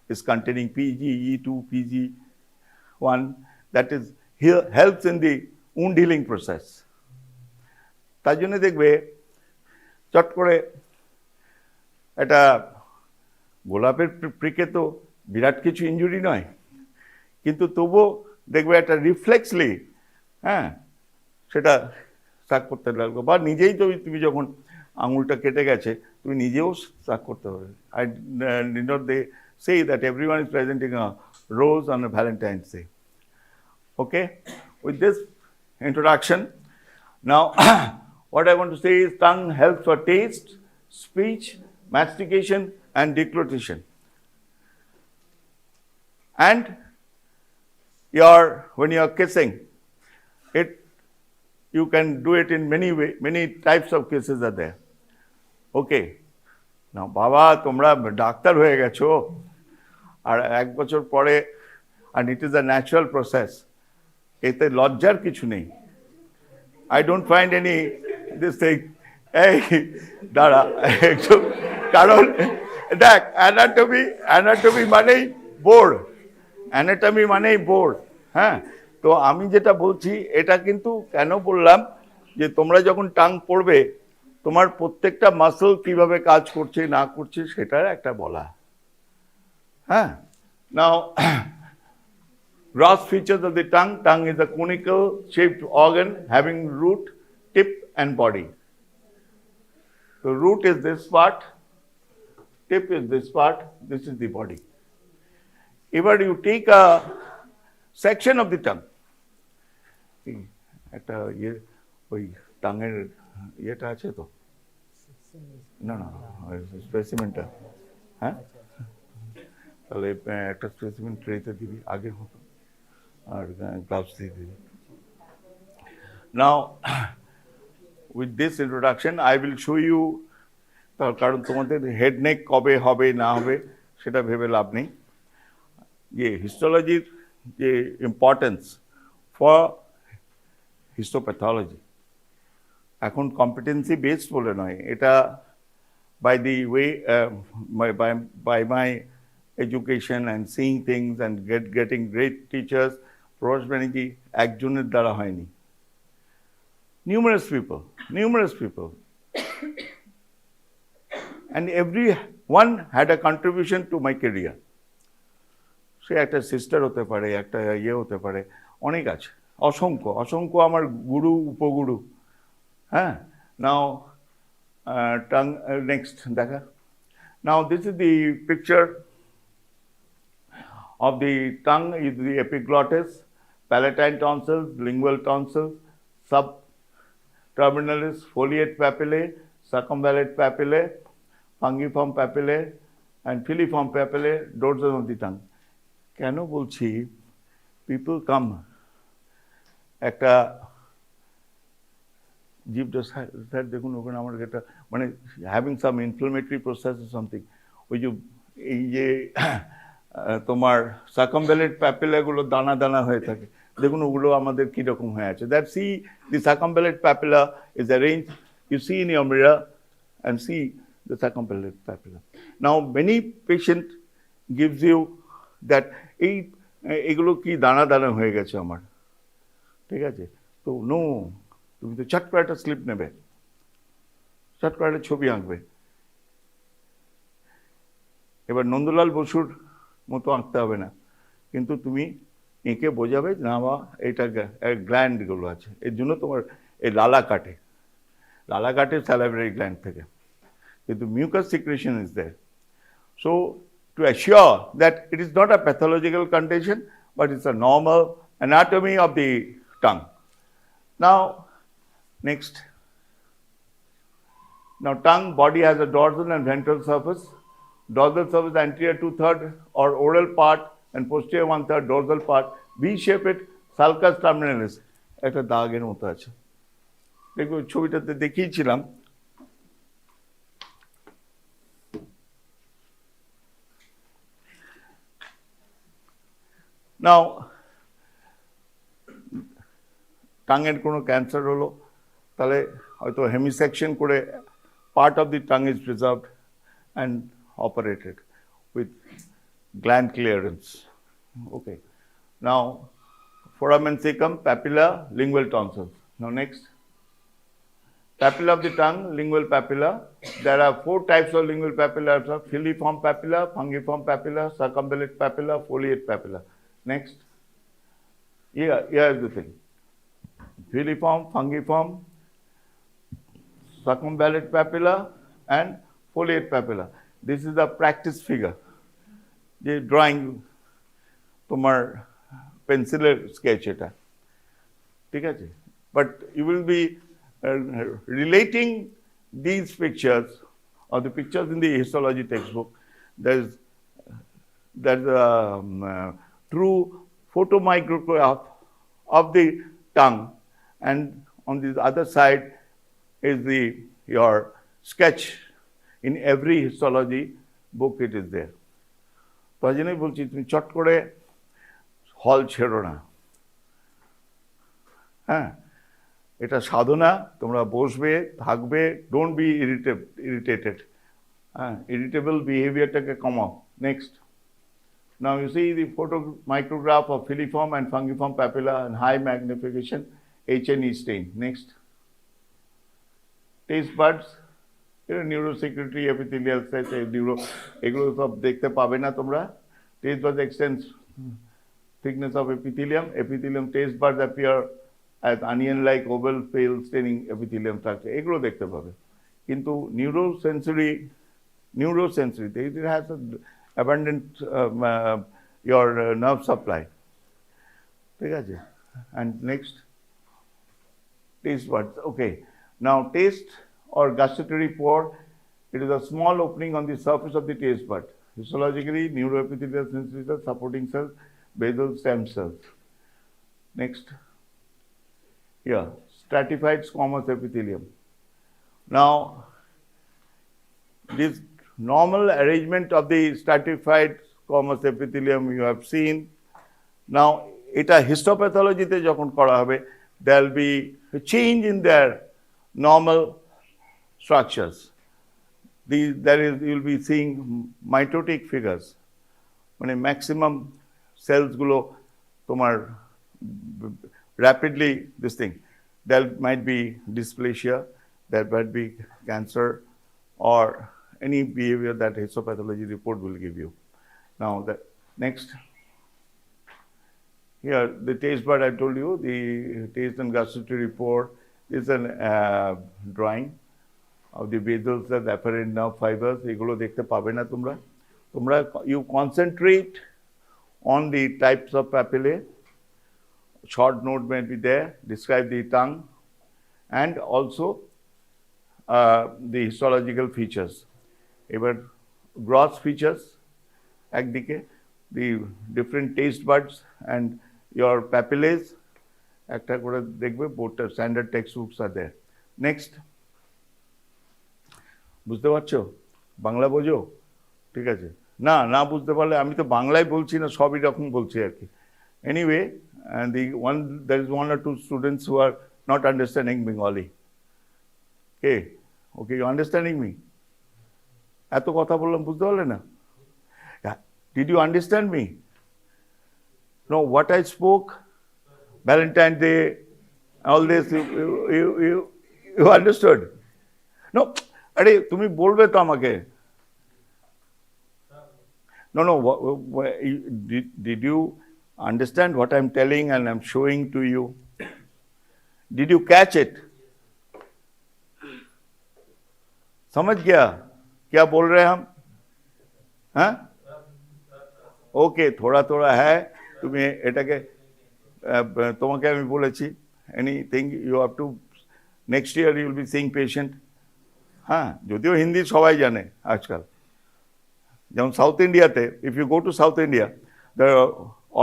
is containing PGE2, PG1, that is here helps in the wound healing process. তার জন্য দেখবে চট করে একটা গোলাপের প্রিকে তো বিরাট কিছু injury নয়, কিন্তু তবুও দেখবে একটা রিফ্লেক্সলি, হ্যাঁ, সেটা সাক করতে লাগলো, বা নিজেই তুমি যখন আঙুলটা কেটে গেছে তুমি নিজেও সাক করতে পারবে। I did not they say that everyone is presenting a rose on a Valentine's Day. Okay, with this introduction, now what I want to say is tongue helps for taste, speech, mastication, and deglutition. And when you are kissing, you can do it in many types of kisses are there. Okay, now Baba, তোমরা doctor হয়ে গেছো আর এক বছর পরে, and it is a natural process. এতে লজ্জার কিছু নেই. I don't find any this thing. এই দাঁড়া একটু, কারণ দেখ অ্যানাটমি মানেই বোর্ড, অ্যানাটমি মানেই বোর্ড। হ্যাঁ, তো আমি যেটা বলছি এটা কিন্তু কেন বললাম যে তোমরা যখন টাং পড়বে তোমার প্রত্যেকটা মাসল কিভাবে কাজ করছে না করছে সেটার একটা বলা। হ্যাঁ, নাও gross features of the tongue. Tongue is a conical shaped organ having root, tip and body. The root is this part, tip is this part, this is the body. If you take a section of the tongue, একটা ওই টাঙের ইয়েটা আছে তো, না স্পেসিমেনটা, হ্যাঁ তাহলে একটা specimen ট্রেতে দিবি আগের মতো আর গ্লাভস দিয়ে দিবি। নাও with this introduction I will show you, তার কারণ তোমাদের হেড নেক কবে হবে না হবে সেটা ভেবে লাভ নেই, যে হিস্টোলজির যে ইম্পর্টেন্স ফর হিস্টোপ্যাথোলজি এখন কম্পিটেন্সি বেসড বলে নয়, এটা by the way by my education and seeing things and getting great teachers, Professor Banerjee একজনের দ্বারা হয়নি, numerous people and everyone had a contribution to my career. সে একটা সিস্টার হতে পারে, একটা ইয়ে হতে পারে, অনেক আছে, অসংখ্য আমার গুরু উপগুরু। হ্যাঁ, নাও টাং নেক্সট দেখা। Now this is the picture of the tongue is the epiglottis, palatine tonsils, lingual tonsils, subterminalis, foliate papillae, circumvallate papillae, fungiform papillae, and filiform papillae, dorsum of the tongue. কেন বলছি, people come, একটা জীবটা sir দেখুন ওখানে আমার এটা মানে having some inflammatory process something, ওই যে এই যে তোমার সার্কামভ্যালেন্ট প্যাপিলাগুলো দানা দানা হয়ে থাকে, দেখুন ওগুলো আমাদের কীরকম হয়ে আছে। That see the circumvallate papilla is arrange, you see in your mirror and see the circumvallate papilla. Now many patient gives you that এইগুলো কি দানা দানা হয়ে গেছে আমার, ঠিক আছে, তো নো, তুমি তো চট করে একটা স্লিপ নেবে, চট করে একটা ছবি আঁকবে, এবার নন্দলাল বসুর মতো আঁকতে হবে না, কিন্তু তুমি এঁকে বোঝাবে না বা এটা গ্ল্যান্ডগুলো আছে, এর জন্য তোমার এই লালা কাটে স্যালাইভারি গ্ল্যান্ড থেকে, কিন্তু mucus secretion is there. So to assure that it is not a pathological condition but it's a normal anatomy of the tongue. Now next, now tongue body has a dorsal and ventral surface. Dorsal surface anterior 2/3 or oral part and posterior 1/3 dorsal part, V-shaped sulcus terminalis, একটা দাগের মতো আছে, দেখো ছবিটাতে দেখিয়েছিলাম। নাও টাঙের কোনো cancer হলো তাহলে হয়তো হেমিসেকশন করে part of the tongue is preserved and operated with gland clearance. Okay. Now, foramen cecum, papilla, lingual tonsils. Now next, papilla of the tongue, lingual papilla. There are 4 types of lingual papilla: filiform papilla, fungiform papilla, circumvallate papilla, foliate papilla. Next, here is the thing: filiform, fungiform, circumvallate papilla, and foliate papilla. This is the practice figure. যে drawing তোমার পেন্সিলের sketch এটা, ঠিক আছে? But you will be relating this pictures or the pictures in the histology textbook. There's a true photomicrograph of the tongue, and on the other side is your sketch. In every histology book it is there. তো এই জন্যই বলছি তুমি চট করে হল ছেড়ো না, হ্যাঁ, এটা সাধনা, তোমরা বসবে থাকবে, ডোন্ট বি ইরিটেটেড, হ্যাঁ, ইরিটেবল বিহেভিয়ারটাকে কমাও। Next, now you see the photo micrograph of filiform and fungiform papilla and high magnification H&E stain. Next, taste buds, neurosecretory epithelial cells, এগুলো সব দেখতে পাবে না তোমরা। Taste buds extends thickness of epithelium. Epithelium taste buds appear as onion-like oval pale staining epithelium structure. এগুলো দেখতে পাবে। কিন্তু neurosensory, it has a abundant your nerve supply. ঠিক আছে? And next, taste buds. Okay. Now, taste or gustatory pore, it is a small opening on the surface of the taste bud. Histologically, neuroepithelial sensory cells, supporting cells, basal stem cells. Next, here, stratified squamous epithelium. Now, this normal arrangement of the stratified squamous epithelium you have seen. Now, এটা histopathology-তে যখন করা হবে, there will be a change in their normal structures. You will be seeing mitotic figures. মানে maximum cells গুলো তোমার rapidly this thing. There might be dysplasia, there might be cancer, or any behavior that histopathology report will give you. Now, the next, here the taste bud, I told you, the taste and gustatory pore is an drawing of the basal cells, afferent nerve fibers. এগুলো দেখতে পাবে না তোমরা। You concentrate on the types of papillae. Short note may be there, describe the tongue, and also the histological features. এবার gross features একদিকে, the different taste buds and your papillae একটা করে দেখবে, বোর্ডটা standard textbooks are there. Next, বুঝতে পারছো? বাংলা বোঝো? ঠিক আছে, না বুঝতে পারলে, আমি তো বাংলায় বলছি না, সবই রকম বলছি আর কি। Anyway, there is one or two students who are not understanding Bengali. Okay, you understanding me? এত কথা বললাম, বুঝতে পারলে না? Did you understand me? No, what I spoke, Valentine's Day, all this, you understood? No, আরে তুমি বলবে তো আমাকে। No, did you understand what I'm telling and I'm showing to you? Did you catch it? समझ गया क्या बोल रहे हैं हम? हाँ, ওকে, থোড়া है, তুমি এটাকে, তোমাকে আমি বলেছি, anything you have to, next year you will be seeing patient. হ্যাঁ, যদিও হিন্দি সবাই জানে আজকাল, যেমন সাউথ ইন্ডিয়াতে, if you go to South India, the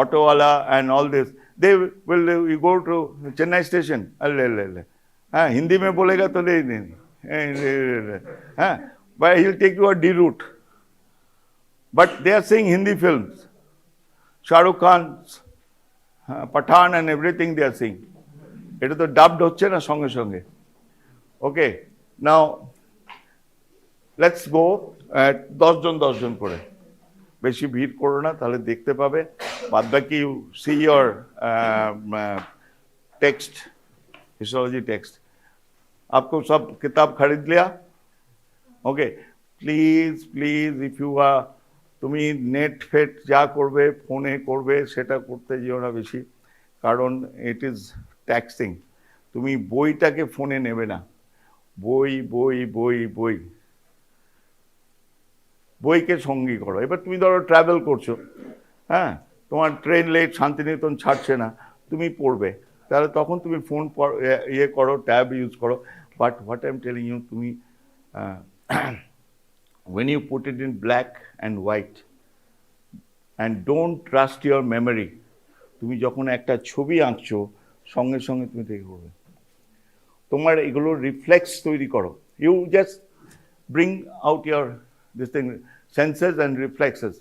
অটোওয়ালা and all this, they will, you go to Chennai station, হ্যাঁ, হিন্দি में बोलेगा तो नहीं, हाँ, but he will take you a D route. But they are seeing Hindi films, Shah Rukh Khan's Pathan and everything they are seeing. এটা তো dubbed হচ্ছে না সঙ্গে সঙ্গে। ওকে, নাও লেটস গো, 10 জন করে, বেশি ভিড় করো না, তাহলে দেখতে পাবে। বাদ বাকি you see your text, histology text. आपको सब किताब खरीद लिया? Okay, please if you are, তুমি নেট ফেট যা করবে, ফোনে করবে, সেটা করতে যেও না বেশি, কারণ ইট ইজ ট্যাক্সিং। তুমি বইটাকে ফোনে নেবে না, বইকে সঙ্গী করো। এবার তুমি ধরো ট্রাভেল করছো, হ্যাঁ, তোমার ট্রেন লেট, শান্তিনিকেতন ছাড়ছে না, তুমি পড়বে, তাহলে তখন তুমি ফোন ইয়ে করো, ট্যাব ইউজ করো। But what I am telling you, তুমি when you put it in black and white and don't trust your memory, তুমি যখন একটা ছবি আঁকছো সঙ্গে সঙ্গে তুমি দেখে করবে, তোমার এগুলো রিফ্লেক্স তৈরি করো, you just bring out your this thing, senses and reflexes.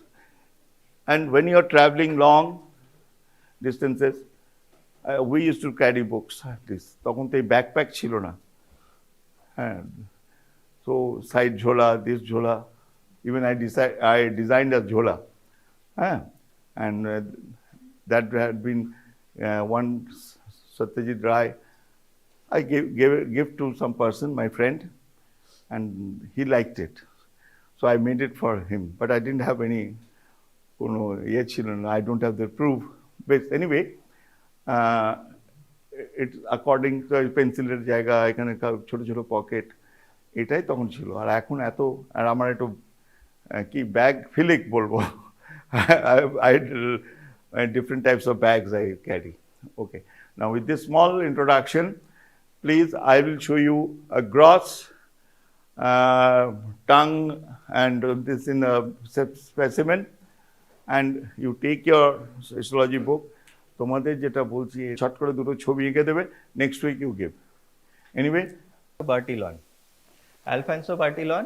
And when you are traveling long distances, we used to carry books at least, তখন তো এই ব্যাকপ্যাক ছিল না, হ্যাঁ, so side jhola, this jhola, even I designed a jhola, and that had been one Satyajit Ray, I gave a gift to some person, my friend, and he liked it, so I made it for him, but I didn't have any, I don't have the proof, but anyway, it's according to penciler জায়গা, এখানে ছোট ছোট pocket, এটাই তখন ছিল। আর এখন এত, আর আমার একটু কি ব্যাগ ফিলিক বলবো, different types of bags I carry. Okay, now with this small introduction, please, I will show you a gross tongue and this in a specimen, and you take your histology book, তোমাদের যেটা বলছি short করে দুটো ছবি এঁকে দেবে, next week you give, anyway. Bertillon. Alfonso Bertillon,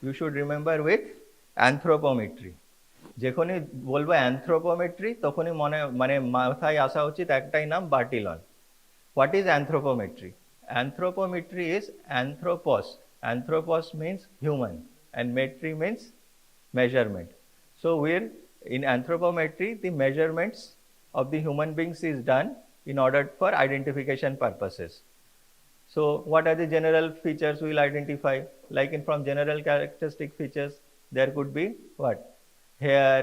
you should remember with anthropometry. যখনই বলবো anthropometry তখনই মানে মাথায় আসা উচিত একটাই নাম, Bertillon. What is anthropometry? Anthropometry is anthropos. Anthropos means human and metry means measurement. So we're in anthropometry, the measurements of the human beings is done in order for identification purposes. So what are the general features we'll identify? Like from general characteristic features, there could be what? Hair,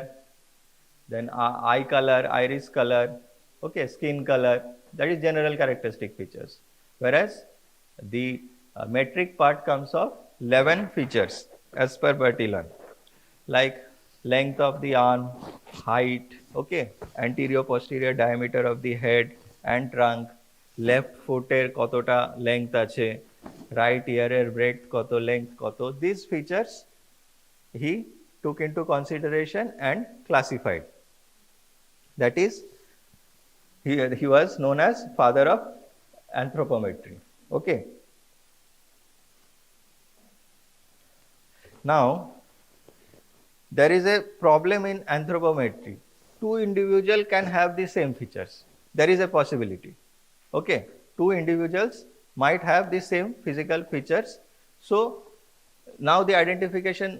then eye color, iris color, okay, skin color, that is general characteristic features. Whereas the metric part comes of 11 features as per Bertillon, like length of the arm, height, okay, anterior posterior diameter of the head and trunk, left foot এর কতটা length আছে, right ear এর breadth কত, length কত, these features he took into consideration and classified. That is, he was known as father of anthropometry. Okay. Now, there is a problem in anthropometry. Two individuals can have the same features. There is a possibility. Okay, two individuals might have the same physical features. So now the identification,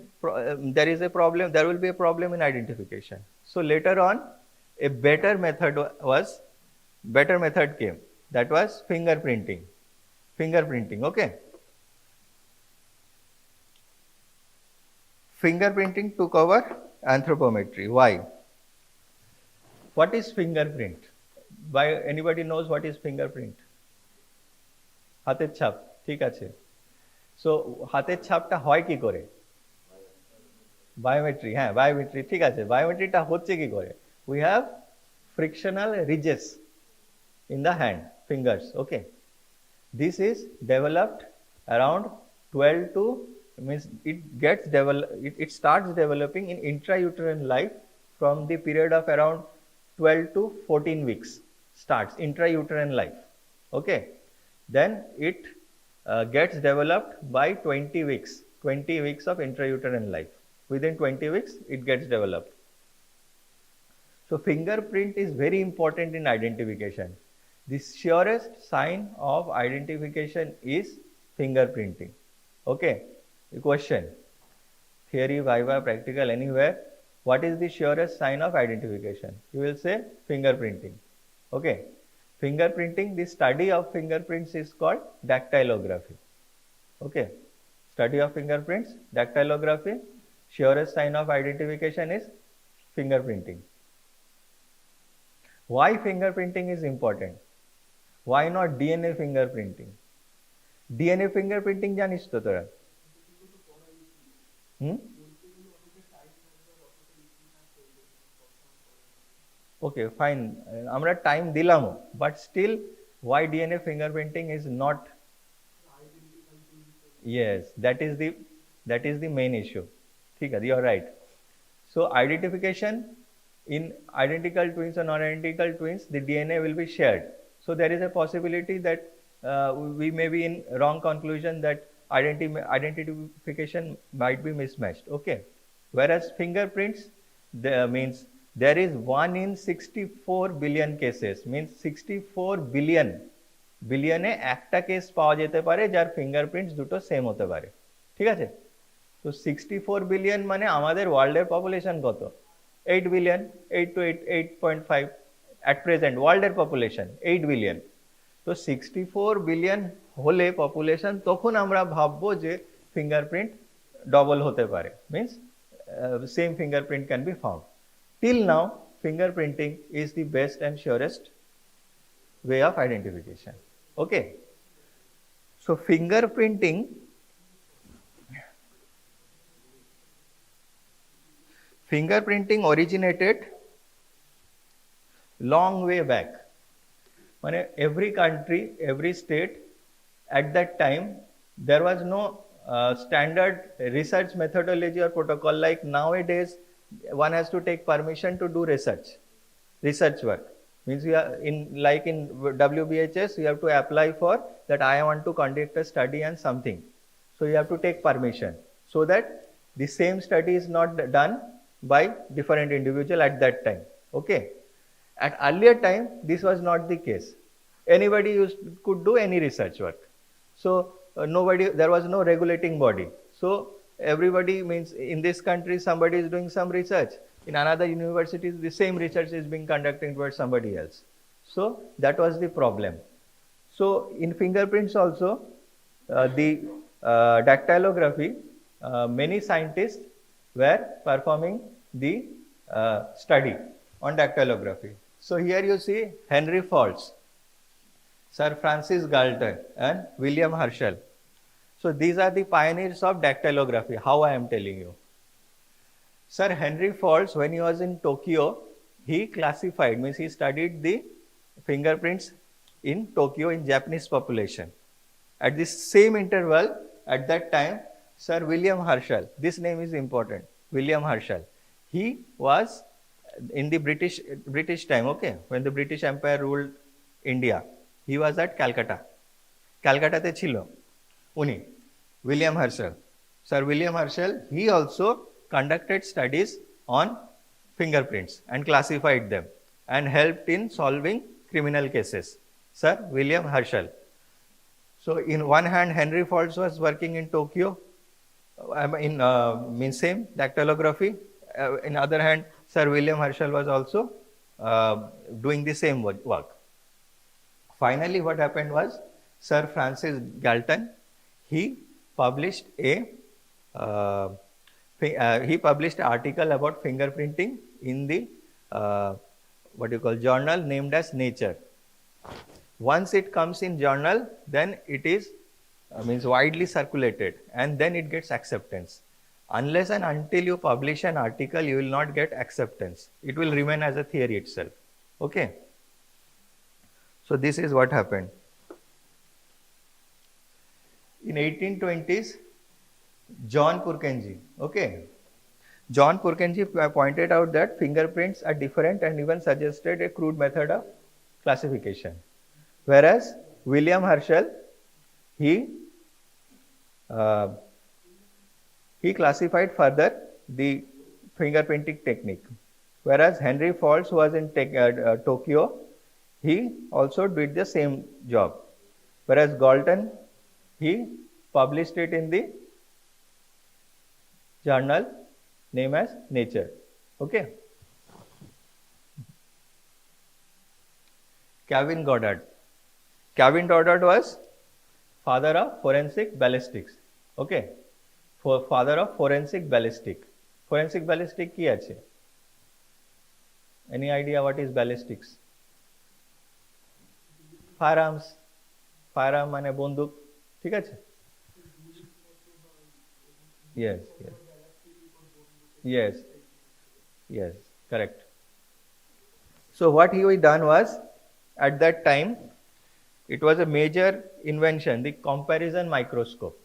there is a problem, there will be a problem in identification. So later on, a better method came. That was fingerprinting. Okay. Fingerprinting took over anthropometry. Why? What is fingerprint? Why anybody knows what is fingerprint? হাতের ছাপ, ঠিক আছে। So হাতের ছাপটা হয় কি করে? Biometry, হ্যাঁ biometry, ঠিক আছে। বায়োমেট্রিটা হচ্ছে কি করে? We have frictional ridges in the hand, fingers, okay. This is developed around 12 to, means it starts developing in intrauterine life from the period of around 12 to 14 weeks, starts intrauterine life, okay. Then it gets developed by 20 weeks of intrauterine life. Within 20 weeks it gets developed. So fingerprint is very important in identification. The surest sign of identification is fingerprinting, okay. The question, theory, viva, practical, anywhere, what is the surest sign of identification? You will say fingerprinting, okay. Fingerprinting, the study of fingerprints is called dactylography, okay. Study of fingerprints, dactylography, surest sign of identification is fingerprinting. Why fingerprinting is important? Why not DNA fingerprinting? DNA fingerprinting জানিস তো তোরা? Okay, fine. আমরা time দিলামও, but still why DNA fingerprinting is not. Yes, that is the main issue. ঠিক আছে, you are right. So identification in identical twins or non-identical twins, the DNA will be shared. So there is a possibility that we may be in wrong conclusion that identification might be mismatched. Okay, whereas fingerprints means there is 1 in 64 billion cases, means 64 billion বিলিয়নে একটা case পাওয়া যেতে পারে যার fingerprints দুটো same হতে পারে। ঠিক আছে, তো 64 বিলিয়ন মানে আমাদের ওয়ার্ল্ডের পপুলেশন কত? 8 বিলিয়ন, 8 to 8.5 অ্যাট প্রেজেন্ট ওয়ার্ল্ডের পপুলেশন 8 বিলিয়ন। তো 64 বিলিয়ন হলে পপুলেশন, তখন আমরা ভাববো যে ফিঙ্গারপ্রিন্ট ডবল হতে পারে, means same fingerprint can be found. Till now fingerprinting is the best and surest way of identification. Okay, so fingerprinting originated long way back. মানে every country, every state at that time there was no standard research methodology or protocol like nowadays. One has to take permission to do research work. Means you are in, like in WBHS, you have to apply for that I want to conduct a study and something. So you have to take permission so that the same study is not done by different individual at that time. Okay. At earlier time, this was not the case. Anybody could do any research work. So there was no regulating body. So everybody, means in this country somebody is doing some research, in another university the same research is being conducted by somebody else. So that was the problem. So in fingerprints also, the dactylography, many scientists were performing the study on dactylography. So here you see Henry Faults, Sir Francis Galton and William Herschel. So these are the pioneers of dactylography, how I am telling you. Sir Henry Faults, when he was in Tokyo, he classified, means he studied the fingerprints in Tokyo in Japanese population. At this same interval, at that time, Sir William Herschel, this name is important, William Herschel, he was in the British time, okay, when the British Empire ruled India, he was at Calcutta. Calcutta te chilo uni William Herschel. Sir William Herschel, he also conducted studies on fingerprints and classified them and helped in solving criminal cases. Sir William Herschel. So in one hand Henry Faults was working in Tokyo in means same dactylography. In other hand Sir William Herschel was also doing the same work. Finally what happened was Sir Francis Galton, he published an article about fingerprinting in the journal named as Nature. Once it comes in journal, then it is means widely circulated and then it gets acceptance. Unless and until you publish an article, you will not get acceptance. It will remain as a theory itself. Okay. So this is what happened. In 1820s, John Purkinje, okay, John Purkinje pointed out that fingerprints are different and even suggested a crude method of classification. Whereas William Herschel, he classified further the fingerprinting technique. Whereas Henry Faults, who was in Tokyo, he also did the same job. Whereas Galton, he published it in the journal named as Nature. Okay. Kevin Goddard. Kevin Goddard was father of forensic ballistics. Okay. Father of forensic ballistic. Forensic ballistic ki ache? Any idea what is ballistics? Firearms. Firearm মানে বন্দুক, ঠিক আছে? Yes, yes, correct. So what he done was, at that time, it was a major invention, the comparison microscope.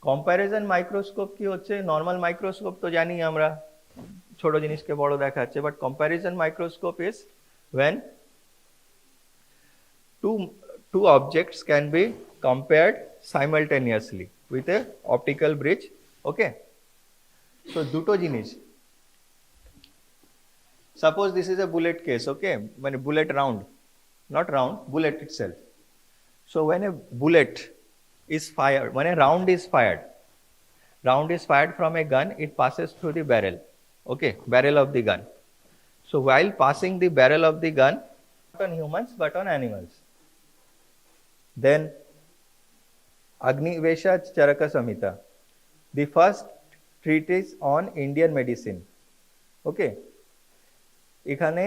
Comparison microscope কি হচ্ছে? Normal microscope তো জানি আমরা, ছোট জিনিসকে বড় দেখাচ্ছে, but comparison microscope is when two objects can be compared simultaneously with a optical bridge. Okay, so দুটো জিনিস, suppose this is a bullet case. Okay, when a bullet round, not round, bullet itself. So when a bullet is fired, when a round is fired from a gun, it passes through the barrel. Okay, barrel of the gun. So while passing the barrel of the gun, not on humans but on animals. Then Agnivesha Charaka Samhita, the first treatise on Indian medicine. Okay, এখানে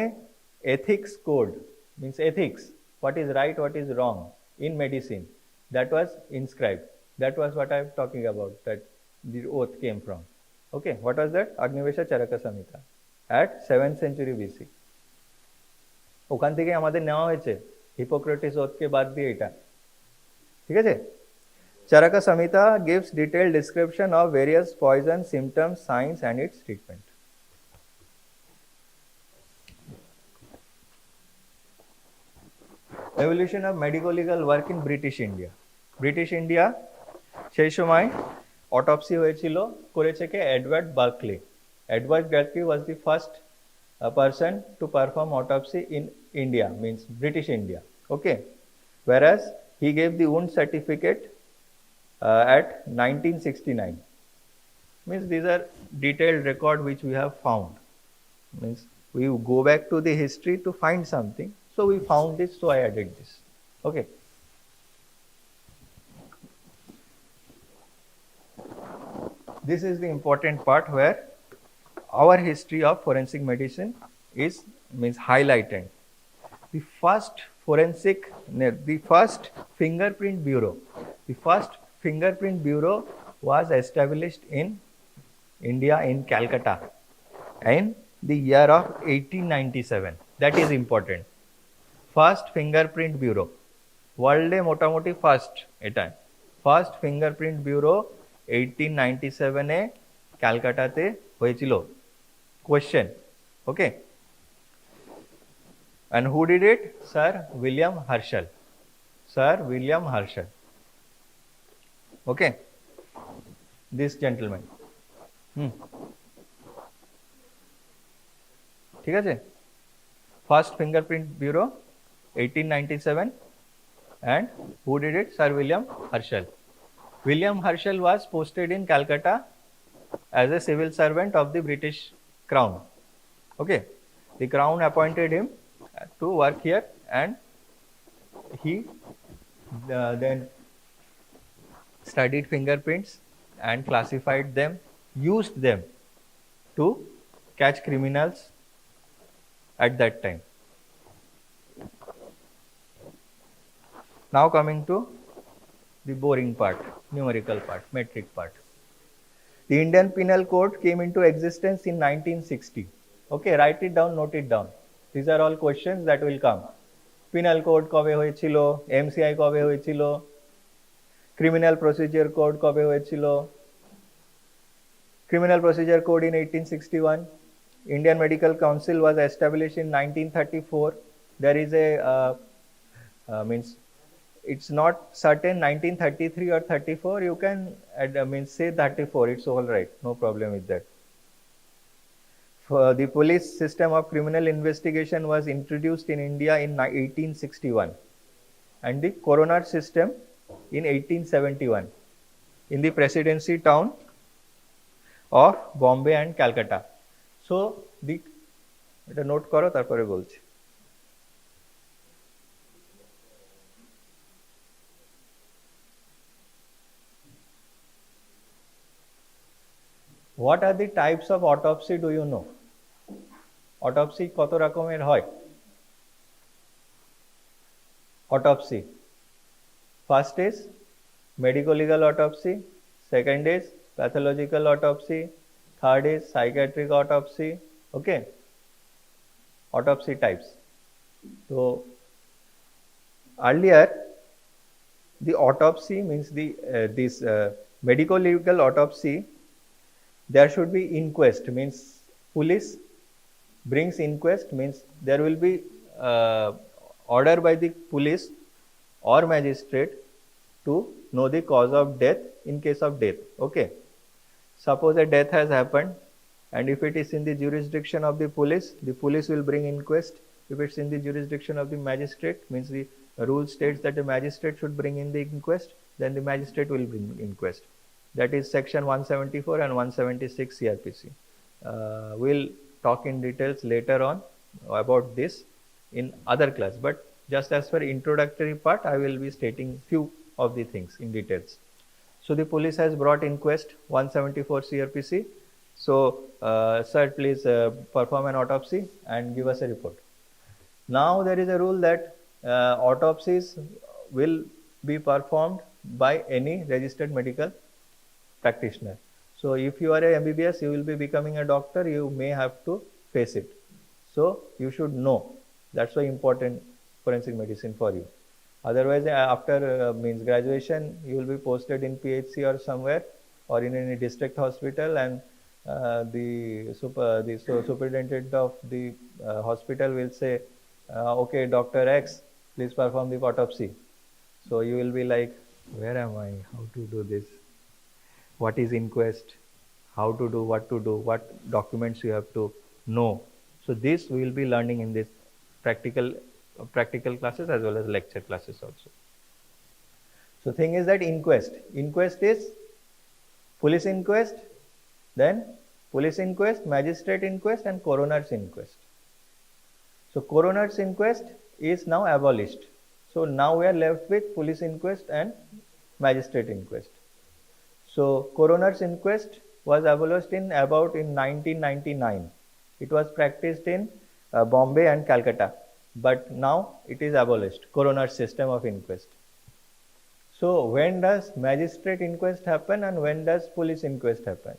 ethics code, means ethics, what is right, what is wrong in medicine, that was inscribed. That was what I am talking about, that the oath came from. Okay, what was that? Agnivesha Charaka Samhita at 7th century BC. ওখান থেকে আমাদের নেওয়া হয়েছে Hippocrates ওথকে বাদ দিয়ে এটা, ঠিক আছে? Charaka Samhita gives detailed description of various poison symptoms, signs and its treatment. Evolution of medical legal work in British India. British India সেই সময় অটপসি হয়েছিল, করেছে কে? Edward Berkeley. Edward Berkeley was the first person to perform autopsy in India, means British India. Okay, whereas he gave the wound certificate at 1969. Means these are detailed record which we have found. Means we go back to the history to find something. So we found this, so I added this. Okay. This is the important part where our history of forensic medicine is, means, highlighted. The first fingerprint bureau. The first fingerprint bureau was established in India, in Calcutta, in the year of 1897. That is important. First fingerprint bureau, world e motamoti first eta. First fingerprint bureau 1897 এ ক্যালকাটাতে হয়েছিল। Question. Okay. And who did it? Sir William Herschel. Sir William Herschel. Okay. This gentleman. ঠিক আছে? First fingerprint bureau 1897, and who did it? Sir William Herschel. William Herschel was posted in Calcutta as a civil servant of the British Crown. Okay, the Crown appointed him to work here, and he then studied fingerprints and classified them, used them to catch criminals at that time. Now coming to the boring part, numerical part, metric part. The Indian Penal Code came into existence in 1960. Okay, write it down, note it down. These are all questions that will come. Penal Code কবে হয়েছিল? MCI কবে হয়েছিল? Criminal Procedure Code কবে হয়েছিল? Criminal Procedure Code in 1861. Indian Medical Council was established in 1934. There is a means, it's not certain 1933 or 34. You can say 34. It's all right. No problem with that. The police system of criminal investigation was introduced in India in 1861, and the coroner system in 1871 in the presidency town of Bombay and Calcutta. So the এটা note করো, তারপরে বলছি। What are the types of autopsy? Do you know? Autopsy কত রকমের হয়? Autopsy. First is medical legal autopsy. Second is pathological autopsy. Third is psychiatric autopsy. Okay. autopsy types. So earlier, the autopsy means this medico legal autopsy. There should be inquest, means police brings inquest, means there will be order by the police or magistrate to know the cause of death in case of death. Okay. Suppose a death has happened, and if it is in the jurisdiction of the police will bring inquest. If it's in the jurisdiction of the magistrate, means the rule states that the magistrate should bring in the inquest, then the magistrate will bring inquest. That is section 174 and 176 CRPC. We'll talk in details later on about this in other class, but just as for introductory part, I will be stating few of the things in details. So the police has brought inquest 174 CRPC. So sir, please perform an autopsy and give us a report. Now there is a rule that autopsies will be performed by any registered medical practitioner. So if you are a MBBS, you will be becoming a doctor, you may have to face it. So you should know. That's why important forensic medicine for you. Otherwise, after means graduation, you will be posted in PHC or somewhere, or in any district hospital, and the superintendent of the hospital will say, okay, Dr. X, please perform the autopsy. So you will be like, where am I? How to do this? What is inquest? How to do, what documents you have to know. So this we will be learning in this practical classes as well as lecture classes also. So thing is that inquest is police inquest, then police inquest, magistrate inquest, and coroner's inquest. So coroner's inquest is now abolished. So now we are left with police inquest and magistrate inquest. So coroner's inquest was abolished in 1999. It was practiced in Bombay and Calcutta, but now it is abolished, coroner's system of inquest. So when does magistrate inquest happen and when does police inquest happen?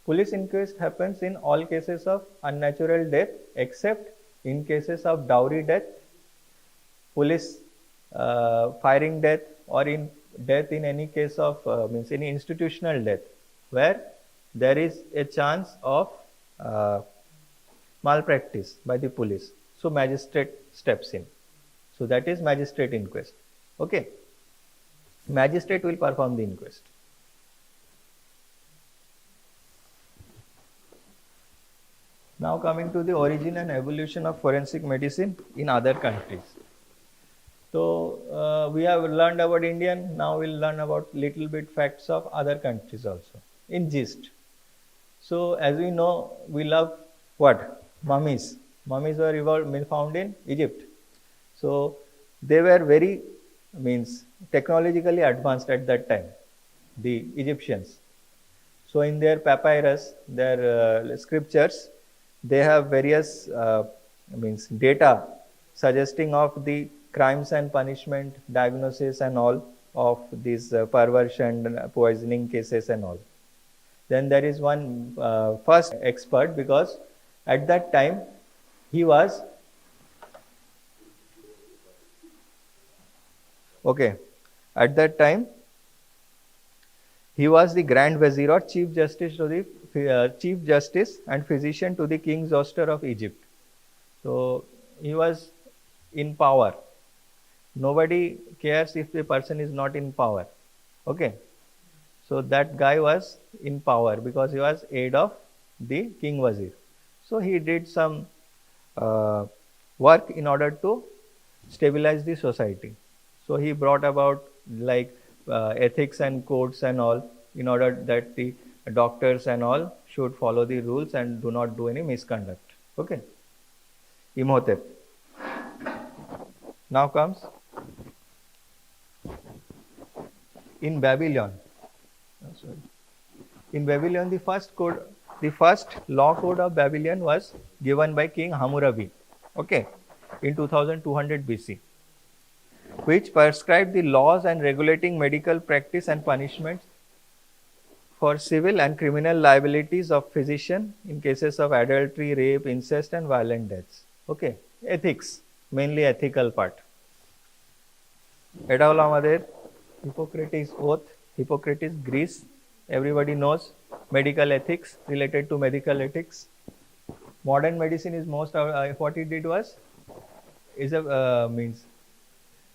Police inquest happens in all cases of unnatural death except in cases of dowry death, police firing death, or in death in any case of means any institutional death where there is a chance of malpractice by the police. So magistrate steps in. So that is magistrate inquest. Okay. Magistrate will perform the inquest. Now coming to the origin and evolution of forensic medicine in other countries. So we have learned about Indian, now we'll learn about little bit facts of other countries also in gist. So as we know, we love what? Mummies. Mummies were found in Egypt. So they were very technologically advanced at that time, the Egyptians. So in their papyrus, their scriptures, they have various data suggesting of the crimes and punishment, diagnosis and all of these perversion, poisoning cases and all. Then there is one first expert, because at that time he was at that time he was the Grand Vizier or Chief Justice to the Chief Justice and physician to the King Zoster of Egypt. So he was in power. Nobody cares if the person is not in power. Okay. So that guy was in power because he was aide of the King Wazir. So he did some work in order to stabilize the society. So he brought about ethics and codes and all, in order that the doctors and all should follow the rules and do not do any misconduct. Okay. Imhotep. Now comes in Babylon. In Babylon, the first law code of Babylon was given by King Hammurabi, in 2200 BC, which prescribed the laws and regulating medical practice and punishments for civil and criminal liabilities of physician in cases of adultery, rape, incest and violent deaths. Okay, ethics, mainly ethical part. এটা হলো আমাদের Hippocrates oath, Hippocrates Greece, everybody knows medical ethics, related to medical ethics. Modern medicine is most what he did was is a means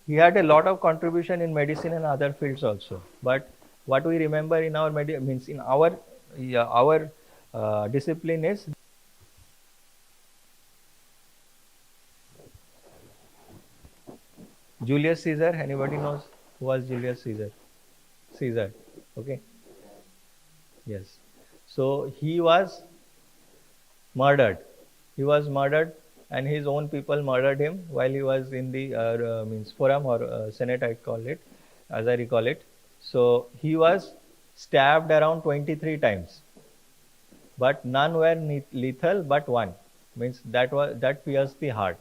he had a lot of contribution in medicine and other fields also, but what we remember in our means in our discipline is Julius Caesar. Anybody knows who was Julius Caesar? Caesar, okay, yes. So he was murdered. He was murdered, and his own people murdered him while he was in the means forum or senate, I call it, as I recall it. So he was stabbed around 23 times, but none were lethal, but one, means that pierced the heart,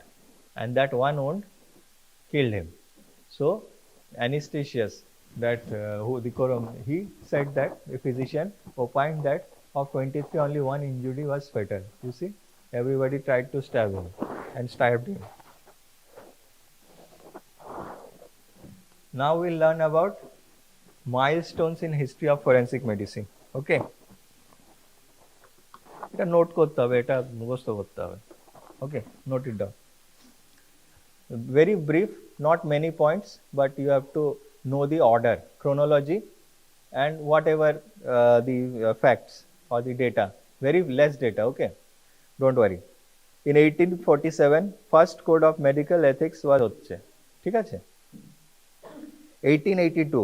and that one wound killed him. So Anastasius, that he said that the physician opined that of 23 only one injury was fatal. You see, everybody tried to stab him and stabbed him. Now we'll learn about milestones in history of forensic medicine. Okay, এটা note করতে হবে, এটা মুখস্থ করতে হবে। Okay, note it down. Very brief, not many points, but you have to know the order, chronology, and whatever the facts or the data. Very less data, okay? Don't worry. In 1847, first code of medical ethics was হচ্ছে, ঠিক আছে? 1882,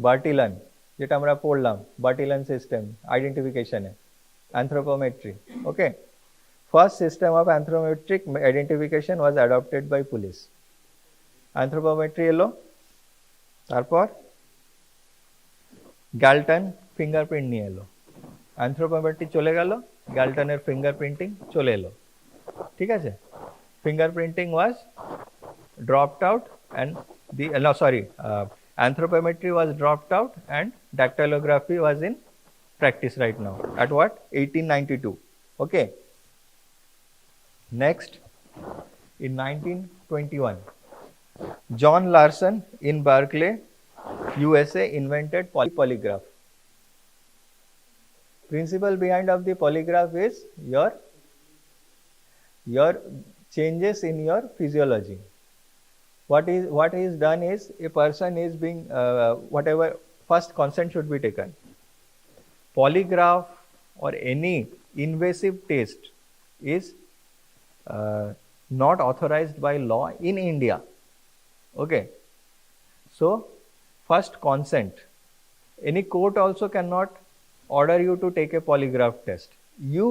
বার্টিলান, যেটা আমরা পড়লাম, বার্টিলান system আইডেন্টিফিকেশনে, anthropometry, okay? First system of anthropometric identification was adopted by police. Anthropometry এলো, তারপর Galton fingerprint নিয়ে এলো। অ্যানথ্রোপোমেট্রি চলে গেল, গ্যালটনের ফিঙ্গারপ্রিন্টিং চলে এলো, ঠিক আছে? Fingerprinting was dropped out and anthropometry was dropped out and dactylography was in practice right now at what? 1892, okay? Next, in 1921, John Larson in Berkeley, USA, invented polygraph. Principle behind of the polygraph is your changes in your physiology. What is done is a person is being whatever, first consent should be taken. Polygraph or any invasive test is not authorized by law in India, okay? So first consent. Any court also cannot order you to take a polygraph test. You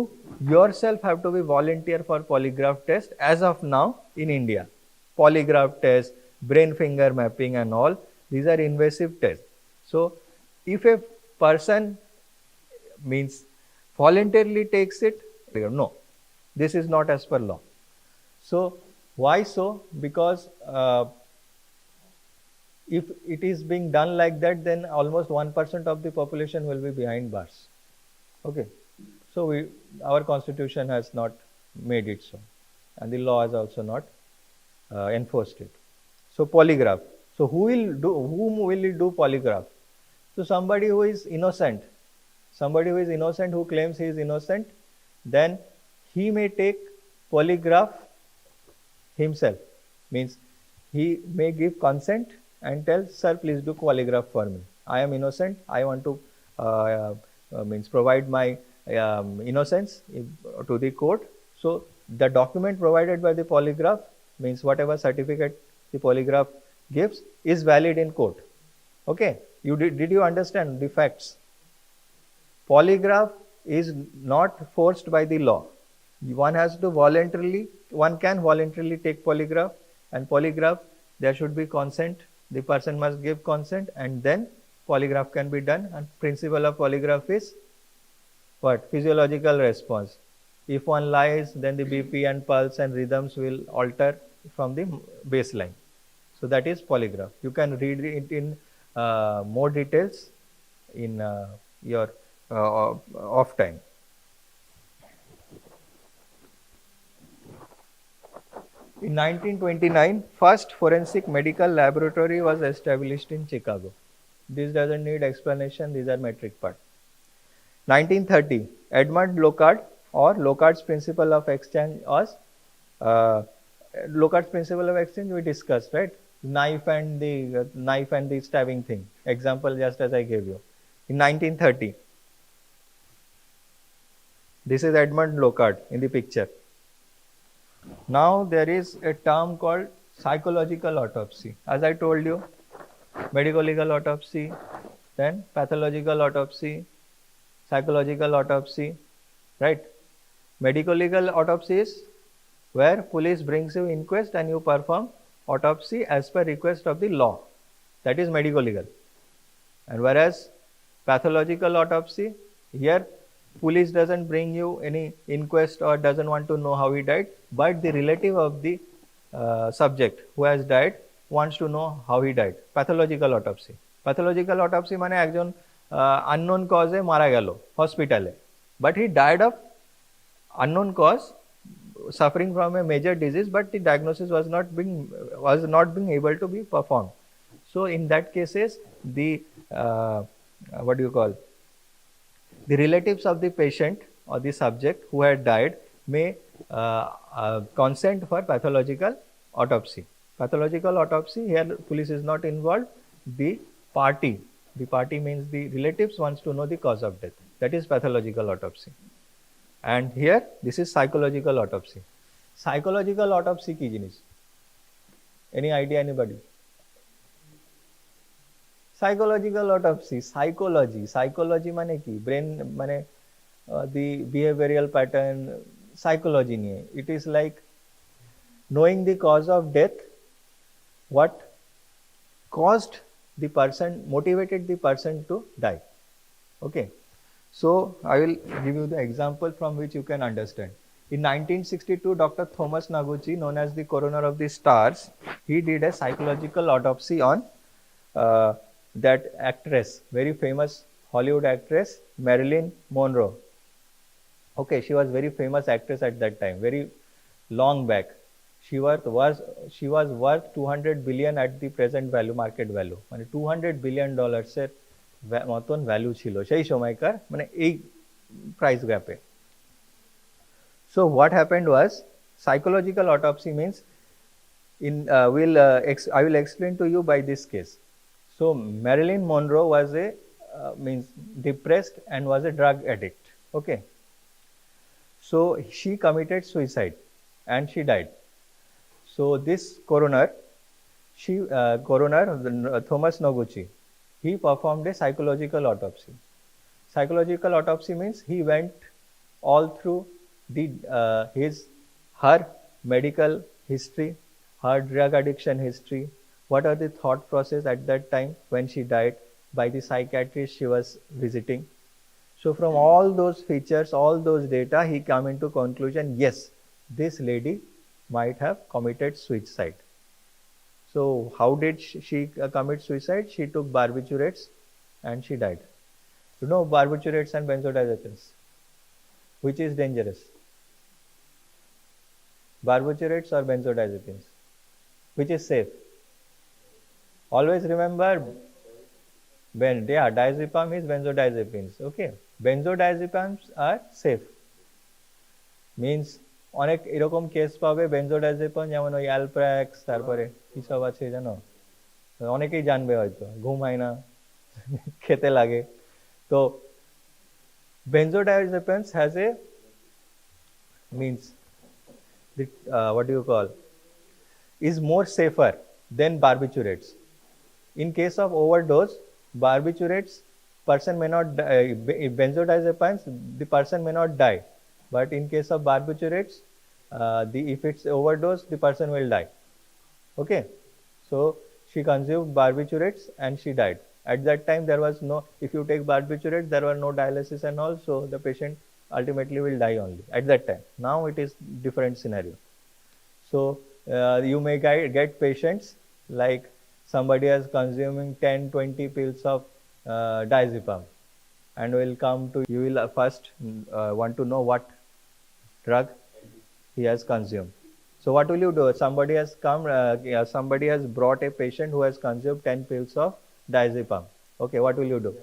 yourself have to be volunteer for polygraph test as of now in India. Polygraph test, brain finger mapping and all, these are invasive tests. So if a person means voluntarily takes it, no, this is not as per law. So why so? Because if it is being done like that, then almost 1% of the population will be behind bars, okay? So our constitution has not made it so, and the law has also not enforced it. So polygraph. So whom will do polygraph? So somebody who is innocent, who claims he is innocent, then he may take polygraph himself. Means he may give consent and tell, sir, please do polygraph for me. I am innocent. I want to means provide my innocence to the court. So the document provided by the polygraph, means whatever certificate the polygraph gives, is valid in court, okay? Did you understand the facts? Polygraph is not forced by the law. One can voluntarily take polygraph, and polygraph there should be consent. The person must give consent, and then polygraph can be done. And principle of polygraph is what? Physiological response. If one lies, then the BP and pulse and rhythms will alter from the baseline. So that is polygraph. You can read it in more details in your off time. In 1929, first forensic medical laboratory was established in Chicago. This doesn't need explanation, these are metric part. 1930, Edmund Locard or Locard's principle of exchange was Locard's principle of exchange we discussed, right? Knife and the stabbing thing. Example just as I gave you. In 1930, this is Edmund Locard in the picture. Now there is a term called psychological autopsy. As I told you, medical legal autopsy, then pathological autopsy, psychological autopsy, right? Medical legal autopsy is where police brings you inquest and you perform autopsy as per request of the law. That is medical legal. And whereas pathological autopsy, here police doesn't bring you any inquest or doesn't want to know how he died, but the relative of the subject who has died wants to know how he died. Pathological autopsy. Pathological autopsy মানে একজন unknown cause এ মারা গেল হসপিটালে, but he died of unknown cause, suffering from a major disease, but the diagnosis was not being able to be performed. So in that cases, the what do you call, the relatives of the patient or the subject who had died may consent for pathological autopsy. Pathological autopsy, here police is not involved. The party means the relatives wants to know the cause of death. That is pathological autopsy. And here this is psychological autopsy. Psychological autopsy ki jinis? Any idea, anybody? Psychological autopsy, psychology মানে কি, brain মানে the behavioral pattern, psychology নিয়ে. It is like knowing the cause of death, what caused the person, motivated the person to die. Okay, so I will give you the example from which you can understand. In 1962, Dr. Thomas Noguchi, known as the coroner of the stars, he did a psychological autopsy on that actress, very famous Hollywood actress, Marilyn Monroe. Okay, she was very famous actress at that time, very long back. She was worth 200 billion at the present value, market value. মানে $200 billion এর মতন value ছিল সেই সময়কার, মানে এই price গ্যাপে। So what happened was, psychological autopsy means I will explain to you by this case. So Marilyn Monroe was means depressed and was a drug addict. Okay, so she committed suicide and she died. So this coroner Thomas Noguchi, he performed a psychological autopsy. Psychological autopsy means he went all through the her medical history, her drug addiction history, what are the thought process at that time when she died, by the psychiatrist she was visiting. So from all those features, all those data, he came into conclusion, yes, this lady might have committed suicide. So how did she commit suicide? She took barbiturates and she died. You know barbiturates and benzodiazepines, which is dangerous? Barbiturates or benzodiazepines? Which is safe? Always remember, diazepam is benzodiazepines. Okay, benzodiazepines are safe. Means অনেক এরকম case পাবে বেনজোডাইজেপিন, যেমন ওই অ্যালপ্রাক্স, তারপরে কি সব আছে জানো, অনেকেই জানবে, হয়তো ঘুম হয় না, খেতে লাগে। তো benzodiazepines has a means the what do you call, is more safer than barbiturates. In case of overdose, barbiturates person may not die, benzodiazepines the person may not die, but in case of barbiturates, if it's overdose, the person will die. Okay, so she consumed barbiturates and she died. At that time there was no, if you take barbiturates there were no dialysis and all, so the patient ultimately will die only at that time. Now it is different scenario. So you may get patients like somebody is consuming 10-20 pills of diazepam and will come to you, will first want to know what drug he has consumed. So what will you do? Somebody has come, somebody has brought a patient who has consumed 10 pills of diazepam. Okay, what will you do?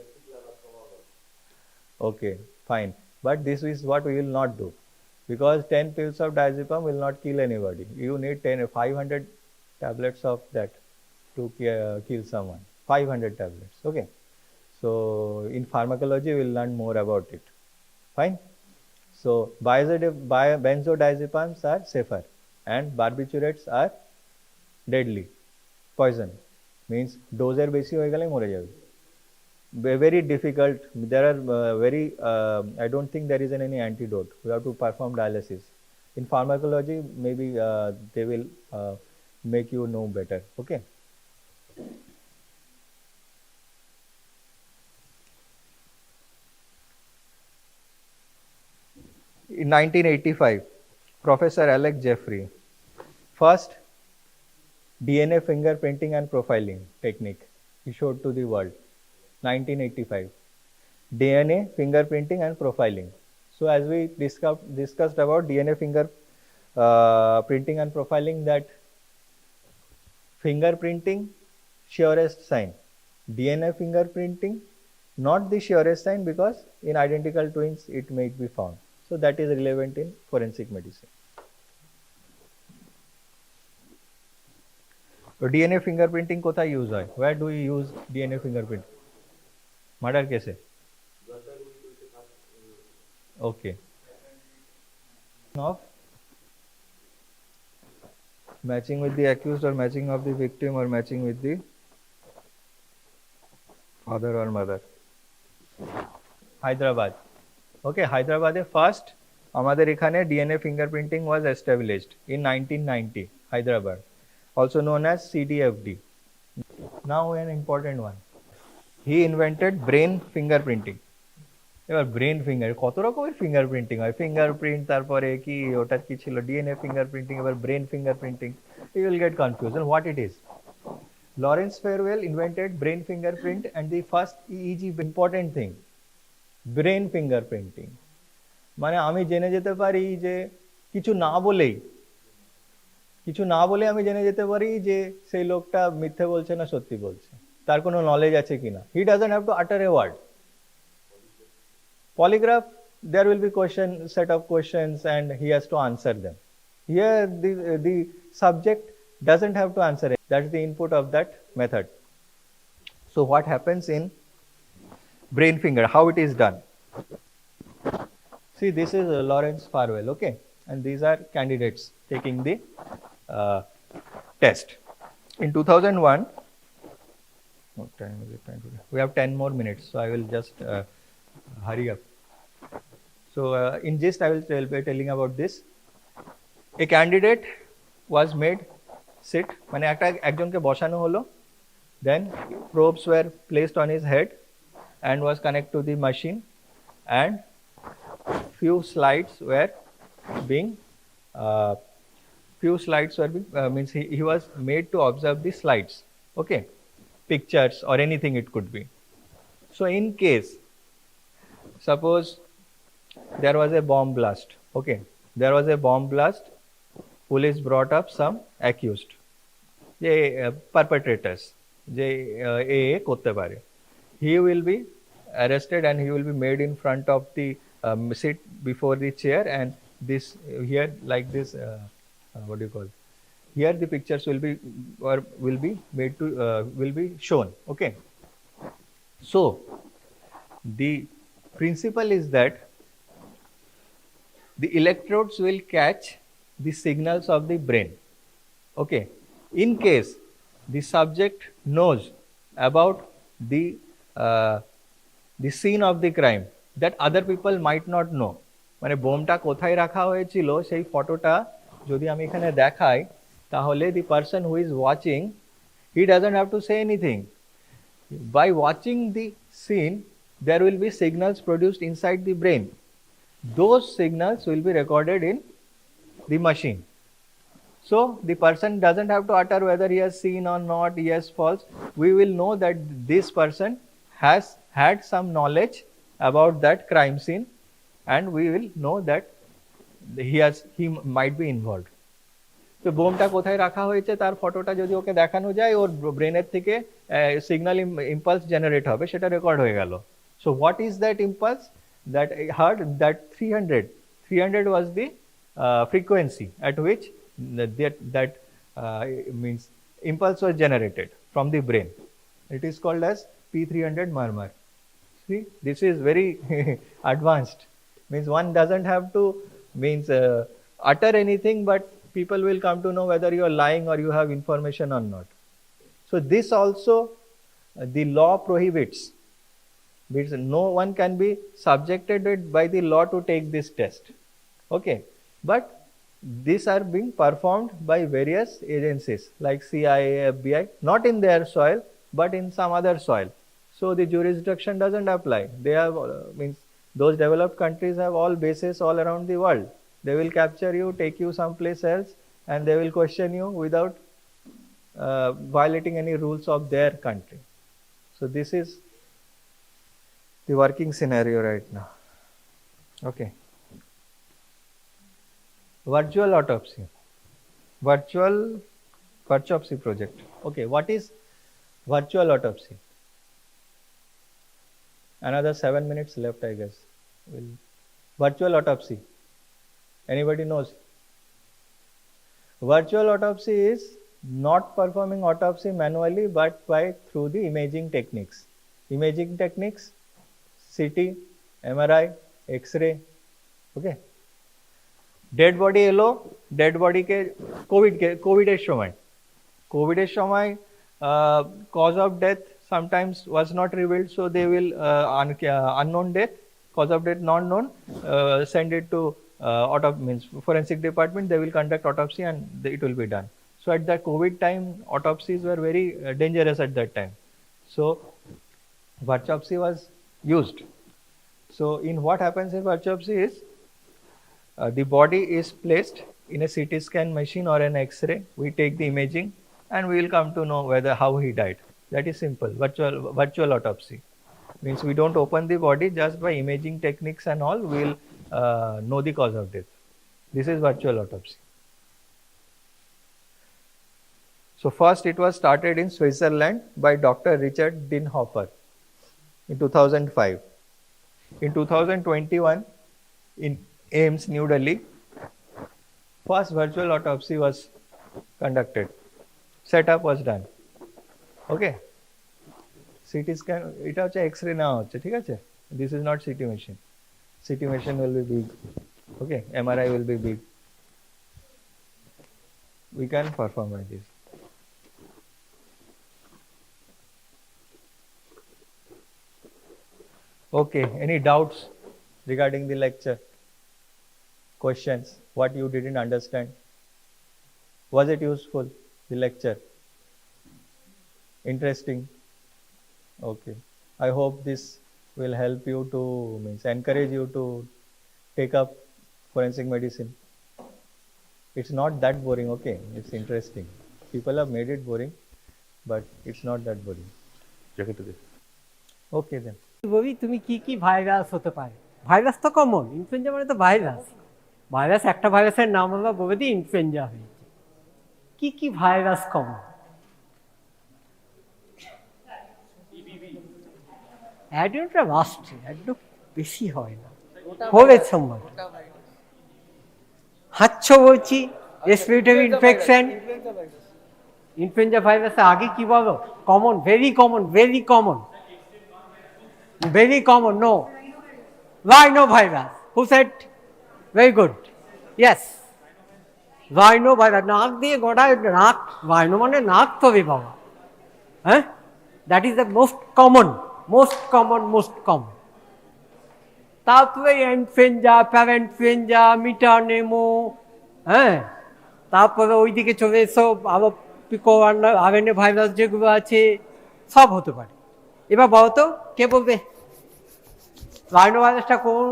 Okay, fine. But this is what we will not do. Because 10 pills of diazepam will not kill anybody. You need 500 tablets of that to kill someone. 500 tablets. Okay. So in pharmacology, we will learn more about it. Fine. So benzodiazepams are safer and barbiturates are deadly. Poison means doser besi hoye gele more jabe. Very difficult. There are I don't think there is any antidote. We have to perform dialysis. In pharmacology, maybe they will make you know better. Okay. In 1985, Professor Alex Jeffrey, first DNA fingerprinting and profiling technique he showed to the world. 1985. DNA fingerprinting and profiling. So as we discussed about DNA printing and profiling, that fingerprinting surest sign, DNA fingerprinting not the surest sign, because in identical twins it may be found. So that is relevant in forensic medicine. So DNA fingerprinting kothay use hoy? Where do we use DNA fingerprint? Murder case. Okay. Of matching with the accused or matching of the victim or matching with the father or mother. Hyderabad. Okay, Hyderabad first আমাদের এখানে DNA fingerprinting was established in 1990, Hyderabad, also known as CDFD. Now an important one. He invented brain fingerprinting. এবার brain finger কত রকমের fingerprinting হয়, fingerprint তারপরে কি ওটা কি ছিল ডিএনএ ফিঙ্গারপ্রিন্টিং, এবার brain fingerprinting, you will get confusion what it is. Lawrence Farwell invented brain fingerprint and the first EEG important thing brain fingerprinting. মানে আমি জেনে যেতে পারি যে কিছু না বলে আমি জেনে যেতে পারি যে সেই লোকটা মিথ্যে বলছে না সত্যি বলছে, তার কোনো নলেজ আছে কিনা. He doesn't have to utter a word. Polygraph, there will be set of questions and he has to answer them. Here the subject doesn't have to answer it. That's the input of that method. So what happens in brain finger, how it is done? See, this is Lawrence Farwell, okay, and these are candidates taking the test. In 2001, what time is it? We have 10 more minutes, so I will just hurry up. So in gist I will be telling about this. A candidate was made sit, মানে একজনকে বসানো হলো, then probes were placed on his head and was connected to the machine, and few slides were being means he was made to observe the slides, okay, pictures or anything it could be. So in case suppose there was a bomb blast, okay, there was a bomb blast, police brought up some accused, je perpetrators, je korte pare, he will be arrested and he will be made in front of the sit before the chair, and this here like this what do you call, here the pictures will be made to will be shown, okay. So the principle is that the electrodes will catch the signals of the brain, okay. In case the subject knows about the scene of the crime that other people might not know, মানে বোমটা কোথায় রাখা হয়েছিল সেই ফটোটা যদি আমি এখানে দেখাই, তাহলে the person who is watching, he doesn't have to say anything. By watching the scene, there will be signals produced inside the brain. Those signals will be recorded in the machine. So the person doesn't have to utter whether he has seen or not, yes, false. We will know that this person has had some knowledge about that crime scene, and we will know that he might be involved. তো বোমটা কোথায় রাখা হয়েছে তার ফটোটা যদি ওকে দেখানো যায়, ওর ব্রেনের থেকে সিগন্যাল ইম্পালস জেনারেট হবে, সেটা রেকর্ড হয়ে গেল। So what is that impulse? That heart, that 300 was the frequency at which that means impulse was generated from the brain. It is called as P300 murmur. See, this is very advanced. Means one doesn't have to utter anything, but people will come to know whether you are lying or you have information or not. So this also the law prohibits. Means no one can be subjected by the law to take this test. Okay, but these are being performed by various agencies like CIA, FBI, not in their soil but in some other soil. So the jurisdiction doesn't apply. They have means those developed countries have all bases all around the world. They will capture you, take you someplace else, and they will question you without violating any rules of their country. So this is the working scenario right now. Okay. Virtual autopsy. Virtual autopsy project. Okay, what is virtual autopsy? Another 7 minutes left, I guess. Virtual autopsy. Anybody knows? Virtual autopsy is not performing autopsy manually but through the imaging techniques. Imaging techniques, CT, MRI, X-ray. Okay. Dead body এলো, dead বডিকে কোভিডের সময় cause of death sometimes was not revealed, so they will unknown death, cause of death not known, send it to forensic department. They will conduct autopsy and it will be done. So at the COVID time, autopsies were very dangerous at that time. So virtuopsy was used. So in what happens in virtuopsy is the body is placed in a CT scan machine or an X-ray. We take the imaging and we will come to know how he died. That is simple. Virtual autopsy means we don't open the body, just by imaging techniques and all we will know the cause of death. This is virtual autopsy. So first it was started in Switzerland by Dr. Richard Dinhofer in 2005. In 2021 in AIMS, New Delhi, first virtual autopsy was conducted. Setup was done. Okay. CT scan, এটা হচ্ছে X-ray নেওয়া হচ্ছে, ঠিক আছে? This is not CT machine. CT machine will be big. Okay. MRI will be big. We can perform like this. Okay. Any doubts regarding the lecture? Questions? What you didn't understand? Was it useful, the lecture? Interesting? Okay. I hope this will help you to encourage you to take up forensic medicine. It's not that boring, okay? It's interesting. People have made it boring, but it's not that boring. Okay then. বলি তুমি কি virus হতে পারে? Virus তো common, influenza মানে তো virus একটা ভাইরাসের নাম আমরা বলে দিই ইনফ্লুয়েঞ্জা হয়েছে। কি ভাইরাস কমন? অ্যাডিওটা লাস্টে একদম বেশি হয় না, কোভিড সময় হাঁচছো বলছি, রেসপিরেটরি ইনফেকশন, ইনফ্লুয়েঞ্জা ভাইরাসে আগে কি বলো? Common, very common, very common, very common. No, rhino virus. Who said? Very good. Yes, rhino virus. নাক দিয়ে গোড়ায় নাক, rhino মানে নাক তো রে বাবা, হ্যাঁ? That is the most common. তারপরে ইনফ্লুয়েঞ্জা, প্যারাইনফ্লুয়েঞ্জা, মিটারনেমো, হ্যাঁ? তারপরে ওইদিকে চলে এসো আরো পিকো আরএনএ ভাইরাস যেগুলো আছে সব হতে পারে। এবার বলো তো, কে বলবে রাইনো ভাইরাসটা কোন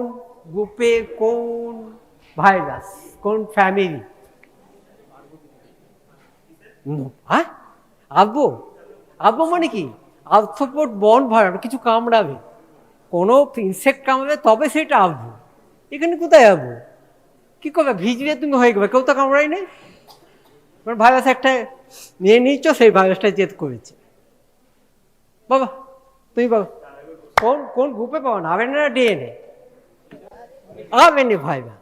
গ্রুপে, কোন ভাইরাস, কোন ফ্যামিলি? হ্যাঁ, আব্বু মানে কি? আর্থ্রোপড বন্ড ভাইরাস, কিছু কামড়াবে, কোনো ইনসেক্ট কামড়াবে তবে সেটা আব্বু। এখানে কোথায় আব্বু? কি করবে? ভিজলে তুমি হয়ে গেবে, কেউ তো কামড়াই নেই। মানে ভাইরাস একটা নিয়ে নিচ্ছ, সেই ভাইরাসটা জেদ করেছে। বাবা তুমি বাবা কোন কোন গ্রুপে পাবো না, আরএনএ না ডিএনএ? RNA virus.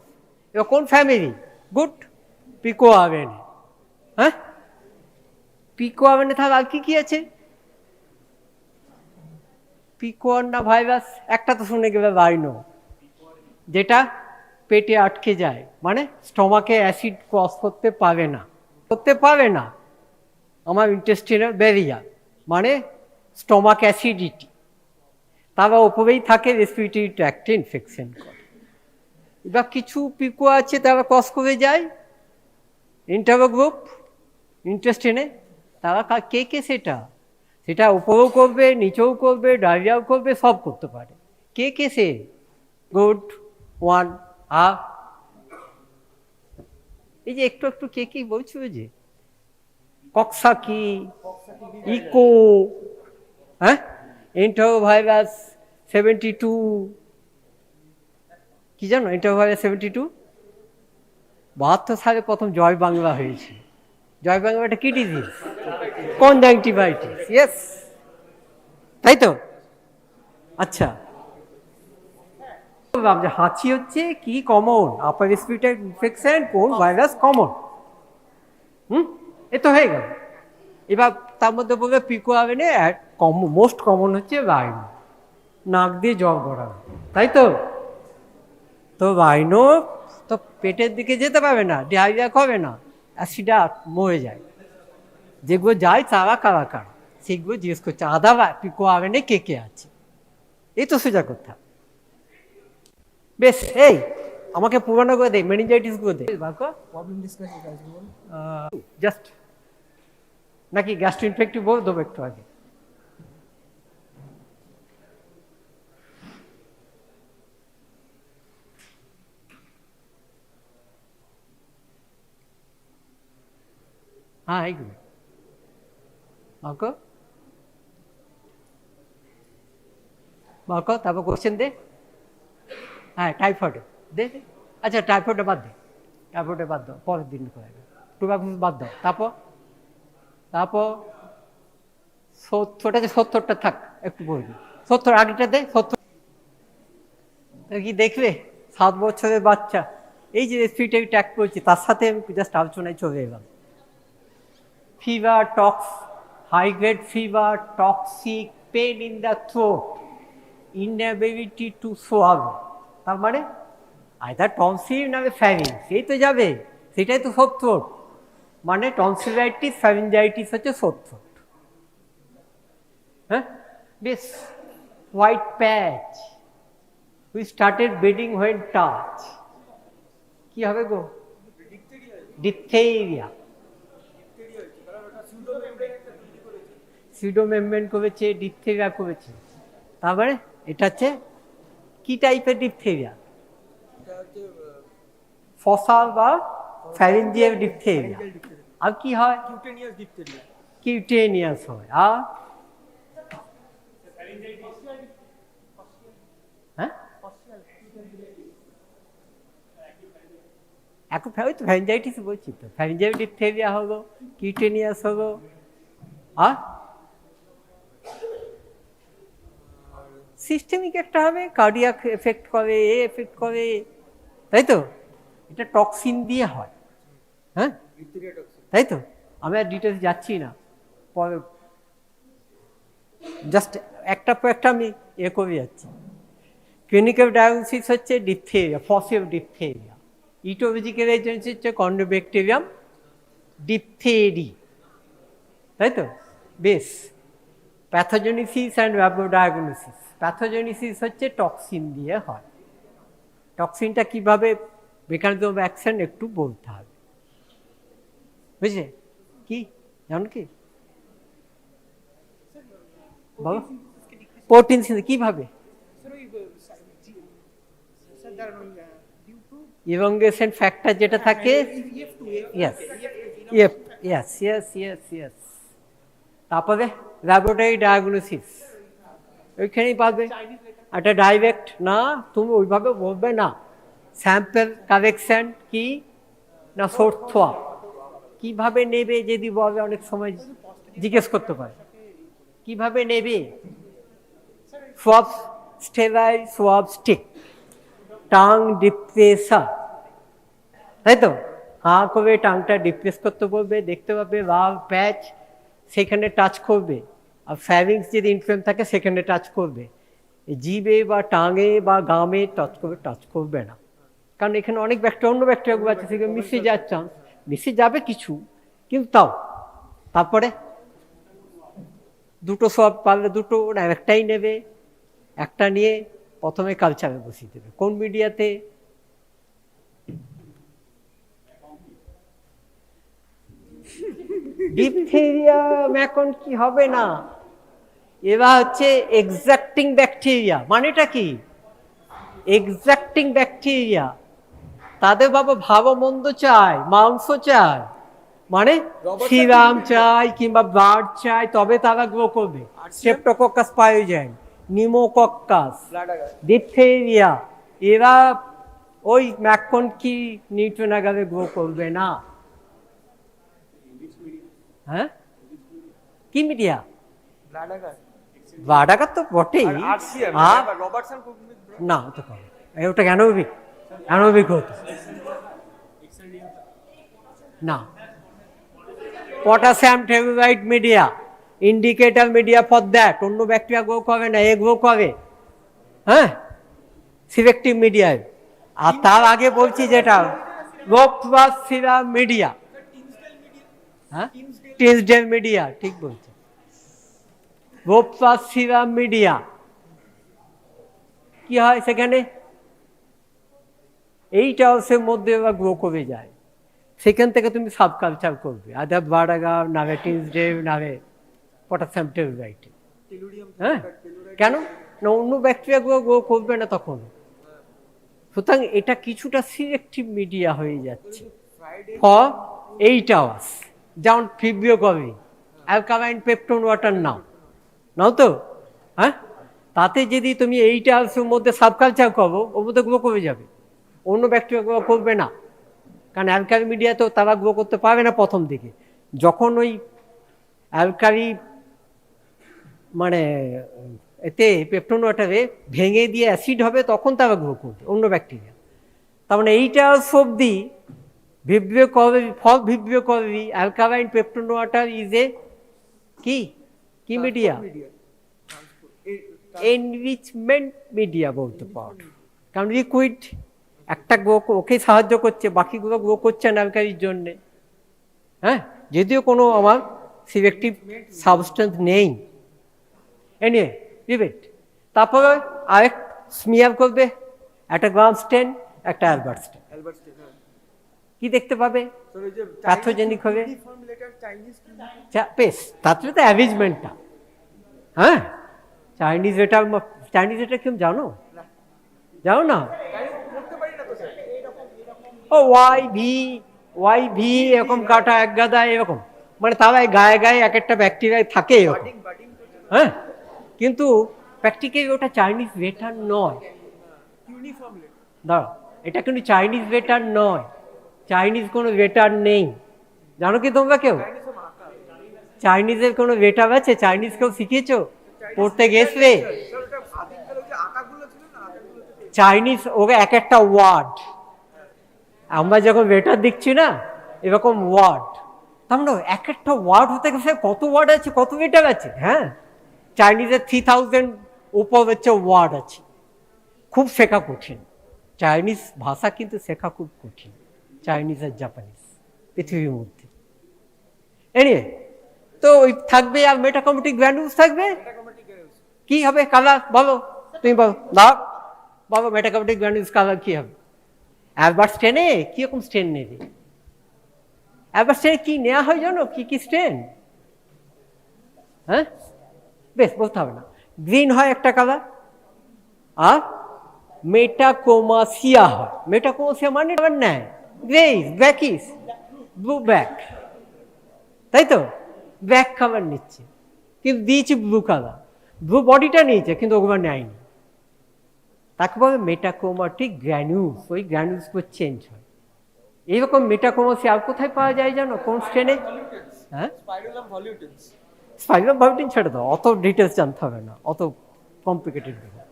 এবার কোন ফ্যামিলি? গুড, পিকো আরএনএ। হ্যাঁ, পিকো আরএনএ থাকা আর কি কি আছে? পিকো না ভাইরাস, একটা তো শুনে গেলে রাইনো, যেটা পেটে আটকে যায়, মানে স্টমাকে অ্যাসিড ক্রস করতে পারে না, আমার ইন্টেস্টিনাল ব্যারিয়ার, মানে স্টমাক অ্যাসিডিটি, তারা ওপরেই থাকে, রেসপিরেটরি ট্র্যাক্টে ইনফেকশন করে। এবার কিছু পিকো আছে তারা ক্রস করে যায় ইন্টারো গ্রুপ ইন্টেস্টিনে, তারা কে কে সেটা উপরেও করবে, নিচেও করবে, ডায়রিয়াও করবে, সব করতে পারে। কে কে সে? Good one. আর এই যে একটু একটু কে কি বলছো, যে কক্সাকি, ইকো, হ্যাঁ, এন্টারোভাইরাস 72, কি জানো এন্টারোভাইরাস 72? 72 সালে প্রথম জয় বাংলা হয়েছে। জয় বাংলা একটা কি ডিজিজ? কনজাংটিভাইটিস। ইয়েস, তাই তো? আচ্ছা, হাঁচি হচ্ছে কি কমন? আপার রেসপিরেটরি ইনফেকশন কোন ভাইরাস কমন? এ তো হয়ে গেল। এবার তার মধ্যে বলবে পিকো আরএনএ মোস্ট কমন হচ্ছে রাইনো, নাক দিয়ে জল গড়ানো, তাই তো? তো রাইনো তো পেটের দিকে যেতে পারবে না, ডায়রিয়া হবে না, অ্যাসিডা মরে যায়। যেগুলো যায় তারা কারা কারা, সেগুলো জিজ্ঞেস করছে আধা পিকো আরএনএ কে কে আছে। এই তো সোজা কথা। বেশ, এই আমাকে পুরানো করে দে, মেনিনজাইটিস গুলো দে। জাস্ট নাকি গ্যাস্ট্রো ইনফেক্টিভ দেবো একটু আগে? হ্যাঁ, এইগুলো তারপর কোশ্চেন দে। হ্যাঁ, টাইফয়েড দে। আচ্ছা, টাইফয়েডটা বাদ দে, পরের দিন করে টুবাকুলোস বাদ দাও। তারপর 70টা থাক, একটু বলবি 70 আগেটা দে। 70 কি দেখবে? 7 বছরের বাচ্চা, এই যে রেসপিরেটরি ট্র্যাক্ট করছে, তার সাথে আমি জাস্ট আলোচনায় চলে এলাম। Fever, high grade fever, toxic, pain in the throat, inability to swallow, তার মানে আইদার টনসিল না ফ্যারিং, সেই তো যাবে, সেটাই তো সোর থ্রোট, মানে টনসিলাইটিস, ফ্যারিঞ্জাইটিস হচ্ছে সোর থ্রোট। হ্যাঁ, বেশ। White patch, we started bleeding when touch, কি হবে গো? ডিপথেরিয়া। সিউডোমেমব্রেন করেছে, ডিপথেরিয়া করেছে, তারপরে এটা হচ্ছে কি টাইপের ডিপথেরিয়া? ফসাল বা ফ্যারিঞ্জিয়াল ডিপথেরিয়া। আর কি হয়? কিউটেনিয়াস হয়। আর হ্যাঁ, এখন ওই তো ফ্যারিঞ্জাইটিস বলছি তো, ফ্যারিঞ্জিয়াল ডিপথেরিয়া হলো, কিউটেনিয়াস হলো, আর সিস্টেমিক একটা হবে, কার্ডিয়াক এফেক্ট করে, এফেক্ট করে, তাই তো? এটা টক্সিন দিয়ে হয়। হ্যাঁ, তাই তো? আমি আর ডিটেলস যাচ্ছি না, পরে জাস্ট একটা পর একটা আমি করে যাচ্ছি। ক্লিনিক্যাল ডায়াগনোসিস হচ্ছে ডিপথেরিয়া, ফসিভ ডিপথেরিয়া। ইটোলজিক্যাল এজেন্সি হচ্ছে কন্ড্রোব্যাকটেরিয়াম ডিপথেরি, তাই তো? বেশ। Pathogenesis and diagnosis. প্যাথোজেনেসিস হচ্ছে টক্সিন দিয়ে হয়। টক্সিনটা কিভাবে, মেকানিজম অফ অ্যাকশন একটু বলতে হবে, বুঝলে? কি জানো কি বাবা? প্রোটিন কিভাবে? ইলংগেশন ফ্যাক্টর যেটা থাকে, ইয়েস। তারপরে ল্যাবরেটরি ডায়াগনোসিস ওইখানেই পাবে। একটা ডাইরেক্ট না, তুমি ওইভাবে বলবে না। স্যাম্পল কালেকশন কি না, সোর্স সোয়াব, কিভাবে নেবে যদি বলে অনেক সময় জিজ্ঞেস করতে পারে কিভাবে নেবে সোয়াব স্টেরাইল সোয়াব স্টিক টাং ডিপ্রেসার তাই তো হাঁ করে টাংটা ডিপ্রেস করতে বলবে দেখতে পাবে লাল প্যাচ সেখানে টাচ করবে আর ফ্যারিংস যদি ইনফ্লেম থাকে সেখানে টাচ করবে জিভে বা টাঙে বা গামে টাচ করবে না কারণ এখানে অনেক ব্যাকটেরিয়া অন্য ব্যাকটেরিয়াগুলো আছে সেখানে মিশে যাওয়ার চান্স মিশে যাবে কিছু কিন্তু তাও তারপরে দুটো সব পারলে দুটো না একটাই নেবে একটা নিয়ে প্রথমে কালচারে বসিয়ে দেবে কোন মিডিয়াতে ডিপথেরিয়া এখন কি হবে না এরা হচ্ছে এক্সাক্টিং ব্যাকটেরিয়া মানেটা কি এক্সাক্টিং ব্যাকটেরিয়া তাদের বাবা ভালো মন্দ চায় মাংস চায় মানে সিরাম চাই কিংবা ব্লাড চাই তবে তারা গ্রো করবে স্ট্রেপ্টোকক্কাস পায়োজেন নিমোকক্কাস ডিপথেরিয়া এরা ওই ম্যাকন কি নিউট্রোনাগারে গ্রো করবে না হ্যাঁ কি মিডিয়া ব্লাডাগার তো বটেই না তো ওটা অ্যানোবিক অ্যানোবিক হতো না potassium tellurite media indicator media for that অন্য ব্যাকটেরিয়া গ্রো করে না এ গ্রো করে হ্যাঁ সিলেক্টিভ মিডিয়ায় আর তার আগে বলছি যেটা রোপবাস সিরাম মিডিয়া হ্যাঁ টিনসডেল মিডিয়া ঠিক বলছে রোপবাস সিরাম মিডিয়া কি হয় সেখানে 8 আওয়ার্সের মধ্যে ওরা গ্রো করে যায় সেখান থেকে তুমি সাবকালচার করবে আদার বাডাগাম নাগে টিনসডেল নাগে পটাশিয়াম টেলুরাইড হ্যাঁ কেন না অন্য ব্যাকটেরিয়াগুলো গ্রো করবে না তখন সুতরাং এটা কিছুটা সিলেক্টিভ মিডিয়া হয়ে যাচ্ছে ফর 8 আওয়ার্স যেমন ফিব্রিও কবে অ্যালকালাইন পেপটন ওয়াটার নাও তো হ্যাঁ তাতে যদি তুমি 8 আওয়ার্সের মধ্যে সাবকালচার করো ওর মধ্যে গ্রো করে যাবে অন্য ব্যাকটেরিয়া গ্রো করবে না কারণ অ্যালকালি মিডিয়াতেও তারা গ্রো করতে পারবে না প্রথম দিকে যখন ওই অ্যালকালি মানে এতে পেপটন ওয়াটারে ভেঙে দিয়ে অ্যাসিড হবে তখন তারা গ্রো করবে অন্য ব্যাকটেরিয়া তার মানে 8 আওয়ার্স অবধি ভিব্রিও করবে ফর ভিব্রিও করবি alkaline peptone water is a কি মিডিয়া এনরিচমেন্ট মিডিয়া বলতে পারো কারণ লিকুইড একটা গ্রো ওকে সাহায্য করছে বাকিগুলো গ্রো করছে না অ্যালকালির জন্যে হ্যাঁ যদিও কোনো আমার সিলেক্টিভ সাবস্টেন্স নেই এনিয়ে রিপিট তারপরে আরেক স্মিয়ার করবে একটা গ্রাম স্টেন একটা অ্যালবার্ট স্টেন কি দেখতে পাবে প্যাথোজেনিক হবে পেস তারপরে তো অ্যারেঞ্জমেন্টটা হ্যাঁ চাইনিজ এটা কেউ জানো না ও ওয়াই ভি এরকম কাটা এক গাদা এরকম মানে তারাই গায়ে গায়ে এক একটা ব্যাকটেরিয়ায় থাকে এরকম হ্যাঁ কিন্তু প্র্যাকটিক্যালি ওটা চাইনিজ ওয়েটার নয় দাঁড়াও এটা কিন্তু চাইনিজ ওয়েটার নয় চাইনিজ কোনো ওয়েটার নেই জানো কি তোমরা কেউ চাইনিজের কোনো ওয়েটার আছে চাইনিজ কেউ শিখিয়েছো পড়তে গেছলে চাইনিজ ওকে এক একটা ওয়ার্ড আমরা যখন ওয়েটার দিচ্ছি না এরকম ওয়ার্ড তার মানে এক একটা ওয়ার্ড হতে গেছে কত ওয়ার্ড আছে কত ওয়েটার আছে হ্যাঁ চাইনিজের 3000 উপর হচ্ছে ওয়ার্ড আছে খুব শেখা কঠিন চাইনিজ ভাষা কিন্তু শেখা খুব কঠিন চাইনিজ আর জাপানিজ পৃথিবীর মধ্যে এনিয়ে তো ওই থাকবে আর মেটাকমেটিক গ্র্যানুলস থাকবে কি হবে কালার বলো তুমি বলো বলো মেটাকমেটিক গ্র্যানুলস কালার কি হবে অ্যালবার্ট স্টেনে কিরকম স্টেন নেবে অ্যালবার্ট স্টেনে কি নেওয়া হয় জানো কি স্টেন হ্যাঁ বেশ বলতে হবে না গ্রিন হয় একটা কালার আর মেটাকোমাসিয়া হয় মেটাকোমাসিয়া মানে নেয় গ্রেইস ব্ল্যাকিস ব্লু ব্যাক তাই তো ব্ল্যাক কালার নিচ্ছে কিন্তু দিয়েছি ব্লু কালার ব্লু বডিটা নিয়েছে কিন্তু ওগুলো নেয়নি তাকে বলে মেটাক্রোমাটিক গ্র্যানুলস ওই গ্র্যানুলসগুলো চেঞ্জ হয় এইরকম মেটাকোমোসি আর কোথায় পাওয়া যায় জানো, কোন স্ট্রেনে? হ্যাঁ, স্পাইরাল ভার্টিন ছেড়ে দাও, অত ডিটেলস জানতে হবে না, অত কমপ্লিকেটেড ব্যাপার।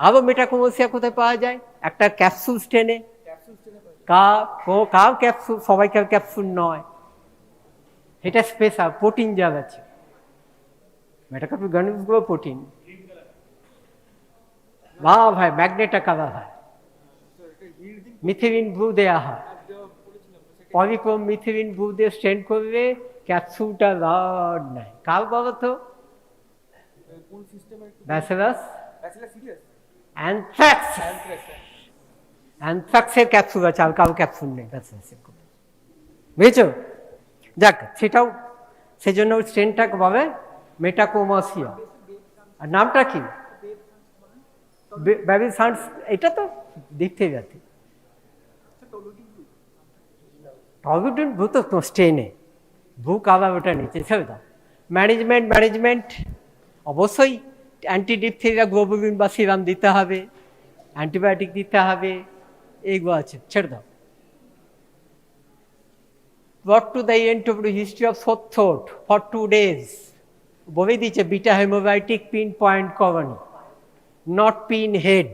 আরও মেটাকোমোসিয়া কোথায় পাওয়া যায়? একটা ক্যাপসুল স্টেনে। কার ক্যাপসুল? সবাইকার ক্যাপসুল নয়, এটা স্পেশাল প্রোটিন যা আছে। মেটাকার্পল গ্রানুলসগুলো প্রোটিন। বা ভাই ম্যাগনেটা কাদা হয়, মিথিলিন ব্লু দেয়া হয়, পলিক্রোম মিথিলিন ব্লু দিয়ে স্টেন করলে ক্যাপসুলটা রড নেয়। কার বলো তো? Bacillus anthrax. অ্যানথ্রাক্সের ক্যাপসুল আছে, আর কারো ক্যাপসুল নেই ব্যাসিলাসের। বুঝেছো? যাক, সেটাও সেজন্য স্ট্রেনটাকে বলে মেটাকোমাসিয়া। আর নামটা কি? Baby Sans. এটা তো দেখতে যাচ্ছে টলুটিন ব্লু তো স্টেনে ব্লু কালার, ওটা নিচে ছেড়ে দাও। ম্যানেজমেন্ট অবশ্যই অ্যান্টিডিপথেরিয়া গ্লোবুলিন বা সিরাম দিতে হবে, অ্যান্টিবায়োটিক দিতে হবে, এইগুলো আছে, ছেড়ে দাও। Brought to the end of the history of sore throat for 2 days. বলে দিচ্ছে beta haemolytic pin point colony, not pin head.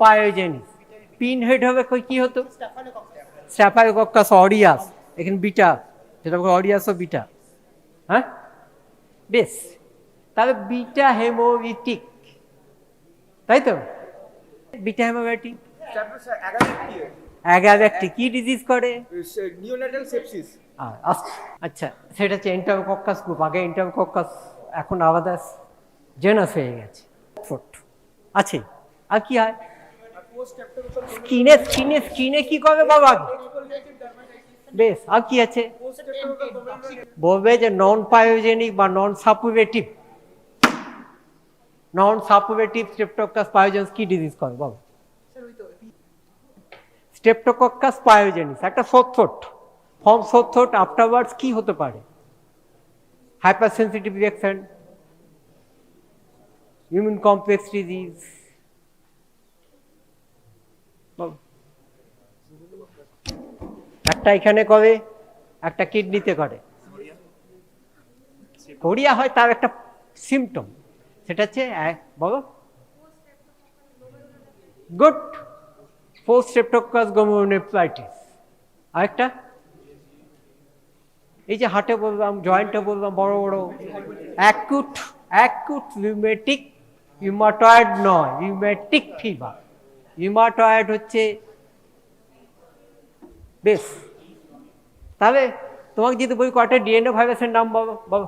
Pyogenes. Pin head হবে কি হতো? Staphylococcus aureus. এখানে বিটা, সেটা অরিয়াস ও বিটা। হ্যাঁ, বেশ, তাহলে বিটা হেমোলিটিক, তাই তো? বিটা হেমোবায়োটিক অ্যাগাভ্যাক্টি কি ডিজিজ করে? Neonatal sepsis. আচ্ছা, সেটা হচ্ছে এন্টারোকক্কাস গ্রুপ। আগে এন্টারোকক্কাস, এখন আলাদা জেনাস হয়ে গেছে। আছে। আর কি হয়? স্কিনে কি করে বাবা? বেশ, আর কি আছে? বলবে যে নন পায়োজেনিক বা নন সাপুরেটিভ স্ট্রেপ্টোকক্কাস পায়োজেনিস কি ডিজিজ করে বাবা? স্ট্রেপ্টোকক্কাস পায়োজেনিস একটা সোর থ্রোট আফটারওয়ার্ডস কি হতে পারে? হাইপারসেনসিটিভ রিঅ্যাকশন, ইমিউন কমপ্লেক্স ডিজিজ। একটা এখানে করে, একটা কিডনিতে করে। কোরিয়া হয় তার একটা সিমটম, সেটা হচ্ছে বলো গুড পোস্ট স্ট্রেপ্টোকক্কাস গ্লোমেরুলোনেফ্রাইটিস। আরেকটা এই যে হাটে বললাম, জয়েন্টে বললাম, বড় বড় অ্যাকুট রিউমেটিক, রিউমাটয়েড নয়, রিউমেটিক ফিভার। রিউমাটয়েড হচ্ছে। বেশ, তাহলে তোমাকে যদি বলি কয়টা ডিএনএ ভাইরাসের নাম বলো, বলো।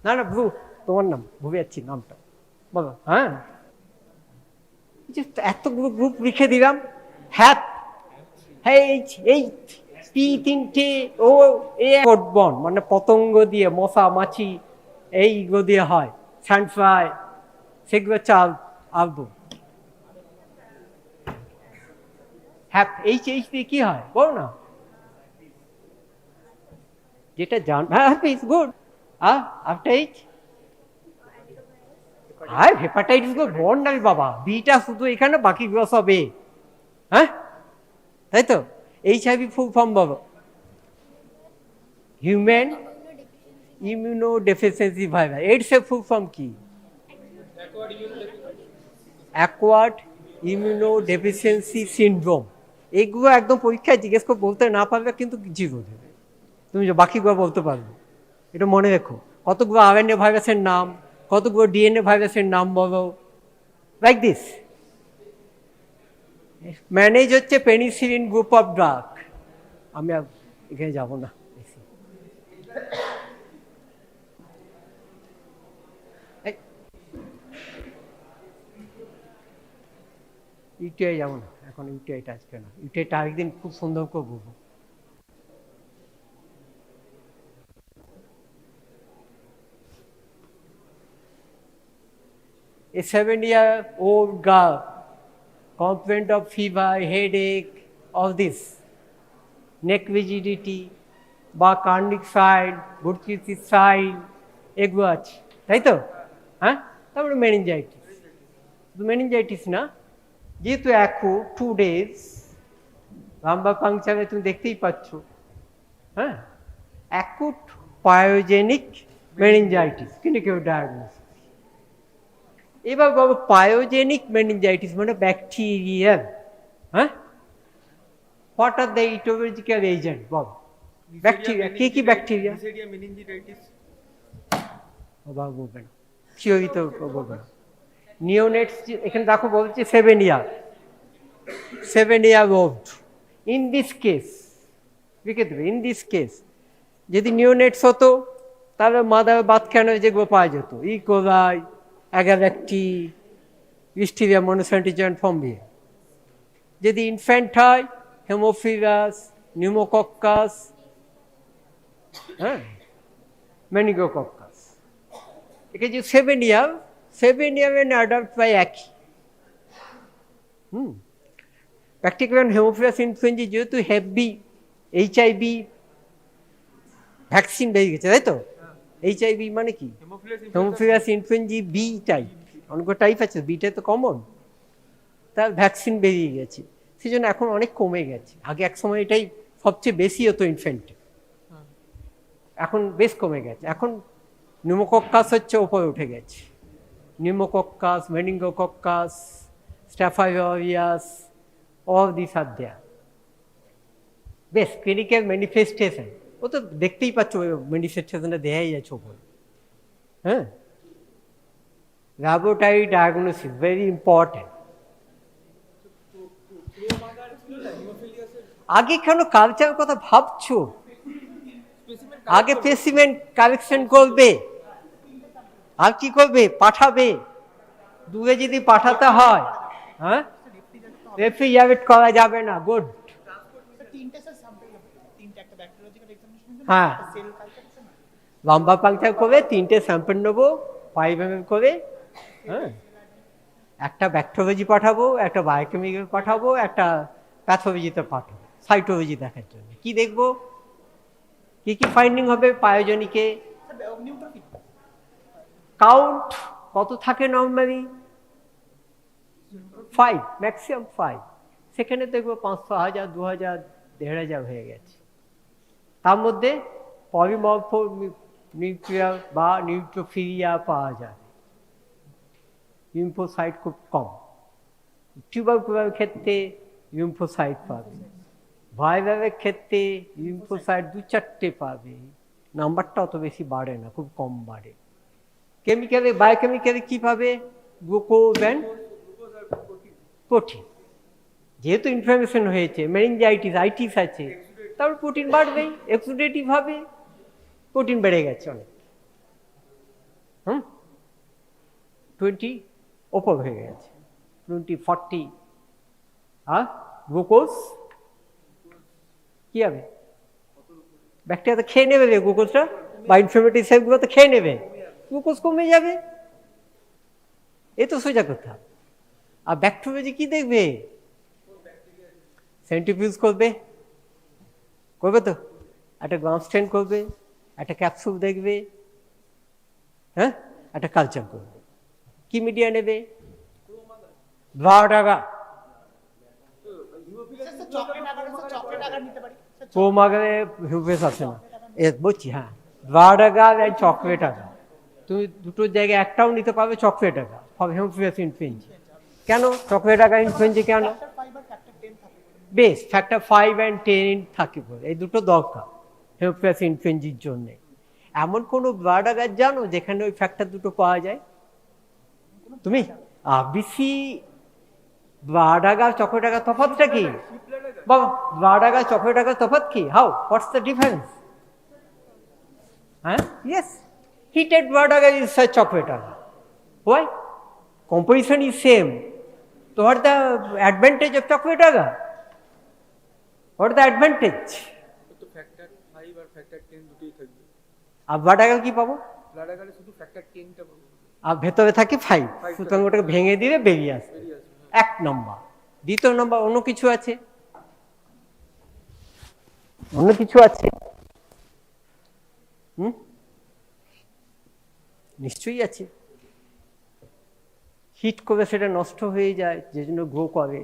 না ভু, তোমার নাম ভুলে যাচ্ছি নামটা, বলো। হ্যাঁ, এত গ্রুপ লিখে দিলাম। হ্যাপ, পি তিনটে, ও বন মানে পতঙ্গ দিয়ে, মশা মাছি এইগুলো দিয়ে হয়, স্যান্ডফ্লাই, সেগুলো চাল আলবো। হ্যাপ এইচ দিয়ে কি হয় বল না? যেটা জান, হ্যাঁ is good. After H hepatitis গুলো বল না বাবা, বিটা শুধু এখানে, বাকিগুলো সব এ। হ্যাঁ, তাই তো? HIV ফুল ফর্ম বলো। Human immunodeficiency virus. এইডসের ফুল ফর্ম কি? Acquired immunodeficiency syndrome. এগুলো একদম পরীক্ষায় জিজ্ঞেস করে বলতে না পারবে কিন্তু জিরো দেবে, তুমি যে বাকিগুলো বলতে পারবে। এটা মনে রেখো, কতগুলো RNA ভাইরাসের নাম, কতগুলো DNA ভাইরাসের নাম বলো, লাইক দিস। ম্যানেজ হচ্ছে পেনিসিলিন গ্রুপ অফ ড্রাগ। আমি এখানে যাব না বেশি। ইউটিআই যাবো না এখন, ইউটিআইটা আজকে না, ইউটিআইটা আরেকদিন খুব সুন্দর করে বলবো। A 7-year-old girl complaint of fever, headache, all this, neck rigidity বা কার্নিক সাইড, বুরকিসিস সাইড, এগুলো আছে, তাই তো? হ্যাঁ, তারপরে মেনিনজাইটিস না, যেহেতু একু 2 days লাম্বার পাংচারে তুমি দেখতেই পাচ্ছ, হ্যাঁ, acute pyogenic meningitis clinical diagnosis. এবার বাবু পায়োজেনিক মেনিনজাইটিস মানে ব্যাকটেরিয়াল, হ্যাঁ, what are the aetiological agent বল? ব্যাকটেরিয়া, কি ব্যাকটেরিয়া? Neisseria meningitis. বাবা বলবেন, থিওরিতে বলবেন। নিওনেটস এখানে দেখো বলছে 7 year old। In this case লিখে দেবে, ইন দিস কেস যদি নিওনেটস হতো তাহলে মাদার বাত কেন যেগুলো পাওয়া যেত, ইকোলাই, অ্যাগাব্যাক্টি, লিস্টেরিয়া মনোসেন্টিজেন্ট ফর্মিয়া। যদি ইনফ্যান্ট হয় হেমোফিলাস, নিউমোকক্কাস, হ্যাঁ, মেনিগোকক্কাস। একে যে 7 year এন্ড অ্যাডাল্ট প্রায় একই। প্র্যাকটিক্যাল হেমোফিলাস ইনফ্লুয়েঞ্জা যেহেতু হেভি HIV ভ্যাকসিন বেরিয়ে গেছে, তাই তো? HIV মানে কি? হেমোফিলাস ইনফ্লুয়েঞ্জা বি টাইপ, অনেক টাইপ আছে, বিটা তো কমন, তার ভ্যাকসিন বেরিয়ে গেছে, সেই জন্য এখন অনেক কমে গেছে। আগে এক সময় এটাই সবচেয়ে বেশি হতো ইনফ্যান্টে, এখন বেশ কমে গেছে। এখন নিউমোকক্কাস হচ্ছে ওপরে উঠে গেছে, নিউমোকক্কাস, মেনিঙ্গোকক্কাস, স্ট্যাফাইলোরিয়াস, অল দিস আর দেয়ার। বেশ ক্লিনিক্যাল ম্যানিফেস্টেশন ও তো দেখতেই পাচ্ছ, ম্যানিফেস্টেশনটা দেখাই যাচ্ছে ওপরে, হ্যাঁ। Laboratory diagnosis very important. আগে কেন কালচারের কথা ভাবছো? আগে স্পেসিমেন কালেকশন করবে, আর কি করবে? পাঠাবে। দূরে যদি পাঠাতে হয়, হ্যাঁ, রেফ্রিজারেট করা যাবে না। গুড, হ্যাঁ, লম্বা পাংচার করে 3টে স্যাম্পল নেবো 5 ml করে, হ্যাঁ, একটা ব্যাকটেরিওলজি পাঠাবো, একটা বায়োকেমিক্যাল পাঠাবো, একটা প্যাথোলজিতে পাঠাবো সাইটোলজি দেখার জন্য। কি দেখবো, কি কি ফাইন্ডিং হবে? পায়োজনিকে কাউন্ট কত থাকে নর্মালি? 5, ম্যাক্সিমাম 5। সেখানে দেখবো 500, 1000, 2000, 1500 হয়ে গেছে। তার মধ্যে পলিমরফো নিউক্লিয়ার বা নিউট্রোফিলিয়া পাওয়া যায়, লিম্ফোসাইট খুব কম। টিউবারকুলার ক্ষেত্রে লিম্ফোসাইট পাবে, ভাইরালের ক্ষেত্রে লিম্ফোসাইট 2-4টে পাবে, নাম্বারটা অত বেশি বাড়ে না, খুব কম বাড়ে। কেমিক্যালে, বায়োকেমিক্যালে কি পাবে? Glucose and protein. যেহেতু ইনফ্লামেশন হয়েছে, মেনিনজাইটিস, আইটিস আছে, তারপর প্রোটিন বাড়বেই, এক্সুডেটিভ হবে, প্রোটিন বেড়ে গেছে অনেক, 20 ওপর হয়ে গেছে, 20, 40। আর গ্লুকোজ কি হবে? ব্যাকটেরিয়া তো খেয়ে নেবে গ্লুকোজটা, বা ইনফ্লামেটরি সেলগুলো তো খেয়ে নেবে, গ্লুকোজ কমে যাবে। এ তো সোজা কথা। আর ব্যাকটেরিয়া কি দেখবে? সেন্ট্রিফিউজ করবে, করবে তো, একটা গ্রাম স্টেন করবে, একটা ক্যাপসুল দেখবে, হ্যাঁ, একটা কালচার করবে। কি মিডিয়া নেবে? ব্লাড আগার, ক্রোমাগারে হিউভেস আছে না, বলছি, হ্যাঁ, ব্লাড আগার আর চকলেট আগার, তুমি দুটোর জায়গায় একটাও নিতে পারবে chocolate agar for Haemophilus influenza. কেন চকলেট আগার ইনফ্লুয়েঞ্জা? কেন? বেশ ফ্যাক্টর 5 and 10 থাকে বলে, এই দুটো দরকার হেমোফিলাস ইনফ্লুয়েঞ্জার জন্য। এমন কোনো ব্লাড আগার জানো যেখানে ওই ফ্যাক্টর দুটো পাওয়া যায়? তুমি RBC blood agar chocolate agar তফাৎটা কি? বাবা, ব্লাড আগার চকলেট আগার তফাৎ কি? How, what's the difference? হ্যাঁ, yes, heated blood agar is such chocolate agar. Why? Composition is same. So what is the advantage of chocolate agar? What is the advantage? তো factor 5 আর factor 10 দুটোই থাকবে। আর blood agar কি পাবো? Blood আগারে শুধু factor 10টা পাবো, আর ভেতরে থাকে 5, সুতরাং ওটাকে ভেঙে দিলে বেরিয়ে আসবে। 1 নম্বর। দ্বিতীয় নম্বর, অন্য কিছু আছে? অন্য কিছু আছে? নিশ্চয়ই আছে। হিট করে সেটা নষ্ট হয়ে যায়, যে জন্য গ্রো করে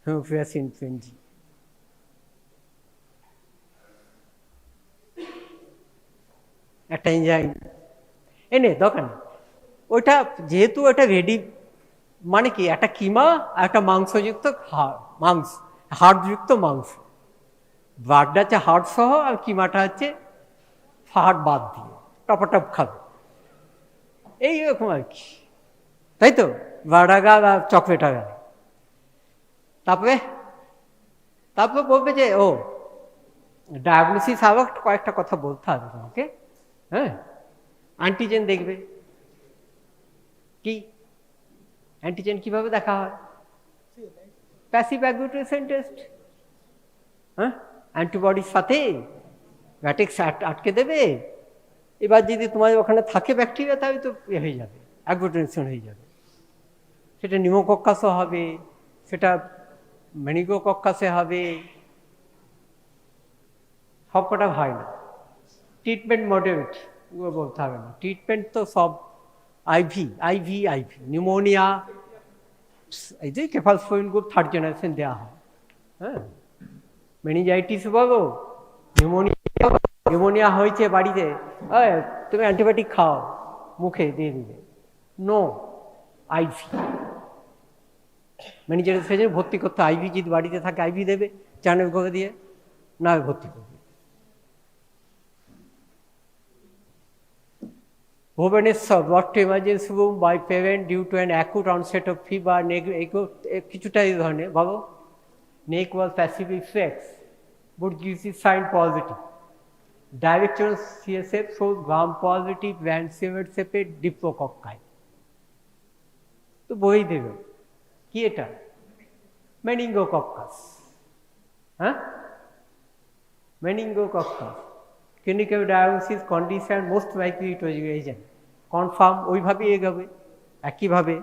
হেমোফিলাস ইনফ্লুয়েঞ্জি। একটা এনজাইম এনে দরকার নেই ওইটা, যেহেতু ওটা রেডি, মানে কি একটা কিমা আর একটা মাংসযুক্ত হাড়যুক্ত মাংস। ব্লাডটা হচ্ছে হাড় সহ আর কিমাটা হচ্ছে হাড় বাদ দিয়ে টপাটপ খাবে, এইরকম আর কি, তাই তো? ব্লাড আগার আর চকলেট আগার। তারপরে তারপরে বলবে যে ও ডায়াগনোসিস আরও কয়েকটা কথা বলতে হবে তোমাকে। হ্যাঁ, অ্যান্টিজেন দেখবে। কি অ্যান্টিজেন কিভাবে দেখা হয়? Passive agglutination test. হ্যাঁ, অ্যান্টিবডির সাথে ভ্যাটেক্স আটকে দেবে, এবার যদি তোমার ওখানে থাকে ব্যাকটেরিয়া তাহলে তো হয়ে যাবে, অ্যাগ্লুটিনেশন হয়ে যাবে। সেটা নিউমোকক্কাসও হবে, সেটা মেনিগোকক্কাসে হবে, সবকটা হয় না। ট্রিটমেন্ট মডারেট ওগুলো বলতে হবে না, ট্রিটমেন্ট তো সব আইভি নিউমোনিয়া, এই যে কেফালস্পোরিন গ্রুপ 3rd জেনারেশন দেওয়া হয়। হ্যাঁ, মেনিঞ্জাইটিস বলো, নিউমোনিয়া হয়েছে বাড়িতে, তুমি অ্যান্টিবায়োটিক খাও, মুখে দিয়ে দিবে, নো, আইভি। মেনিঞ্জাইটিস ভর্তি করতে আইভি, যদি বাড়িতে থাকে আইভি দেবে, চ্যানেল করে দিয়ে না ভর্তি করবে। Bhubaneswar, brought to emergency room by parent due to an acute onset of fever, কিছুটা এই ধরনের বলো। Neck was passive effects, but gives the sign positive. Direction CSF shows gram positive rancid sepate diplococci. তো বই দেবে কি এটা? মেনিঙ্গোকক্কাস। হ্যাঁ, meningococcus. Clinical diagnosis condition most likely it was agent, confirm ওইভাবেই এগোবে একইভাবে।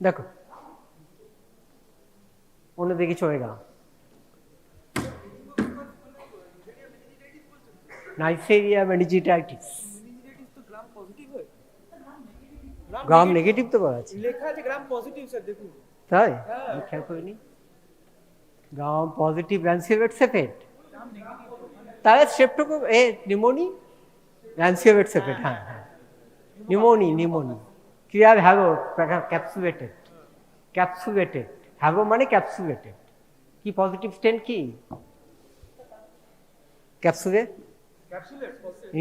দেখো অন্যদিকে চলে গেলাম। নাইসেরিয়া মেনিঞ্জিটাইটিস, তো গ্রাম পজিটিভ হয়, গ্রাম নেগেটিভ তো বলা আছে, লেখা আছে গ্রাম পজিটিভ স্যার, দেখুন। তাই আমি খেয়াল করিনি। গ্রাম পজিটিভ র্যান্সিওয়েট সেপেট, তাহলে স্ট্রেপ্টোকো নিউমোনি র্যান্সিওয়েট সেপেট। হ্যাঁ হ্যাঁ, নিউমোনি ক্লিয়ার হ্যাভো ক্যাপসুলেটেড হ্যাভো মানে ক্যাপসুলেটেড। কি পজিটিভ স্টেন কি? ক্যাপসুলেট।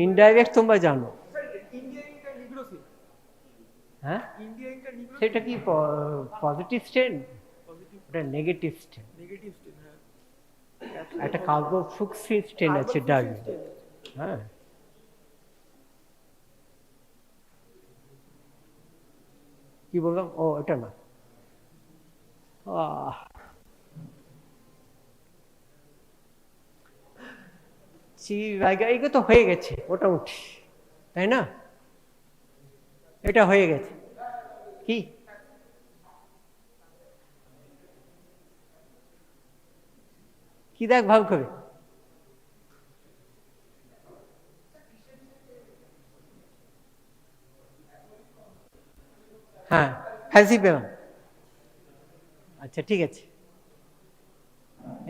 ইনডাইরেক্ট তোমরা জানো। হ্যাঁ, সেটা কি পজিটিভ স্টেন? ওটা নেগেটিভ স্টেন। একটা কার্বোফ্লুক্সি স্টেন আছে ডার্বি। হ্যাঁ, কি বললাম? ও এটা না, এইগুলো তো হয়ে গেছে মোটামুটি, তাই না? এটা হয়ে গেছে। কি কি দেখ ভাব করে? হ্যাঁ, ফ্যান্সি পেলাম। আচ্ছা ঠিক আছে,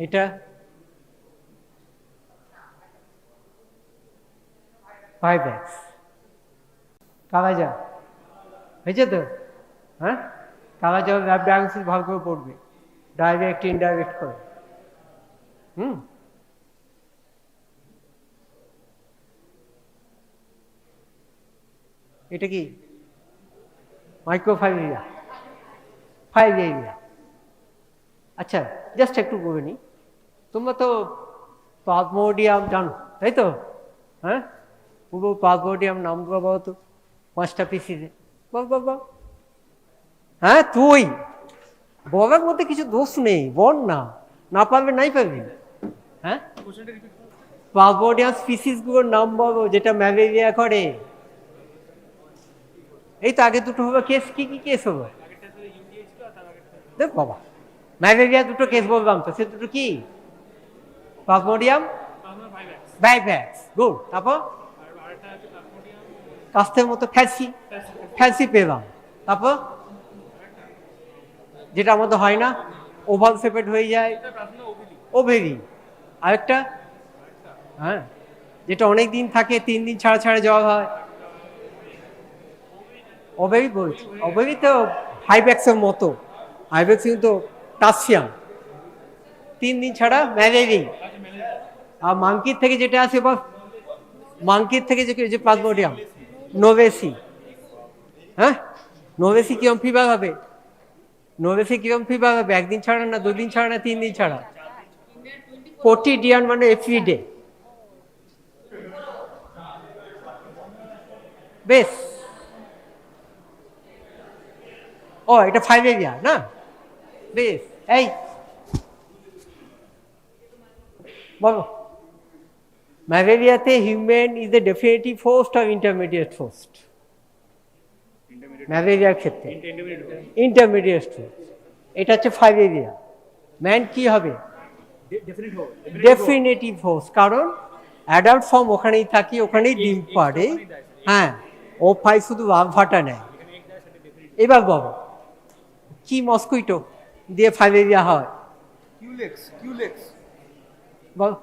এটা 5x কালা যা হয়েছে তো। হ্যাঁ, কালা জল ল্যাব ডায়াগনোসিস ভালো করে পড়বে, ডাইরেক্ট ইনডাইরেক্ট করে। এটা কি? মাইক্রোফাইরিয়া, ফাইরিয়া। আচ্ছা, জাস্ট একটু বলে নি, তোমরা তো প্লাজমোডিয়াম জানো তাই তো? হ্যাঁ, পুরো প্লাজমোডিয়াম নাম বলো তো 5টা পিসিতে, বল। হ্যাঁ, তুই বলার মধ্যে কিছু দোষ নেই, বল না পারবে নাই পারবি। হ্যাঁ, প্লাজমোডিয়াম স্পিসিস গুলোর নাম বলো যেটা ম্যালেরিয়া করে। এই তো আগে দুটো হবে কেস, কি কেস হবে? দেখ বাবা, ম্যালেরিয়া দুটো কেস বললাম তো, সে দুটো কি? Plasmodium vivax, good. তারপর কাস্তের মতো ফ্যাসি ফ্যাসি পেলাম। তারপর যেটা আমাদের হয় না, ওভাল শেপেড হয়ে যায়, ওভেরি। আরেকটা, হ্যাঁ, যেটা অনেক দিন থাকে, 3 দিন ছাড়া ছাড়া জল হয়, ওভেরি বলছি। ওভেরি তো হাইব্যাক্সের মতো, হাইব্যাক্স কিন্তু টাসিয়াম, 3 দিন ছাড়া ম্যালেরি। আর মাংকির থেকে যেটা আছে, বা মাংকির থেকে যে প্লাজমোডিয়াম নোভেসি, হ্যাঁ, নোভেসি কিরম ফিভার হবে? নোভেসি কিরম ফিভার হবে? 1 দিন ছাড়া না, 2 দিন ছাড়া না, 3 দিন ছাড়া? কোটিডিয়ান মানে এভরিডে। বেশ, ও এটা ফাইলেরিয়া না? বেশ, এই বলো, ম্যালেরিয়াতে human is the definitive host আর ইন্টারমিডিয়েট হোস্ট? ম্যালেরিয়ার ক্ষেত্রে ইন্টারমিডিয়েট হোস্ট। এটা হচ্ছে ফাইলেরিয়া। ম্যান কি হবে? ডেফিনেটিভ হোস্ট, কারণ অ্যাডাল্ট ফর্ম ওখানেই থাকি, ওখানেই ডিম পাড়ে, হ্যাঁ, ও পাই শুধু লার্ভাটা নেয়। এবার বলো, কি মস্কুইটো দিয়ে ফাইলেরিয়া হয়? কিউলেক্স বল,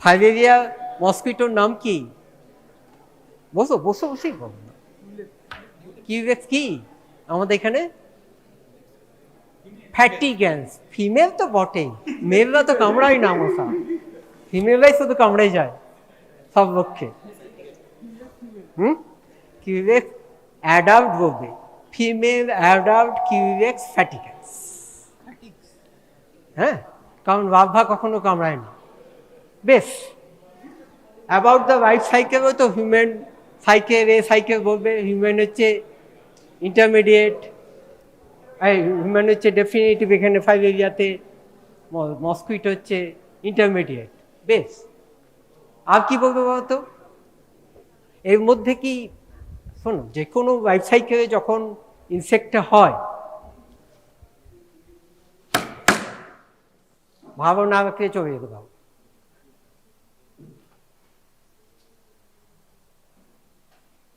ফাইলেরিয়া মস্কুইটোর নাম কি? বসো বসো, বসেই বলো। কিউলেক্স কি আমাদের এখানে? ফ্যাটিগ্যান্স। ফিমেল তো বটেই, মেলরা তো কামড়াই না মশা, ফিমেলরাই শুধু কামড়াই যায় সব লক্ষ্যে। কিউলেক্স অ্যাডাল্ট বলবে, ফিমেল অ্যাডাল্ট কিউলেক্স ফ্যাটিগ্যান্স, হ্যাঁ, কারণ লার্ভা কখনো কামড়ায় না। বেশ, অ্যাবাউট দ্য লাইফ সাইকেলও তো হিউম্যান সাইকেল, এ সাইকেল বলবে। হিউম্যান হচ্ছে ইন্টারমিডিয়েট, হিউম্যান হচ্ছে ডেফিনেটিভ এখানে ফাইলেরিয়াতে, মস্কুইটো হচ্ছে ইন্টারমিডিয়েট। বেশ, আর কি বলবো বলতো? এর মধ্যে কি, শোনো, যে কোনো লাইফ সাইকেলে যখন ইনসেক্টটা হয়, ভালো না রাখলে চলে যেতে পারো।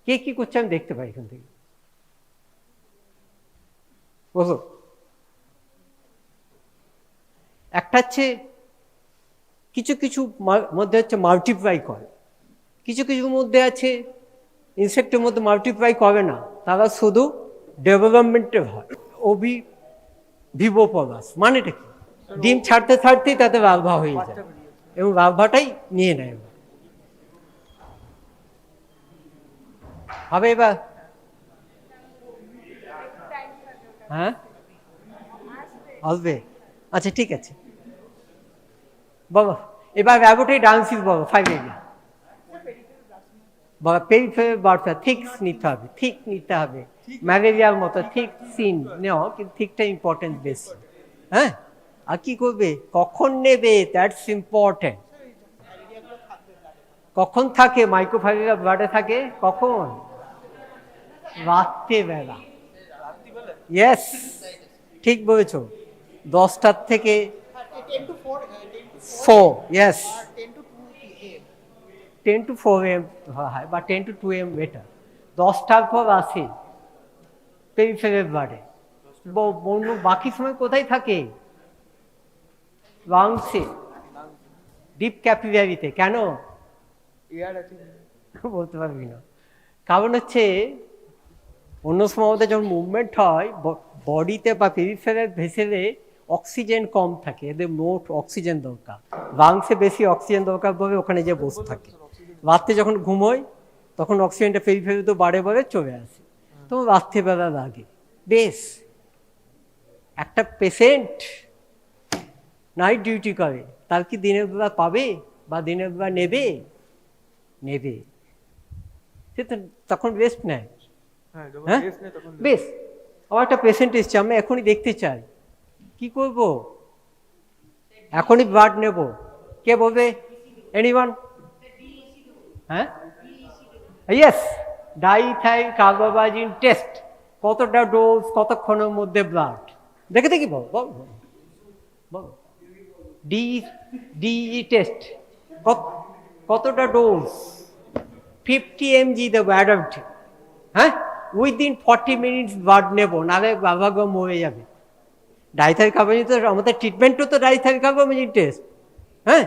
কে কি করছে আমি দেখতে পাই এখান থেকে, বুঝলো? একটা হচ্ছে কিছু কিছু মধ্যে হচ্ছে মাল্টিপ্লাই করে, কিছু কিছুর মধ্যে আছে ইনসেক্টের মধ্যে মাল্টিপ্লাই করে না, তারা শুধু ডেভেলপমেন্টে হয়। ভিভোপলাস মানেটা কি? ডিম ছাড়তে ছাড়তেই তাতে লার্ভা হয়ে যায় এবং লার্ভাটাই নিয়ে নেয়। হবে এবার? হ্যাঁ, আসবে, আচ্ছা ঠিক আছে। বাবা এবার ল্যাবরেটরি ডায়াগনোসিস বলো, ফাইলেরিয়া। বাবা পেরিফেরাল বার্থটা ঠিক নিতে হবে, ঠিক নিতে হবে, ম্যালেরিয়ার মতো ঠিক সিন নেও, কিন্তু ঠিকটা ইম্পর্টেন্ট বেশি। হ্যাঁ, আর কি করবে, কখন নেবে, দ্যাটস ইম্পর্টেন্ট। কখন থাকে মাইক্রোফাইলেরিয়া ব্লাডে? থাকে কখন? রাত্রেবেলা। ইয়েস, ঠিক বলেছ, 10টার থেকে 4, ইয়েস, 10 to 4 AM হয়, বা 10 to 2 AM বেটার। 10টার পর আসে পেরিফেরাল ব্লাডে। বাকি সময় কোথায় থাকে? লাংসে, ডিপ ক্যাপিলারিতে। কেন বলতে পারবি না, কারণ হচ্ছে অন্য সময় আমাদের যখন মুভমেন্ট হয় বডিতে বা পেরিফেরাল ভেসেলে অক্সিজেন কম থাকে, এদের মোট অক্সিজেন দরকার, লাংসে বেশি অক্সিজেন দরকার বলে ওখানে যে বসে থাকে। রাত্রে যখন ঘুমোয় তখন অক্সিজেনটা পেরিফেরাল তো বাড়ে বাড়ে চলে আসে, তো রাত্রেবেলা লাগে। বেশ, একটা পেশেন্ট নাইট ডিউটি করে, তার কি দিনের বেলা পাবে বা দিনের বেলা নেবে? নেবে, সে তো তখন রেস্ট নেয়। হ্যাঁ, বেশ, আমার একটা পেশেন্ট এসছে, আমি এখনই দেখতে চাই, কি করব? এখনই ব্লাড নেব, কে বলবে? এনিওয়ান? হ্যাঁ, ইয়েস, ডাইথাইল কার্বোবাজিন টেস্ট। কতটা ডোজ, কতক্ষণের মধ্যে ব্লাড দেখে দেখি, বল বল বল। ডিই টেস্ট কতটা ডোজ? 50 mg দেবো অ্যাডাল্ট, হ্যাঁ, উইদিন 40 মিনিটস ব্লাড নেবো, নাহলে বাবা গো মরে যাবে। ডাইথাইল কার্বমেজিন তো আমাদের ট্রিটমেন্টও তো ডাইথাইল কার্বমেজিন টেস্ট, হ্যাঁ।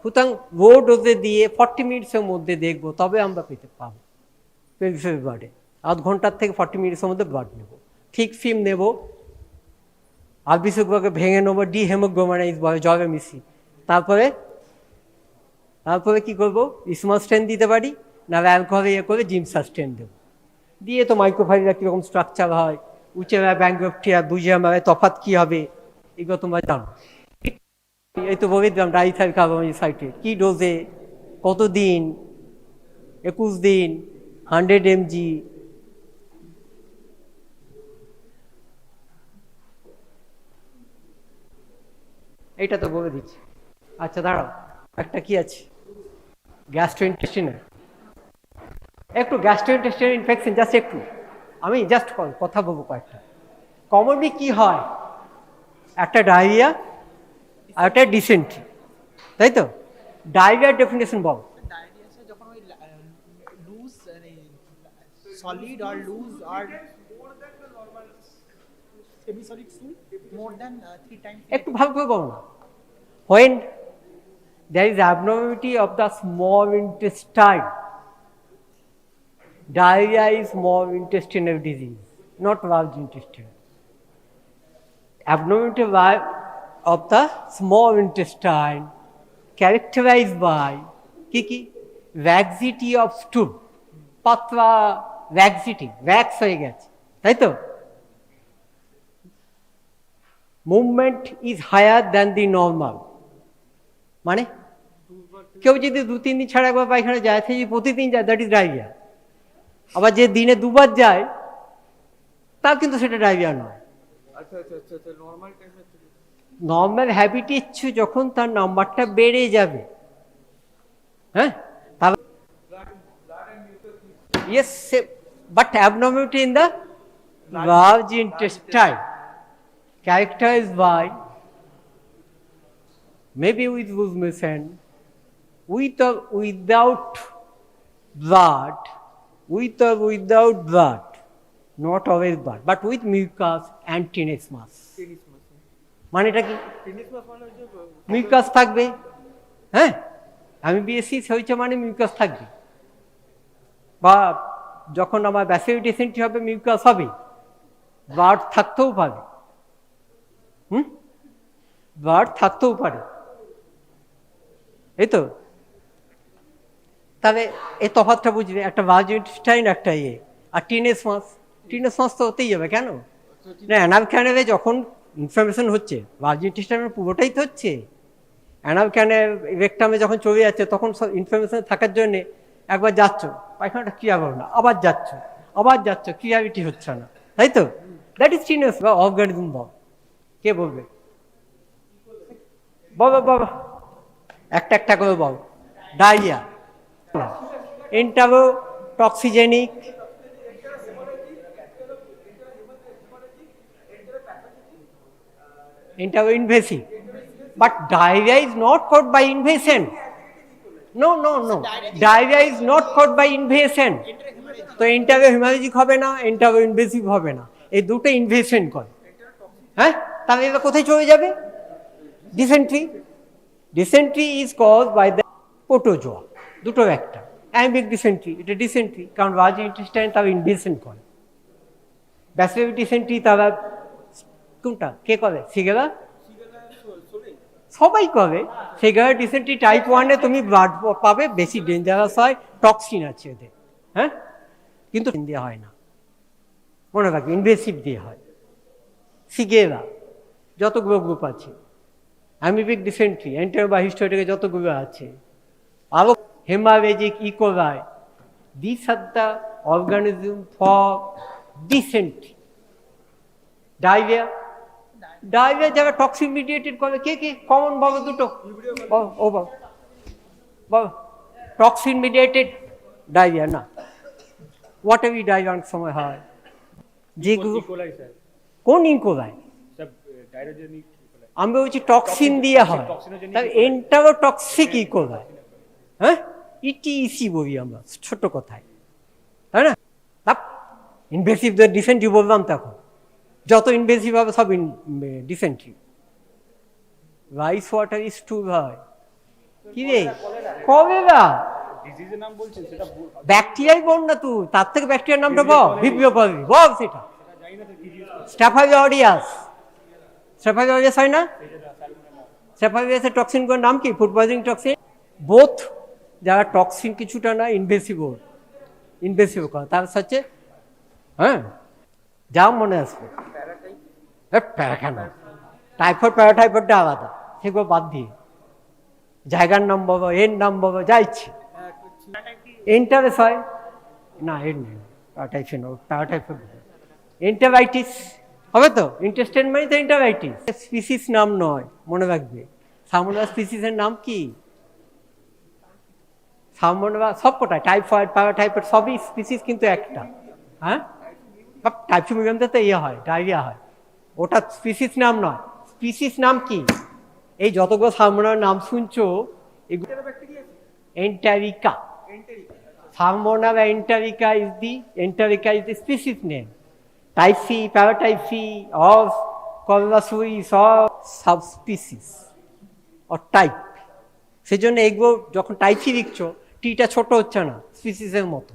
সুতরাং লো ডোজে দিয়ে 40 মিনিটসের মধ্যে দেখবো, তবে আমরা পেতে পাবো ব্লাডে। আধ ঘন্টার থেকে 40 মিনিটসের মধ্যে ব্লাড নেব, ঠিক ফিম নেব, আলবিসুকভাবে ভেঙে নেবো, ডিহেমোগ্লোমারাইজ বলে জলে মিশি। তারপরে কি করবো, স্মল স্ট্রেন দিতে পারি, না অ্যালকোহল ইয়ে করে জিম সাস্টেন দেবো, দিয়ে তো মাইক্রোফাইলার কীরকম স্ট্রাকচার হয়, উচেরা ব্যাঙ্গোপটিয়া বুঝে আমার তফাৎ কী হবে, এগুলো তোমরা জানো। এই তো বলে দিলাম ডাইথাইল কার্বমেজিন সাইট্রেট কী ডোজে, কতদিন, 21 দিন, 100 mg। এইটা তো বলে দিচ্ছি। আচ্ছা দাঁড়াও, একটা কি আছে, গ্যাস্ট্রোইন্টেস্টিনাল, একটু গ্যাস্ট্রোইন্টেস্টিনাল ইনফেকশন, জাস্ট একটু আমি জাস্ট কথা বলবো কয়েকটা। কমনলি কি হয়, একটা ডায়রিয়া আর একটা ডিসেন্ট্রি, তাই তো? ডায়রিয়ার ডেফিনেশন বল। ডায়রিয়া সে যখন ওই লুজ সলিড আর লুজ আর semi solid stool more than 3 times, একটু ভালো করে বলো না। When there is abnormality of the small intestine, diarrhea is small intestinal disease, not large intestine. Abnormality of the small intestine characterized by কি vaxity of stool, পাতলা vaxity, wax হয়ে গেছে, তাই তো? Movement is higher than the normal, মানে কেউ যদি 2-3 দিন ছাড়া একবার পায়খানা যায়, সে যদি প্রতিদিন যায়, দ্যাট ইজ ডায়রিয়া। আবার যে দিনে 2বার যায়, তাও কিন্তু সেটা ডায়রিয়া নয়। নর্মাল হ্যাবিটের যখন তার নাম্বারটা বেড়ে যাবে, হ্যাঁ, yes, but abnormality in the large intestine characterized by maybe with loose motion, with or without blood, with or without blood, not always blood, but with mucus and tenesmus. মানে এটা কি, মিউকাস থাকবে, হ্যাঁ, আমি বিএসসি হয়েছে মানে mucus থাকবে, বা যখন আমার ব্যাসিলারি ডিসেন্ট্রি হবে মিউকাস হবে, ব্লাড থাকতেও পারে, ব্লাড থাকতেও পারে, এই তো। তাহলে এই তফাৎটা বুঝবে, একটা লার্জ ইন্টেস্টাইন, একটা আর টিনেসমাস তো হতেই যাবে, কেন না? অ্যানাল ক্যানেলে যখন ইনফ্লামেশন হচ্ছে, লার্জ ইন্টেস্টাইনের পুরোটাই তো হচ্ছে, অ্যানাল ক্যানেল রেকটামে যখন চলে যাচ্ছে, তখন ইনফ্লামেশন থাকার জন্যে একবার যাচ্ছ, পায়খানাটা ক্রিয়া করো না, আবার যাচ্ছ, ক্রিয়াবিটি হচ্ছে না, তাই তো? দ্যাট ইজ টিনেস বা অর্গানিজম বল। কে বলবে, বাবা একটা করে বল। Diarrhoea, enterotoxigenic, entero-invasive, but diarrhea is not caused by invasion. No, diarrhea is not caused by invasion. তো entero-hemorrhagic হবে না, entero-invasive হবে না, এই দুটো ইনভেশন করে, হ্যাঁ। তাহলে এটা কোথায় চলে যাবে? Dysentery is cause by the protozoa, দুটো একটা, অ্যামিবিক ডিসেন্ট্রি, এটা ডিসেন্ট্রি, কারণ লার্জ ইন্টেস্টাইন তারা ইনভেশন করে। ব্যাসিলারি ডিসেন্ট্রি তারা কোনটা কে করে? সিগেলা, সবাই করে। সিগেলা ডিসেন্ট্রি টাইপ 1-এ তুমি ব্লাড পাবে, বেশি ডেঞ্জারাস হয়, টক্সিন আছে এদের, হ্যাঁ, কিন্তু দেওয়া হয় না, মনে রাখবে, ইনভেসিভ দিয়ে হয়। সিগেলা যতগুলো গ্রুপ আছে, অ্যামিবিক ডিসেন্ট্রি, এন্টার বা হিস্টোরিকে যতগুলো আছে, আরো haemorrhagic, E. coli, this are the organism for dysentery. Diarrhoea যারা টক্সিন মিডিয়েটেড করে, কে কমন বলো দুটো, ও বল। টক্সিন মিডিয়েটেড ডায়রিয়া না, হোয়াট ডায়রিয়া অনেক সময় হয়, যেগুলো কোন ইনকোলাই, আমি বলছি টক্সিন দিয়ে হয়, তাহলে এন্টারোটক্সিক ইকোলাই, হ্যাঁ, ইটিসি বলি আমরা ছোট কথায়, তাই না? ইনভেসিভ ডিসেন্ট্রি বললাম তখন, যত ইনভেসিভ হবে সব dysentery. Rice water is to ভাই কি রে কলেরা ব্যাকটেরিয়াই বল না তুই, তার থেকে ব্যাকটেরিয়ার নামটা বল, ভিব্রিও কলেরি বল, সেটা স্ট্যাফাইলোরিয়াস। স্ট্যাফাইলোরিয়াস হয় না? স্ট্যাফাইলোরিয়াসের টক্সিনগুলোর নাম কি? Food poisoning toxin. বোথ যারা টক্সিন কিছুটা না ইনভেসিভ করে তার হচ্ছে, হ্যাঁ যা মনে আসবে প্যারাখানা, টাইফয়েড প্যারাটাইফয়েডটা আলাদা, সেগুলো বাদ দিয়ে জায়গার নাম বলো, এর নাম বলো, যা ইচ্ছে। এন্টারেস হয় না, এর নেই প্যারাটাইফয়েড। এন্টারাইটিস হবে তো, ইন্টেস্টাইন মানে তো এন্টারাইটিস। স্পিসিস নাম নয়, মনে রাখবে। সালমোনেলা স্পিসিসের নাম কি? সালমোনেলা সবকটায়, টাইফয়েড প্যারাটাইফয়েড সবই স্পিসিস কিন্তু একটা। হ্যাঁ, টাইফয়েড তো ইয়ে হয়, ডায়রিয়া হয়, ওটা স্পিসিস নাম নয়। স্পিসিস নাম কি? এই যতগুলো সালমোনেলার নাম শুনছো এগুলো এন্টারিকা। Salmonella enterica is the species name. Type C, paratype C, or Cholera suis or subspecies or type. সেজন্য এগুলো যখন টাইপ সি লিখছো, টিটা ছোট হচ্ছে না স্পিসিসের মতো।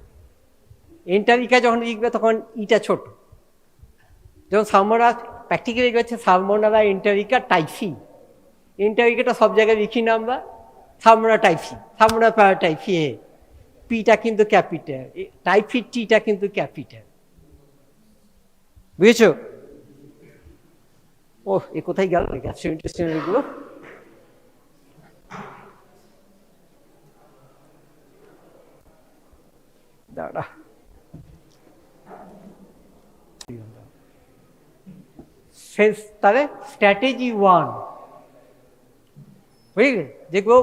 এন্টারিকা যখন লিখবে তখন ইটা ছোট। যেমন সালমোনেলা প্র্যাকটিক্যালি হচ্ছে সালমোনেলা এন্টারিকা টাইপ সি। এন্টারিকাটা সব জায়গায় লিখি না আমরা, Salmonella type C, Salmonella paratype C. পিটা কিন্তু ক্যাপিটাল, টাইফয়েড টিটা কিন্তু ক্যাপিটাল, বুঝেছো? ও এ কোথায় গেল গ্যাস্ট্রোইন্টেস্টাইনাল এগুলো? দাঁড়া, তাহলে স্ট্র্যাটেজি 1 বুঝলি, যেগুলো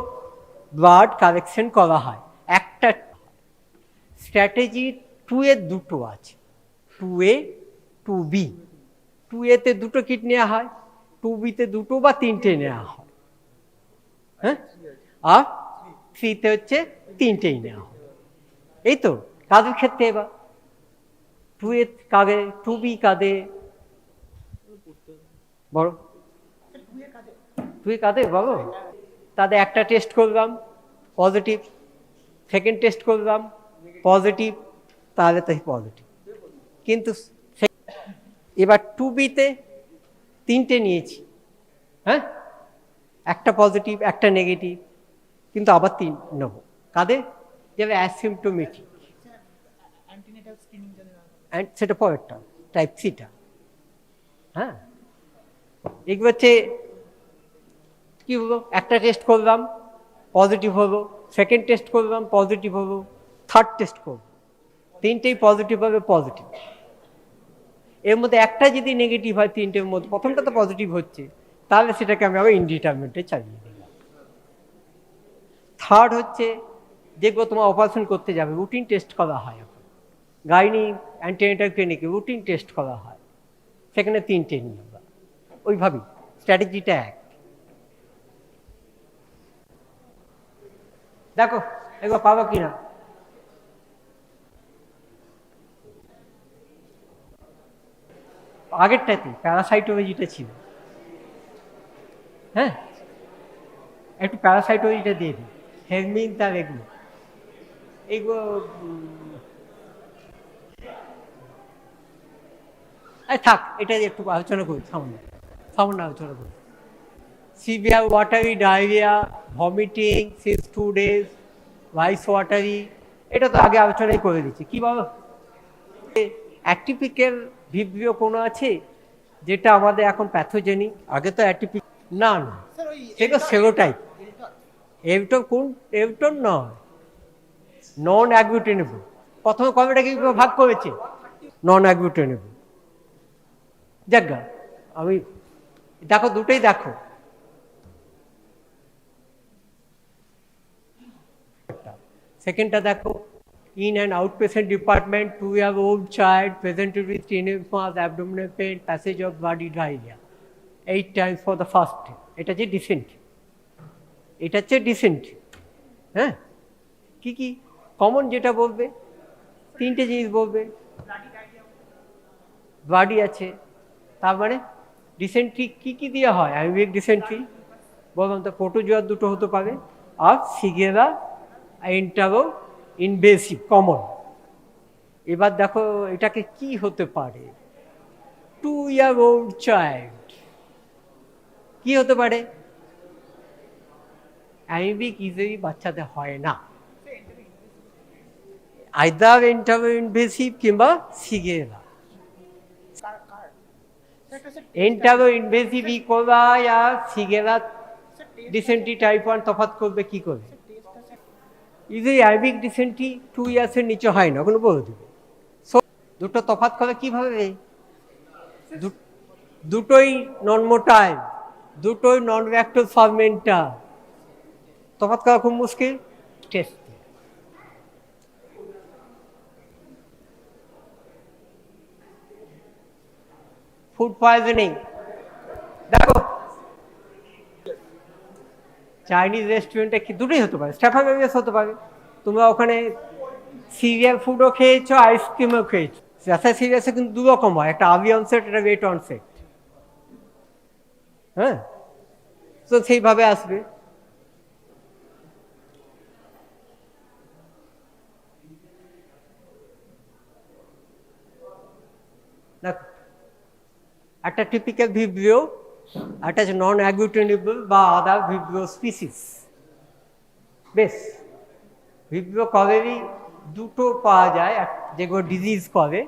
ব্লাড কালেকশন করা হয়। একটা স্ট্র্যাটেজি 2 এর দুটো আছে, 2A 2B। 2A তে দুটো কিট নেওয়া হয়, 2B তে দুটো বা তিনটে নেওয়া হয়, হ্যাঁ, আর 3 তে হচ্ছে তিনটেই নেওয়া হয়। এই তো কাদের ক্ষেত্রে এবার 2A কাদের, 2B কাদের বড়, 2A কাদের বলো? তাদের একটা টেস্ট করলাম পজিটিভ, সেকেন্ড টেস্ট করলাম পজিটিভ, তাহলে তাই পজিটিভ। কিন্তু এবার 2Bতে তিনটে নিয়েছি, হ্যাঁ, একটা পজিটিভ একটা নেগেটিভ, কিন্তু আবার 3 নেব। কাদের? যাবে অ্যাসিম্পটোমেটিক, সেটা পরেরটা টাইপ সিটা। হ্যাঁ, এগুলো হচ্ছে কি হলো, একটা টেস্ট করলাম পজিটিভ হলো, সেকেন্ড টেস্ট করলাম পজিটিভ হলো, থার্ড টেস্ট করবো, তিনটেই পজিটিভ হবে, পজিটিভ। এর মধ্যে একটা যদি নেগেটিভ হয় তিনটের মধ্যে, প্রথমটা তো পজিটিভ হচ্ছে, তাহলে সেটাকে আমি আবার ইনডিটারমিনেটে চালিয়ে দিলাম। থার্ড হচ্ছে যেগুলো তোমার অপারেশন করতে যাবে, রুটিন টেস্ট করা হয় এখন গাইনি অ্যান্টিনেটাল ক্লিনিকে, রুটিন টেস্ট করা হয়, সেখানে তিনটে নিয়ে আমরা ওইভাবেই স্ট্র্যাটেজিটা এক। দেখো এগুলো পাবো কিনা। আগেরটাতে প্যারাসাইটোলজিটা ছিল, হ্যাঁ, একটু প্যারাসাইটোলজিটা দিয়ে দিই, হেলমিন তার এগুলো থাক, এটা একটু আলোচনা করি, সামান্য আলোচনা করি। Severe watery diarrhoea, vomiting since 2 days, rice watery, এটা তো আগে আলোচনাই করে দিচ্ছি। কি বলো, অ্যাটিপিক্যাল ভিব্রিও কোনো আছে যেটা আমাদের এখন প্যাথোজেনিক? আগে তো অ্যাটিপিক না, সেটা সেরোটাইপ। এভটন কোন? এভটন নয়, নন অ্যাগ্লুটেনেবল। প্রথমে কবেটাকে ভাগ করেছে? নন অ্যাগ্লুটেনেবল। যাজ্ঞা আমি দেখো দুটোই দেখো, সেকেন্ডটা দেখো, in an outpatient department, 2-year-old child presented with tenebris, abdominal pain, passage of bloody diarrhea 8 times for the first day. এটা হচ্ছে ডিসেন্ট্রি, এটা হচ্ছে ডিসেন্ট্রি, হ্যাঁ। কি কি কমন যেটা বলবে, তিনটে জিনিস বলবে। ব্লাডি আছে, তার মানে ডিসেন্ট্রি কি কি দিয়ে হয়? অ্যামিবিক ডিসেন্ট্রি বললাম তো, প্রোটোজোয়ার দুটো হতে পারে, আর সিগেরা এন্টারো ইনভেসিভ কমন। এবার দেখো এটাকে কি হতে পারে? 2-year-old চাইল্ড কি হতে পারে? অ্যামিবিক ইজিলি বাচ্চাদের হয় না, আইদার এন্টারো ইনভেসিভ কিংবা সিগেরা। এন্টারো ইনভেসিভ ইকোলাই আর সিগেরা ডিসেন্ট্রি টাইপ 1 তফাৎ করবে কি করে? ইজিলি অ্যামিবিক ডিসেন্ট্রি 2 ইয়ার্সের নিচে হয় না, কোনো বলে দেবে। সো দুটো তফাৎ করে কিভাবে? দুটোই নন মোটাইল, দুটোই নন রিঅ্যাক্টিভ ফার্মেন্টার, তফাৎ করা খুব মুশকিল। টেস্ট ফুড পয়জনিং, দেখো চাইনিজ রেস্টুরেন্টে কি দুটোই হতে পারে, স্ট্যাফাইলোমাইসিস হতে পারে। তোমরা ওখানে সিরিয়াল ফুডও খেয়েছো, আইসক্রিমও খেয়েছো। ব্যবসায় সিরিয়াসে কিন্তু দু রকম হয়, একটা আর্লি অনসেট, একটা লেট অনসেট। হ্যাঁ, তো সেইভাবে আসবে। দেখো একটা টিপিক্যাল ভিব্রিও, একটা হচ্ছে নন অ্যাগ্লুটিনেবল বা আদার ভিব্রিও স্পিসিস। বেশ, ভিব্রিও কলেরই দুটো পাওয়া যায়, যেগুলো ডিজিজ করে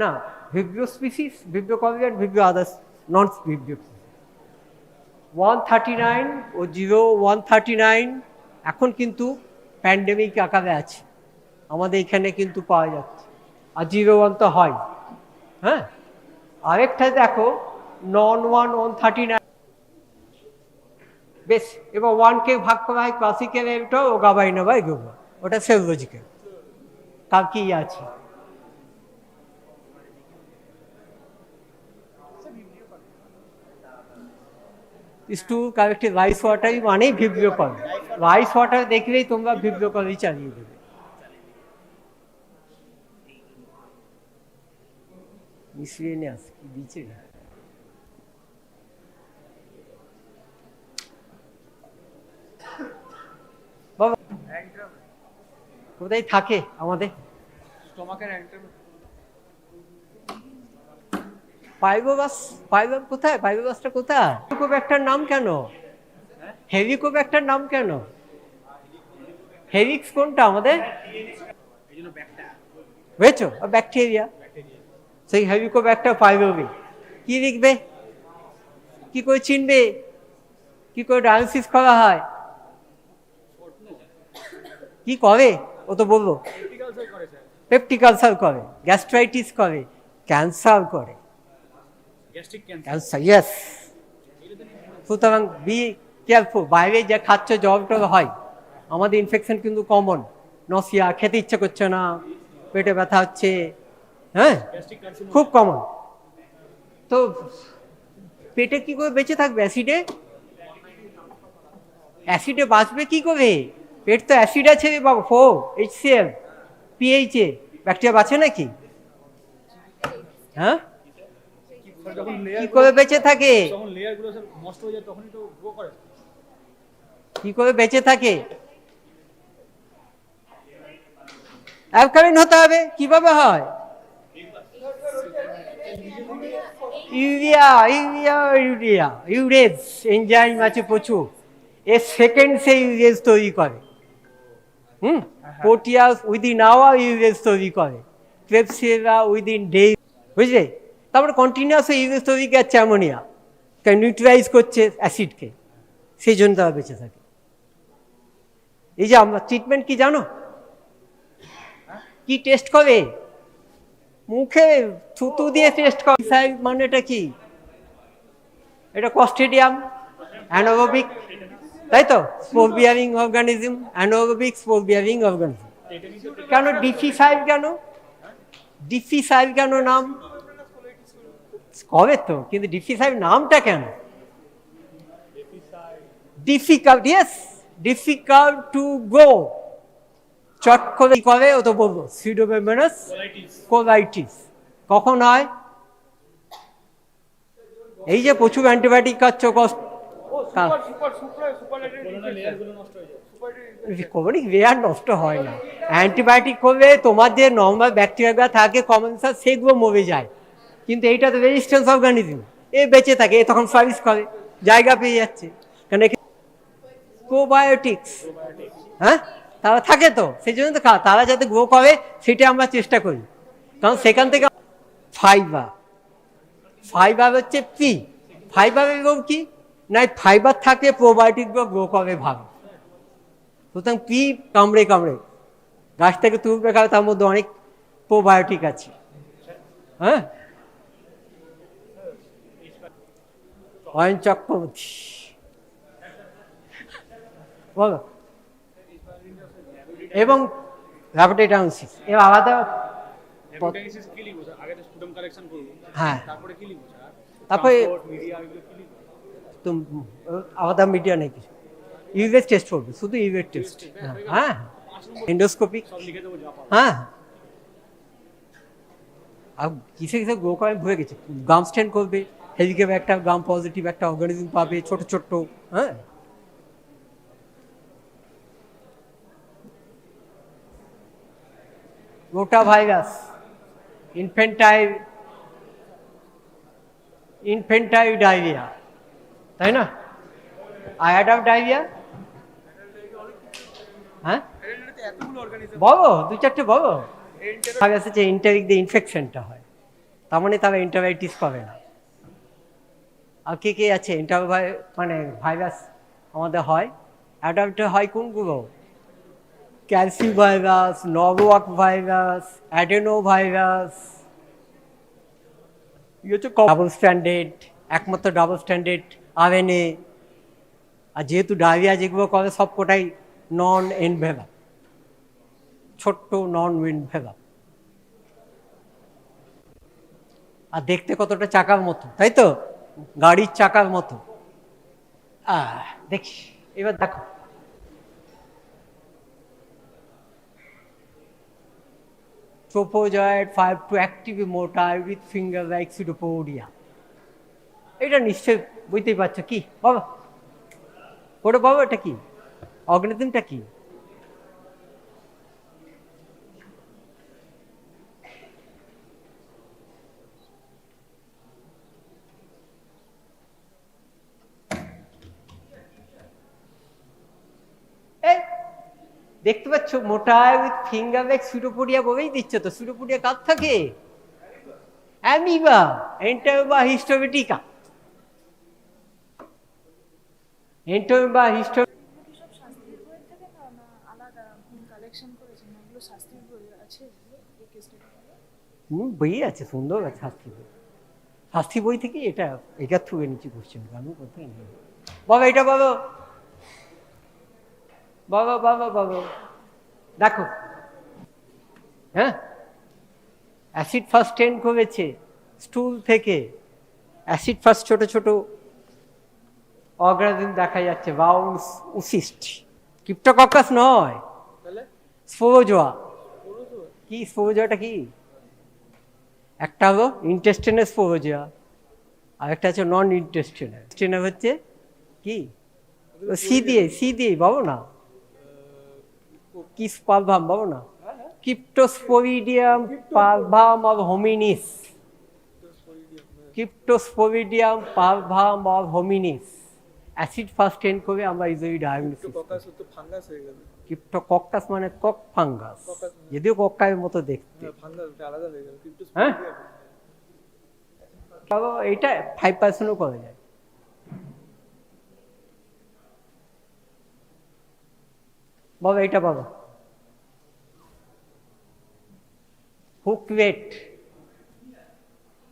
না, ভিব্রিও স্পিসিস, ভিব্রিও কলেরি আর ভিব্রিও আদার্স নন ভিব্রিও। 139 ও 0139 এখন কিন্তু প্যান্ডেমিক আকারে আছে, আমাদের এখানে কিন্তু পাওয়া যাচ্ছে, আর 01 তো হয়। হ্যাঁ, আরেকটা দেখো নন 139। বেশ, এবার 1কে ভাগ করা হয় ক্লাসিক্যাল এলটা ও গাবাইনা বা এগুলো, ওটা সেলোলজিক্যাল। তার কি আছে? টু কারেক্টেড রাইস ওয়াটার মানেই ভিব্রিও কল। রাইস ওয়াটার দেখলেই তোমরা ভিব্রিও কলই চালিয়ে দেবে। মিসলেনিয়াস কি দিচ্ছে? বাবা কোথায় থাকে আমাদের? ফাইব্রোবাস, ফাইবার কোথায়? ফাইব্রোবাসটা কোথায়? হেলিকোব্যাক্টার নাম কেন? হেলিকোব্যাক্টার নাম কেন? হেলিক্স কোনটা আমাদের? বুঝেছো? ব্যাকটেরিয়া, সেই হেলিকোব্যাক্টার ফাইব্রোবি। কি লিখবে? কি করে চিনবে? কি করে ডায়ালিসিস করা হয়? কি করে ও তো বললো? পেপটিক আলসার করে, গ্যাস্ট্রাইটিস করে, ক্যান্সার করে। Cancer, yes. সুতরাং বি কেয়ারফুল। বাইরে যে খাচ্ছ জল টল হয়, আমাদের ইনফেকশন কিন্তু কমন। নসিয়া, খেতে ইচ্ছে করছে না, পেটে ব্যথা হচ্ছে, হ্যাঁ খুব কমন। তো পেটে কি করে বেঁচে থাকবে? অ্যাসিডে, অ্যাসিডে বাঁচবে কি করে? পেট তো অ্যাসিড আছে বাবা, 4 HCl pH এ, ব্যাকটেরিয়া বাঁচে নাকি? হ্যাঁ, কি করে বেঁচে থাকে? কি করে বেঁচে থাকে? অ্যালকালাইন হতে হবে। কিভাবে হয়? ইউরিয়া, ইউরিয়া, ইউরিয়া, ইউরেজ এনজাইম আছে প্রচুর, এর সেকেন্ড সে ইউরেজ তৈরি করে। প্রোটিয়াস উইদিন আওয়ার ইউরেজ তৈরি করে, ক্লেপসিয়েলা উইদিন ডে, বুঝলে? তারপরে কন্টিনিউয়াস ইউরেজ তৈরি করছে অ্যামোনিয়া, নিউট্রালাইজ করছে অ্যাসিডকে, সেই জন্য তারা বেঁচে থাকে। এই যে আমরা ট্রিটমেন্ট কি জানো? কি টেস্ট করে? মুখে থুতু দিয়ে টেস্ট করে। মানেটা কি? এটা কস্টেডিয়াম অ্যানারোবিক, তাই তো? Spore bearing organism, anaerobic spore bearing organism. কেন ডিফিসাইল? কেন ডিফিসাইল? কেন নাম করে তো, কিন্তু ডিফিসাইল নামটা কেন? Difficult, yes, difficult to grow, চট করে কি করে ও তো বলবো সিউডোমেমব্রেনাস কোলাইটিস। কখন হয়? এই যে প্রচুর অ্যান্টিবায়োটিক খাচ্ছ কোভিড রেয়ার নষ্ট হয় না। অ্যান্টিবায়োটিক করলে তোমার যে নর্মাল ব্যাকটেরিয়া থাকে কমন সেগুলো মরে যায়, কিন্তু এইটা তো রেজিস্ট্যান্স অর্গানিজম, এ বেঁচে থাকে, এ তখন সার্ভিস করে, জায়গা পেয়ে যাচ্ছে। কারণ প্রোবায়োটিক্স, হ্যাঁ তারা থাকে তো, সেই জন্য তো তারা যাতে গ্রো করে সেটা আমরা চেষ্টা করি। কারণ সেখান থেকে ফাইবার হচ্ছে পি, ফাইবারের রোগ কি না, ফাইবার থাকলে প্রোবায়োটিকগুলো গ্রো করে ভালো। সুতরাং পি কামড়ে কামড়ে গাছ থেকে তুলবে খাবে, তার মধ্যে অনেক প্রোবায়োটিক আছে। হ্যাঁ, অয়ন চক্রবর্তী বলো। এবং র্যাপিডোটাউন্সিস এর আলাদা, হ্যাঁ তারপরে আলাদা মিডিয়া নেই কিছু, ইউভের টেস্ট করবে, শুধু ইউভের টেস্ট। হ্যাঁ, এন্ডোস্কোপি, হ্যাঁ। আর কিসে কিসে গ্রো করে ভুলে গেছে, গাম স্ট্যান্ড করবে, হেলিকেপ একটা গাম পজিটিভ একটা অর্গানিজম পাবে, ছোট ছোট। হ্যাঁ, রোটা ভাইরাস, ইনফেন্টাইল ডায়রিয়া, তাই না? আর অ্যাডাল্ট ডায়রিয়া, হ্যাঁ বলো দু চারটে বলো। ভাইরাস হচ্ছে এন্টারিক দিয়ে ইনফেকশনটা হয়, তার মানে তারা এন্টারাইটিস পাবে না। আর কে কে আছে মানে ভাইরাস আমাদের হয়? অ্যাডাল্টে হয় কোনগুলো? Calicivirus, Norwalk virus, adenovirus, double standard, একমাত্র ডাবল স্ট্যান্ডার্ড আরএনএ। আর যেহেতু ডায়রিয়া যেগুলো করে সবকটাই নন এনভেলাপ, ছোট্ট নন এনভেলাপ, আর দেখতে কতটা চাকার মতো, তাই তো, গাড়ির চাকার মতো। দেখি এবার দেখো, Trophozoite 5 to active motile with finger-like pseudopodia. এটা নিশ্চয় বুঝতেই পারছো কি বাবা, ওটা বাবা, এটা কি অর্গানিজমটা কি? দেখতে পাচ্ছ মোটায় উইথ ফিঙ্গার লাইক সুডোপোডিয়া বলেই দিচ্ছে তো। সুডোপোডিয়া কার থাকে? Amoeba, Entamoeba histolytica. Entamoeba histo বই আছে, সুন্দর আছে শাস্ত্রী বই। শাস্ত্রী বই থেকে এটা থুয়ে নিচ্ছি কোশ্চেন, আমি কোথায় নেই বাবা। এটা বলো বাবা, বাবা বাবা, দেখো, হ্যাঁ অ্যাসিড ফার্স্ট ট্রেন করেছে স্টুল থেকে, অ্যাসিড ফার্স্ট ছোট ছোট অর্গানিজম দেখা যাচ্ছে, বাউন্স উসিস্ট, ক্রিপ্টোকক্কাস নয়, স্পোরোজোয়া। কি স্পোরোজোয়াটা কি? একটা হলো ইন্টেস্টিনাল স্পোরোজোয়া, আর একটা হচ্ছে নন ইন্টেস্টিনাল। ইন্টেস্টিনাল হচ্ছে কি? সি দিয়ে বাবু না, কি পালভাম বাবু না, Cryptosporidium parvum of hominis, Cryptosporidium parvum of hominis. Acid fast ট্রেন করে আমরা ইজিলি ডায়াগনোসিস। ক্রিপ্টোকক্কাস মানে কক ফাঙ্গাস, যদিও কক্কার মতো দেখতে। হ্যাঁ, এটা 5% করা যায়। বাবা এটা বাবা, হুকওয়েট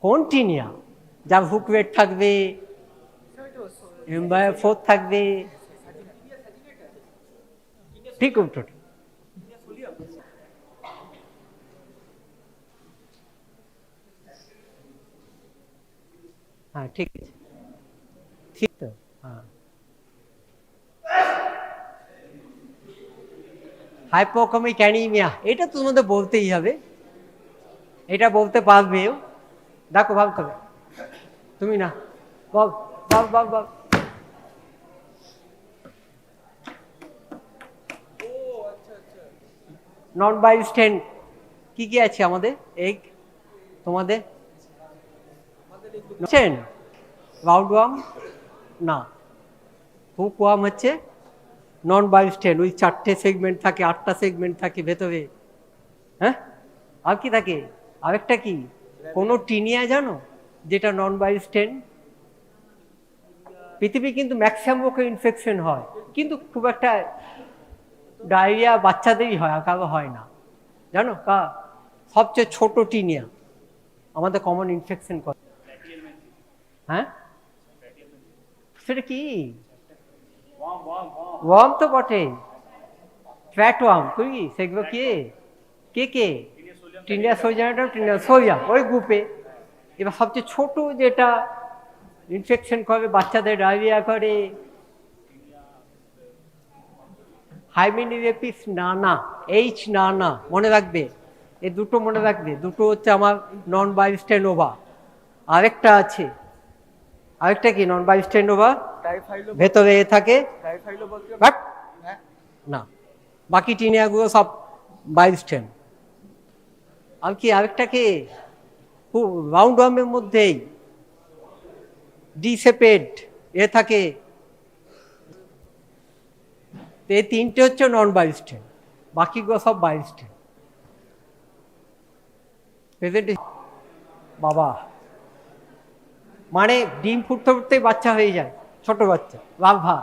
কন্টিনিয়া, যার হুকওয়েট থাকবে, এমবায়োফোর থাকবে, ঠিক উল্টো। হ্যাঁ ঠিক আছে, ঠিক তো, হ্যাঁ। হাইপোক্রমিক অ্যানিমিয়া, এটা তো তোমাদের বলতেই হবে, এটা বলতে পারবেও। দেখো ভাব করে, তুমি না বল বল বল বল। নন বাইল স্টেন কি কি আছে আমাদের? এগ, তোমাদের রাউন্ডওয়ার্ম না, হুকওয়ার্ম হচ্ছে নন বাইল স্টেন। ওই 4টে সেগমেন্ট থাকে, 8টা সেগমেন্ট থাকে ভেতরে। হ্যাঁ, আর কি থাকে? আরেকটা কি, কোনো টিনিয়া জানো যেটা নন বাইল স্টেন? পৃথিবী কিন্তু ম্যাক্সিমাম ওকে ইনফেকশন হয়, কিন্তু খুব একটা ডায়রিয়া বাচ্চাদেরই হয়, আর কারো হয় না, জানো? সবচেয়ে ছোট টিনিয়া আমাদের কমন ইনফেকশন করে। হ্যাঁ, সেটা কি? ওয়ার্ম তো বটে, ফ্যাট ওয়ার্ম। তুই সেগুলো কে কে কে টিনিয়া সোজানাটাম, টিনিয়া সোজা ওই গ্রুপে। এবার সবচেয়ে ছোট যেটা ইনফেকশন করে, বাচ্চাদের ডায়রিয়া করে, হাইমেনিরেপিস নানা, এইচ নানা, মনে রাখবে, এই দুটো মনে রাখবে। দুটো হচ্ছে আমার নন বাইস্টেনোভা। আরেকটা আছে, আরেকটা কি নন বাইস্টেনোভা? ভেতরে এ থাকে না, বাকি টিনিয়াগুলো সব বাইস্টেন। আর কি আরেকটা কি রাউন্ড ওয়ার্মের মধ্যেই ডিসেপেড এ থাকে। এই 3টে হচ্ছে নন বাইস্টেন, বাকিগুলো সব বাইস্টেন। বাবা, মানে ডিম ফুটতে ফুটতেই বাচ্চা হয়ে যায়, ছোট বাচ্চা, লার্ভা।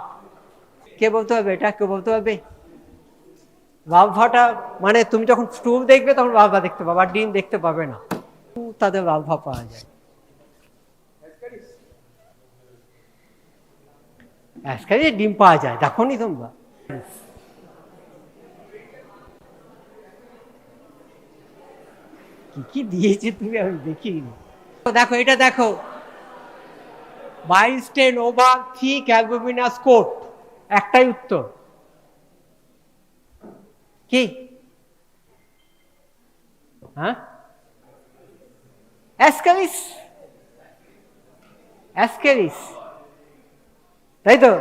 কে বলতে হবে এটা? কে বলতে হবে? লার্ভাটা মানে তুমি যখন স্টুল দেখবে তখন লার্ভা দেখতে পাবে, আর ডিম দেখতে পাবে না, তাদের লার্ভা পাওয়া যায়। অ্যাসকারিস ডিম পাওয়া যায়, দেখো নি তোমরা? কি কি দিয়েছে তুমি, আমি দেখিনি। দেখো এটা দেখো, বাইস্টেন ওভার থিক অ্যালবুমিনাস কোট। একটাই উত্তর কি? হ্যাঁ, অ্যাসকারিস, অ্যাসকারিস, তাই তো?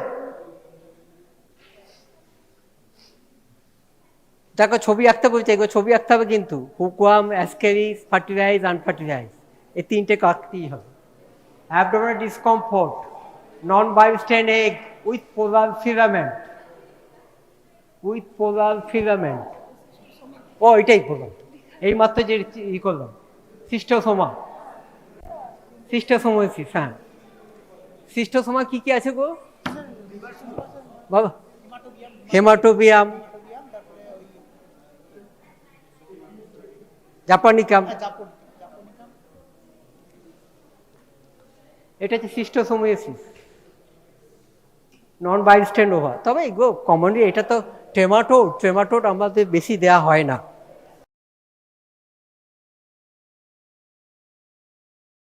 দেখো ছবি আঁকতে বলছে, এগুলো ছবি আঁকতে হবে কিন্তু। হুকওয়ার্ম, অ্যাসকারিস, ফার্টিলাইজ, আনফার্টিলাইজ, এই 3টে আঁকতেই হবে। Abdominal discomfort, non bile stained egg with polar filament, with polar filament. ও এটাই বললাম, এই মাত্র যে ই করলাম, সিস্টোসোমা, সিস্টোসোমোসিস। হ্যাঁ, সিস্টোসোমা কি কি আছে গো বাবা? হেমাটোবিয়াম, জাপানিকাম, এটা হচ্ছে সিস্টোসোমোসিস, নন বাইস্টেনোভা। তবে এগুলো কমনলি, এটা তো ট্রেমাটোড, ট্রেমাটোড আমাদের বেশি দেওয়া হয় না।